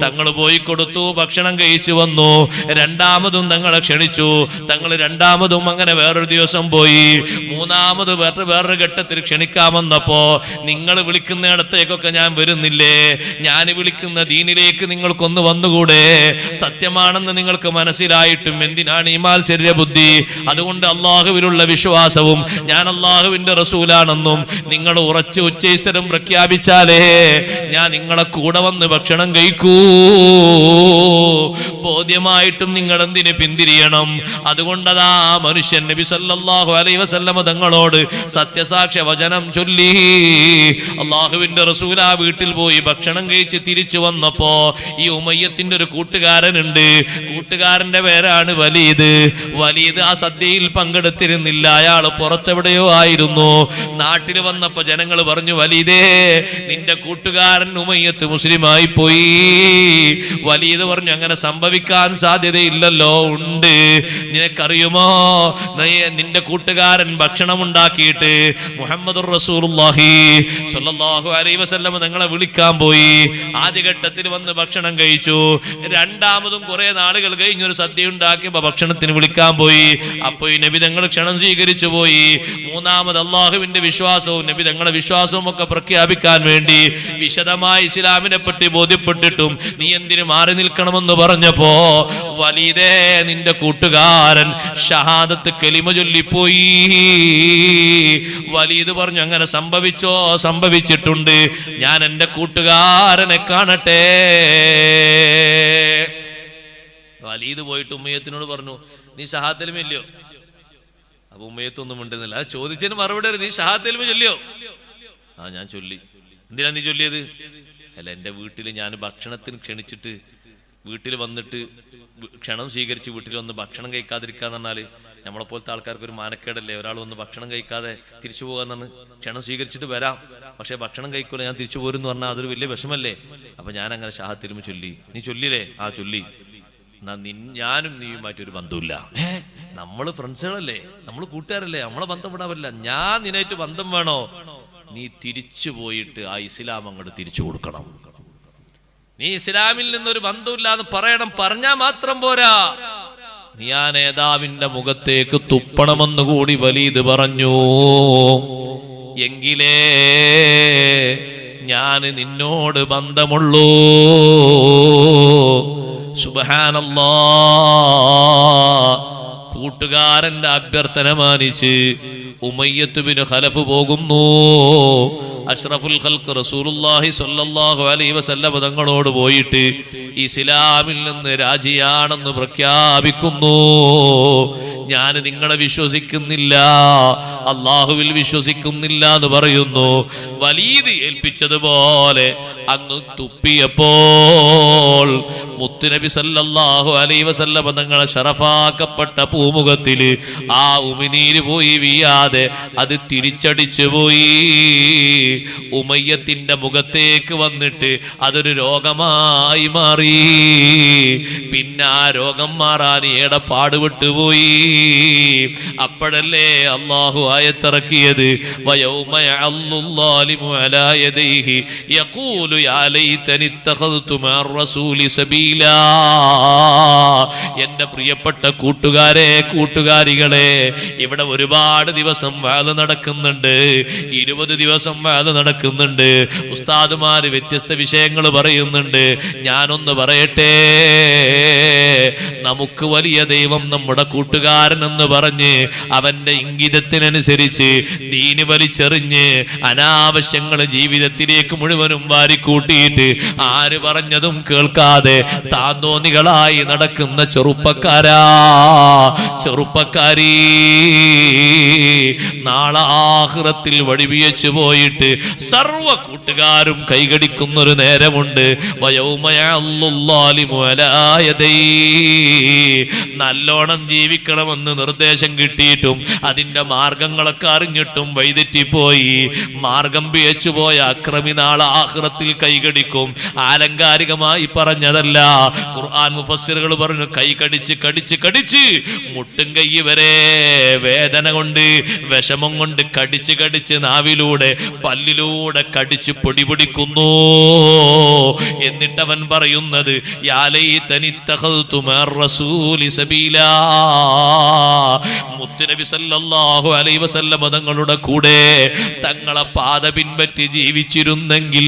തങ്ങൾ പോയി കൊടുത്തു, ഭക്ഷണം കഴിച്ചു വന്നു. രണ്ടാമതും തങ്ങളെ ക്ഷണിച്ചു. തങ്ങൾ രണ്ടാമതും അങ്ങനെ വേറൊരു ദിവസം പോയി. മൂന്നാമത് വേറൊരു ഘട്ടത്തിൽ ക്ഷണിക്കാമെന്നപ്പോ, നിങ്ങൾ വിളിക്കുന്നിടത്തേക്കൊക്കെ ഞാൻ വരുന്നില്ലേ, ഞാൻ വിളിക്കുന്ന ദീനിലേക്ക് നിങ്ങൾക്കൊന്ന് വന്നുകൂടെ? സത്യമാണെന്ന് നിങ്ങൾക്ക് മനസ്സിലായിട്ടും എന്തിനാണ് ഈ മാത്സര്യ ബുദ്ധി? അതുകൊണ്ട് അള്ളാഹുവിലുള്ള വിശ്വാസവും ഞാൻ അള്ളാഹുവിന്റെ റസൂലാണെന്നും നിങ്ങൾ ഉറച്ച് ഉച്ചസ്ഥരം പ്രഖ്യാപിച്ചാലേ ഞാൻ നിങ്ങളെ കൂടെ വന്ന് ഭക്ഷണം കഴിക്കൂ. ബോധ്യമായിട്ടും നിങ്ങൾ എന്തിന് പിന്തിരിയണം? അതുകൊണ്ടതാ മനുഷ്യൻ നബി സല്ലല്ലാഹു അലൈഹി വസല്ലമ തങ്ങളോട് സത്യസാക്ഷ്യ വചനം ചൊല്ലി. അള്ളാഹുവിന്റെ റസൂൽ ആ വീട്ടിൽ പോയി ഭക്ഷണം കഴിച്ച് തിരിച്ചു വന്നപ്പോ ഈ ഉമയ്യത്തിന്റെ ഒരു കൂട്ടുകാരനുണ്ട്. കൂട്ടുകാരന്റെ പേരാണ് വലീദ്. വലീദ് ആ സദ്യയിൽ പങ്കെടുത്തിരുന്നില്ല, അയാൾ പുറത്തെവിടെയോ ആയിരുന്നു. നാട്ടിൽ വന്നപ്പോ ജനങ്ങൾ പറഞ്ഞു, വലീദേ, നിന്റെ കൂട്ടുകാരൻ ഉമയ്യത്ത് മുസ്ലിമായി പോയി. വലീദ് പറഞ്ഞു, അങ്ങനെ സംഭവിക്കാൻ സാധ്യതയില്ലല്ലോ. ഉണ്ട്, നിനക്കറിയുമോ, നിന്റെ കൂട്ടുകാരൻ ഭക്ഷണം ഉണ്ടാക്കിയിട്ട് മുഹമ്മദുർ റസൂലുള്ളാഹി സ്വല്ലല്ലാഹു അലൈഹി വസല്ലം നിങ്ങളെ വിളിക്കാൻ പോയി. ആദ്യഘട്ടത്തിൽ വന്ന് ഭക്ഷണം കഴിച്ചു. രണ്ടാമതും കുറെ നാളുകൾ കഴിഞ്ഞൊരു സദ്യ ഉണ്ടാക്കിയപ്പോ ഭക്ഷണത്തിന് വിളിക്കാൻ പോയി. അപ്പൊ ഈ നബി തങ്ങൾ ക്ഷണം സ്വീകരിച്ചു പോയി. മൂന്നാമത് അള്ളാഹുവിന്റെ വിശ്വാസവും നബി തങ്ങളുടെ വിശ്വാസവും ഒക്കെ പ്രഖ്യാപിക്കാൻ വേണ്ടി വിശദമായി ഇസ്ലാമിനെ പറ്റി ബോധ്യപ്പെട്ടിട്ടും നീ എന്തിനു മാറി നിൽക്കണമെന്ന് പറഞ്ഞപ്പോ, വലീദേ, നിന്റെ കൂട്ടുകാരൻ ഷഹാദത്ത് കലിമ ചൊല്ലിപ്പോയി. വലീദ് പറഞ്ഞു, അങ്ങനെ സംഭവിച്ചോ? സംഭവിച്ചിട്ടുണ്ട്. ഞാൻ എന്റെ കൂട്ടുകാരനെ കാണട്ടെ. വലീദ് പോയിട്ട് ഉമ്മയത്തിനോട് പറഞ്ഞു, നീ ഷഹാദത്ത് കലിമ ചൊല്ലിയോ? അപ്പൊ ഉമ്മയത്തൊന്നും ഉണ്ടെന്നില്ല. ചോദിച്ചതിന് മറുപടി, നീ ഷഹാദത്ത് കലിമ ചൊല്ലിയോ? ആ, ഞാൻ ചൊല്ലി. എന്തിനാ നീ ചൊല്ലിയത്? അല്ല, എൻ്റെ വീട്ടിൽ ഞാൻ ഭക്ഷണത്തിന് ക്ഷണിച്ചിട്ട് വീട്ടിൽ വന്നിട്ട് ക്ഷണം സ്വീകരിച്ച് വീട്ടിൽ വന്ന് ഭക്ഷണം കഴിക്കാതിരിക്കാന്ന് പറഞ്ഞാൽ നമ്മളെപ്പോലത്തെ ആൾക്കാർക്ക് ഒരു മാനക്കേടല്ലേ? ഒരാൾ വന്ന് ഭക്ഷണം കഴിക്കാതെ തിരിച്ചു പോകാന്നാണ്. ക്ഷണം സ്വീകരിച്ചിട്ട് വരാം, പക്ഷെ ഭക്ഷണം കഴിക്കൂല, ഞാൻ തിരിച്ചു പോരും എന്ന് പറഞ്ഞാൽ അതൊരു വലിയ വിഷമല്ലേ? അപ്പൊ ഞാൻ അങ്ങനെ ഷഹാദത്ത് ചൊല്ലി. നീ ചൊല്ലില്ലേ? ആ, ചൊല്ലി. എന്നാ ഞാനും നീയുമായിട്ട് ഒരു ബന്ധമില്ല. നമ്മള് ഫ്രണ്ട്സുകളല്ലേ, നമ്മള് കൂട്ടുകാരല്ലേ, നമ്മളെ ബന്ധപ്പെടാവില്ല. ഞാൻ നിന്നായിട്ട് ബന്ധം വേണോ? നീ തിരിച്ചു പോയിട്ട് ആ ഇസ്ലാം അങ്ങോട്ട് തിരിച്ചു കൊടുക്കണം. നീ ഇസ്ലാമിൽ നിന്നൊരു ബന്ധമില്ലാന്ന് പറയണം. പറഞ്ഞാൽ മാത്രം പോരാ, നീ ആ നേതാവിന്റെ മുഖത്തേക്ക് തുപ്പണമെന്ന് കൂടി വലീദ് പറഞ്ഞു. എങ്കിലേ ഞാൻ നിന്നോട് ബന്ധമുള്ളൂ. സുബ്ഹാനല്ലാഹ്. കൂട്ടുകാരന്റെ അഭ്യർത്ഥന മാനിച്ച് ഉമയ്യത്ത് ബിൻ ഖലഫ് പോകുന്നു. അഷ്റഫുൽ ഖൽഖ് റസൂലുള്ളാഹി സ്വല്ലല്ലാഹു അലൈഹി വസല്ലം തങ്ങളോട് പോയിട്ട് ഇസ്ലാമിൽ നിന്ന് രാജിയാണെന്ന് പ്രഖ്യാപിക്കുന്നു. ഞാൻ നിങ്ങളെ വിശ്വസിക്കുന്നില്ല, അള്ളാഹുവിൽ വിശ്വസിക്കുന്നില്ല എന്ന് പറയുന്നു. വലീദ് ഏൽപ്പിച്ചതുപോലെ അങ്ങ് തുപ്പിയപ്പോൾ മുത്തുനബി സല്ലല്ലാഹു അലൈഹി വസല്ലം തങ്ങളെ ശറഫാക്കപ്പെട്ട പൂമുഖത്തിൽ ആ ഉമിനീര് പോയി വീയാതെ അത് തിരിച്ചടിച്ചു പോയി. ഉമയ്യത്തിന്റെ മുഖത്തേക്ക് വന്നിട്ട് അതൊരു രോഗമായി മാറി. പിന്നെ ആ രോഗം മാറാൻ ഏടെ പാടുപെട്ടുപോയി. അപ്പോഴല്ലേ അല്ലാഹു ആയത്തിറക്കിയത്, വയൗമ യഅല്ലുല്ലാലിമു അലാ യദൈഹി യഖൂലു യാ ലൈതനി ഇത്തഖദ്തു മഅർ റസൂലി സബീലാ. എന്റെ പ്രിയപ്പെട്ട കൂട്ടുകാരെ, കൂട്ടുകാരികളെ, ഇവിടെ ഒരുപാട് ദിവസം വാദം നടക്കുന്നുണ്ട്. 20 ദിവസം വാദം നടക്കുന്നുണ്ട്. ഉസ്താദുമാര് വ്യത്യസ്ത വിഷയങ്ങൾ പറയുന്നുണ്ട്. ഞാനൊന്ന് പറയട്ടെ, നമുക്ക് വലിയ ദൈവം നമ്മുടെ കൂട്ടുകാരൻ എന്ന് പറഞ്ഞ് അവന്റെ ഇംഗിതത്തിനനുസരിച്ച് ദീന് വലിച്ചെറിഞ്ഞ് അനാവശ്യങ്ങൾ ജീവിതത്തിലേക്ക് മുഴുവനും വാരിക്കൂട്ടിയിട്ട് ആര് പറഞ്ഞതും കേൾക്കാതെ താന്തോന്നികളായി നടക്കുന്ന ചെറുപ്പക്കാരാ, ചെറുപ്പക്കാരി, നാളെ ആഖിറത്തിൽ വടിവിയച്ചു പോയിട്ട് സർവ കൂട്ടുകാരും കൈകടിക്കുന്നൊരു നേരമുണ്ട്. വയൗമ യഅല്ലുല്ലാലിമു അലാ യദൈഹി. നല്ലോണം ജീവിക്കണമെന്ന് നിർദ്ദേശം കിട്ടിയിട്ടും അതിന്റെ മാർഗങ്ങളൊക്കെ അറിഞ്ഞിട്ടും വഴിതെറ്റിപ്പോയി. മാർഗം പിഴച്ചുപോയ അക്രമി നാളെ ആഖിറത്തിൽ കൈകടിക്കും. ആലങ്കാരികമായി പറഞ്ഞതല്ല. ഖുർആൻ മുഫസ്സിറുകൾ പറഞ്ഞു, കൈ കടിച്ച് കടിച്ച് കടിച്ച് മുട്ടും കൈ വരെ വേദന കൊണ്ട് വിഷമം കൊണ്ട് കടിച്ച് കടിച്ച് നാവിലൂടെ പല്ലിലൂടെ കടിച്ച് പൊടിപൊടിക്കുന്നു. എന്നിട്ടവൻ പറയുന്നത്, യാ ലൈതനി തഖൽതു മഅർ റസൂലി സബീലാ, മുത്തുനബി സല്ലല്ലാഹു അലൈഹി വസല്ലം തങ്ങളുടെ കൂടെ തങ്ങളെ പാത പിൻപറ്റി ജീവിച്ചിരുന്നെങ്കിൽ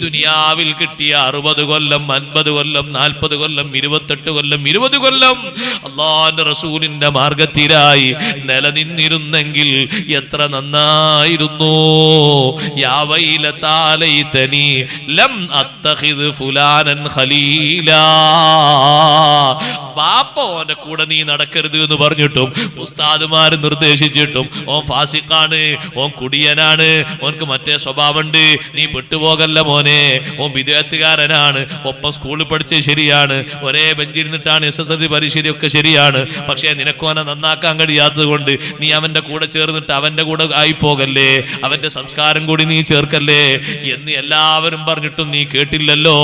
ദുനിയാവിൽ കിട്ടിയ 60 കൊല്ലം 50 കൊല്ലം 40 കൊല്ലം 28 കൊല്ലം 20 കൊല്ലം അല്ലാഹുവിന്റെ റസൂലിന്റെ മാർഗത്തിലായി നിലനിന്നിരുന്നെങ്കിൽ എത്ര നന്നായിരുന്നു. യാ വൈലതാ ലൈതനി ലം അത്തഖിദ് ഫുലാനൻ ഖലീലാ. ബാപ്പ ഓന്റെ കൂടെ നീ നടക്കരുത് എന്ന് പറഞ്ഞിട്ടും ഉസ്താദുമാര് നിർദ്ദേശിച്ചിട്ടും ഓൻ ഫാസിഖാണ്, ഓൻ കുടിയനാണ്, ഓൻക്ക് മറ്റേ സ്വഭാവമുണ്ട്, നീ പെട്ടുപോകല്ല മോനെ, ഓൻ വിദ്യാർത്ഥികാരനാണ്, ഒപ്പം സ്കൂളിൽ പഠിച്ചത് ശരിയാണ്, ഒരേ ബെഞ്ചിരുന്നിട്ടാണ് SSLC പരീക്ഷയൊക്കെ ശരിയാണ്, പക്ഷേ നിനക്കോനെ നന്നാക്കാൻ കഴിയാത്തത് കൊണ്ട് നീ അവന്റെ കൂടെ ചേർന്നിട്ട് അവന്റെ കൂടെ ആയിപ്പോകല്ലേ, അവന്റെ സംസ്കാരം കൂടി നീ ചേർക്കല്ലേ എന്ന് എല്ലാവരും പറഞ്ഞിട്ടും നീ കേട്ടില്ലല്ലോ.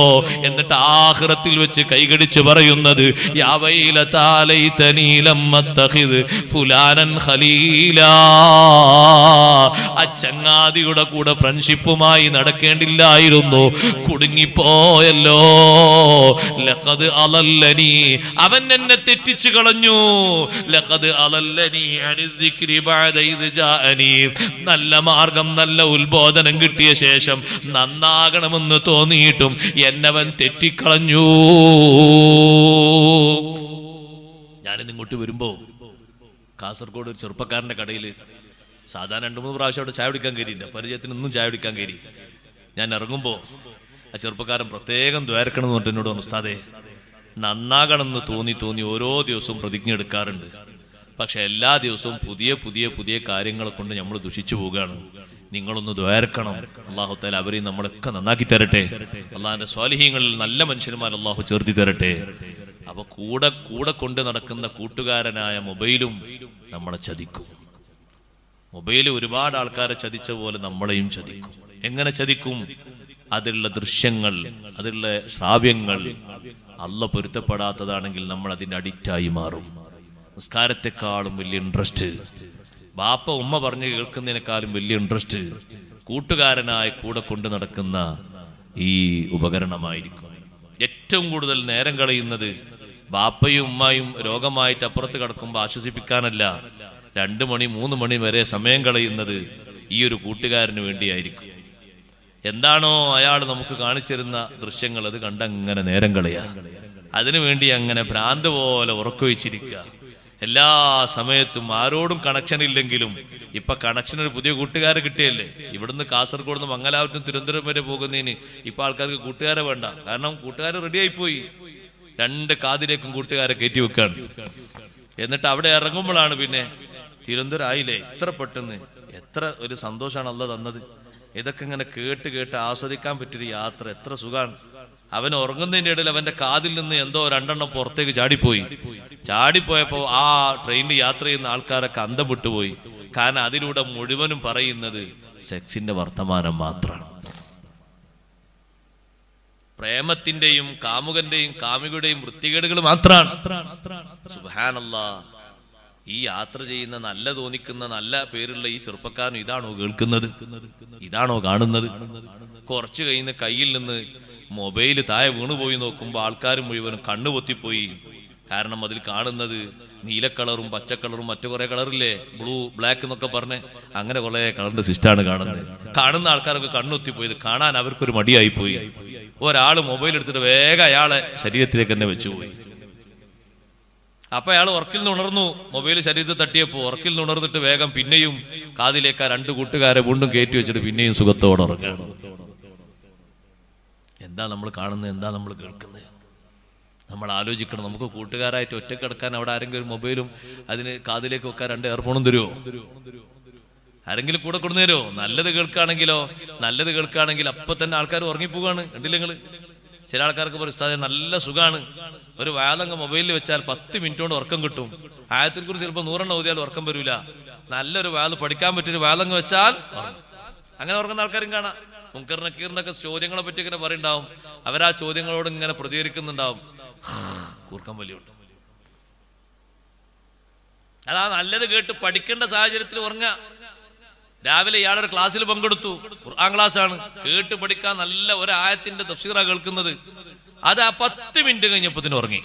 എന്നിട്ട് ആഖിറത്തിൽ വെച്ച് കൈകടിച്ച് പറയുന്നത്, യാ വൈലതാ ലൈതനി ലം അത്തഖിദ് ഫുലാനൻ ഖലീലാ. ആ ചങ്ങാതിയുടെ കൂടെ ഫ്രണ്ട്ഷിപ്പുമായി നടക്കേണ്ടില്ലായിരുന്നു, കുടുങ്ങിപ്പോയല്ലോ. ലഖദ് അളല്ലനി, അവൻ എന്നെ തെറ്റിച്ചു കളഞ്ഞു. ലഖദ് അളല്ലനി അനി ദിക്രി ബഅദ ഇദ് ജാഅനി, നല്ല മാർഗം നല്ല ഉത്ബോധനം കിട്ടിയ ശേഷം നന്നാകണമെന്ന് തോന്നിയിട്ടും എന്നവൻ തെറ്റിക്കളഞ്ഞു. ഞാനിന്ന് ഇങ്ങോട്ട് വരുമ്പോ കാസർഗോഡ് ഒരു ചെറുപ്പക്കാരന്റെ കടയിൽ സാധാരണ 2-3 പ്രാവശ്യം അവിടെ ചായ കുടിക്കാൻ കയറിയില്ല, പരിചയത്തിന് ഒന്നും ചായ കുടിക്കാൻ കയറി. ഞാൻ ഇറങ്ങുമ്പോൾ ആ ചെറുപ്പക്കാരൻ പ്രത്യേകം ദ്വാരക്കണം എന്ന് പറഞ്ഞിട്ട് എന്നോട് പറഞ്ഞു, ഉസ്താദേ നന്നാകണമെന്ന് തോന്നി ഓരോ ദിവസവും പ്രതിജ്ഞ എടുക്കാറുണ്ട്, പക്ഷെ എല്ലാ ദിവസവും പുതിയ പുതിയ പുതിയ കാര്യങ്ങളെ കൊണ്ട് നമ്മൾ ദുഷിച്ചു പോവുകയാണ്, നിങ്ങളൊന്ന് ദ്വാരക്കണം, അല്ലാഹു തആല അവരെയും നമ്മളൊക്കെ നന്നാക്കി തരട്ടെ, അള്ളാഹിന്റെ സ്വാലിഹീങ്ങളിൽ നല്ല മനുഷ്യന്മാർ അള്ളാഹു ചേർത്തി തരട്ടെ. അപ്പൊ കൂടെ കൂടെ കൊണ്ട് നടക്കുന്ന കൂട്ടുകാരനായ മൊബൈലും നമ്മളെ ചതിക്കും. മൊബൈൽ ഒരുപാട് ആൾക്കാരെ ചതിച്ച പോലെ നമ്മളെയും ചതിക്കും. എങ്ങനെ ചതിക്കും? അതിലുള്ള ദൃശ്യങ്ങൾ, അതിലുള്ള ശ്രാവ്യങ്ങൾ അള്ളാഹ് പൊരുത്തപ്പെടാത്തതാണെങ്കിൽ നമ്മൾ അതിന്റെ അഡിക്റ്റായി മാറും. നിസ്കാരത്തെക്കാളും വലിയ ഇൻട്രസ്റ്റ്, ബാപ്പ ഉമ്മ പറഞ്ഞ് കേൾക്കുന്നതിനേക്കാളും വലിയ ഇൻട്രസ്റ്റ് കൂട്ടുകാരനായി കൂടെ കൊണ്ട് നടക്കുന്ന ഈ ഉപകരണമായിരിക്കും. ഏറ്റവും കൂടുതൽ നേരം കളയുന്നത് ബാപ്പയും ഉമ്മയും രോഗമായിട്ട് അപ്പുറത്ത് കിടക്കുമ്പോൾ ആശ്വസിപ്പിക്കാനല്ല, 2 മണി 3 മണി വരെ സമയം കളയുന്നത് ഈ ഒരു കൂട്ടുകാരന് വേണ്ടിയായിരിക്കും. എന്താണോ അയാൾ നമുക്ക് കാണിച്ചിരുന്ന ദൃശ്യങ്ങൾ അത് കണ്ടങ്ങനെ നേരം കളയുക, അതിനുവേണ്ടി അങ്ങനെ ഭ്രാന്ത് പോലെ ഉറക്കൊഴിച്ചിരിക്കുക. എല്ലാ സമയത്തും ആരോടും കണക്ഷൻ ഇല്ലെങ്കിലും ഇപ്പൊ കണക്ഷൻ ഒരു പുതിയ കൂട്ടുകാരെ കിട്ടിയല്ലേ. ഇവിടുന്ന് കാസർഗോഡ് നിന്ന് മംഗലാപുരത്തും തിരുവനന്തപുരം വരെ പോകുന്നതിന് ഇപ്പൊ ആൾക്കാർക്ക് കൂട്ടുകാരെ വേണ്ട, കാരണം കൂട്ടുകാർ റെഡി ആയിപ്പോയി. 2 കാതിലേക്കും കൂട്ടുകാരെ കയറ്റി വെക്കാണ്. എന്നിട്ട് അവിടെ ഇറങ്ങുമ്പോഴാണ് പിന്നെ തിരുവനന്തപുരം ആയില്ലേ, ഇത്ര പെട്ടെന്ന്, എത്ര ഒരു സന്തോഷമാണ് അള്ളാഹ് തന്നത്. ഇതൊക്കെ ഇങ്ങനെ കേട്ട് കേട്ട് ആസ്വദിക്കാൻ പറ്റിയൊരു യാത്ര എത്ര സുഖാണ്. അവൻ ഉറങ്ങുന്നതിന്റെ ഇടയിൽ അവന്റെ കാതിൽ നിന്ന് എന്തോ 2 എണ്ണം പുറത്തേക്ക് ചാടിപ്പോയപ്പോ ആ ട്രെയിനിൽ യാത്ര ചെയ്യുന്ന ആൾക്കാരൊക്കെ അന്തം വിട്ടുപോയി. കാരണം അതിലൂടെ മുഴുവനും പറയുന്നത് സെക്സിന്റെ വർത്തമാനം മാത്രമാണ്. പ്രേമത്തിന്റെയും കാമുകന്റെയും കാമുകയുടെയും വൃത്തികേടുകൾ മാത്രമാണ്. സുബ്ഹാനല്ലാഹ്. ഈ യാത്ര ചെയ്യുന്ന നല്ല തോന്നിക്കുന്ന നല്ല പേരുള്ള ഈ ചെറുപ്പക്കാരൻ ഇതാണോ കേൾക്കുന്നത്, ഇതാണോ കാണുന്നത്? കുറച്ചു കഴിഞ്ഞ് കയ്യിൽ നിന്ന് മൊബൈൽ താഴെ വീണുപോയി നോക്കുമ്പോൾ ആൾക്കാർ മുഴുവനും കണ്ണുപൊത്തിപ്പോയി. കാരണം അതിൽ കാണുന്നത് നീല കളറും പച്ച കളറും മറ്റു കുറെ കളറില്ലേ, ബ്ലൂ ബ്ലാക്ക് എന്നൊക്കെ പറഞ്ഞ് അങ്ങനെ കുറെ കളറിന്റെ സിസ്റ്റാണ് കാണുന്നത്. കാണുന്ന ആൾക്കാരൊക്കെ കണ്ണൊത്തിപ്പോയത് കാണാൻ അവർക്കൊരു മടിയായിപ്പോയി. ഒരാൾ മൊബൈൽ എടുത്തിട്ട് വേഗം അയാളെ ശരീരത്തിലേക്ക് തന്നെ വെച്ചുപോയി. അപ്പൊ അയാൾ ഉറക്കിൽ നിന്ന് ഉണർന്നു. മൊബൈൽ ശരീരത്തിൽ തട്ടിയപ്പോ ഉറക്കിൽ നിന്ന് ഉണർന്നിട്ട് വേഗം പിന്നെയും കാതിലേക്ക് 2 കൂട്ടുകാരെ വീണ്ടും കയറ്റി വെച്ചിട്ട് പിന്നെയും സുഖത്തോടെ ഉറങ്ങുകയാണ്. എന്താ നമ്മൾ കാണുന്നത്, എന്താ നമ്മൾ കേൾക്കുന്നത്? നമ്മൾ ആലോചിക്കണം. നമുക്ക് കൂട്ടുകാരായിട്ട് ഒറ്റക്കിടക്കാൻ അവിടെ ആരെങ്കിലും മൊബൈലും അതിന് കാതിലേക്ക് വെക്കാൻ 2 ഇയർഫോണും തരുമോ? ആരെങ്കിലും കൂടെ കൊണ്ടുവരുമോ? നല്ലത് കേൾക്കുകയാണെങ്കിൽ അപ്പൊ തന്നെ ആൾക്കാർ ഉറങ്ങിപ്പോവാണ്. കണ്ടില്ല നിങ്ങൾ? ചില ആൾക്കാർക്ക് പറയും ഉസ്താദേ നല്ല സുഖമാണ്, ഒരു വാദങ്ങ് മൊബൈലിൽ വെച്ചാൽ 10 മിനിറ്റ് കൊണ്ട് ഉറക്കം കിട്ടും. ആയത്തിൽ കുറിച്ച് ചിലപ്പോൾ 100 ഓതിയാൽ ഉറക്കം വരില്ല. നല്ലൊരു വാദം പഠിക്കാൻ പറ്റിയൊരു വാദങ്ങ് വെച്ചാൽ അങ്ങനെ ഉറങ്ങുന്ന ആൾക്കാരും കാണാം. മുൻകർ നക്കീറിനൊക്കെ ചോദ്യങ്ങളെ പറ്റി ഇങ്ങനെ പറയുണ്ടാവും. അവരാ ചോദ്യങ്ങളോട് ഇങ്ങനെ പ്രതികരിക്കുന്നുണ്ടാവും. കൂർക്കം വലിയുണ്ട്. അതാ നല്ലത് കേട്ട് പഠിക്കേണ്ട സാഹചര്യത്തിൽ ഉറങ്ങുക. രാവിലെ ഇയാളൊരു ക്ലാസ്സിൽ പങ്കെടുത്തു, ഖുർആൻ ക്ലാസ് ആണ്, കേട്ട് പഠിക്കാൻ നല്ല ഒരു ആയത്തിന്റെ തഫ്സീറാ കേൾക്കുന്നത്. അത് ആ 10 മിനിറ്റ് കഴിഞ്ഞപ്പോ ഉറങ്ങി.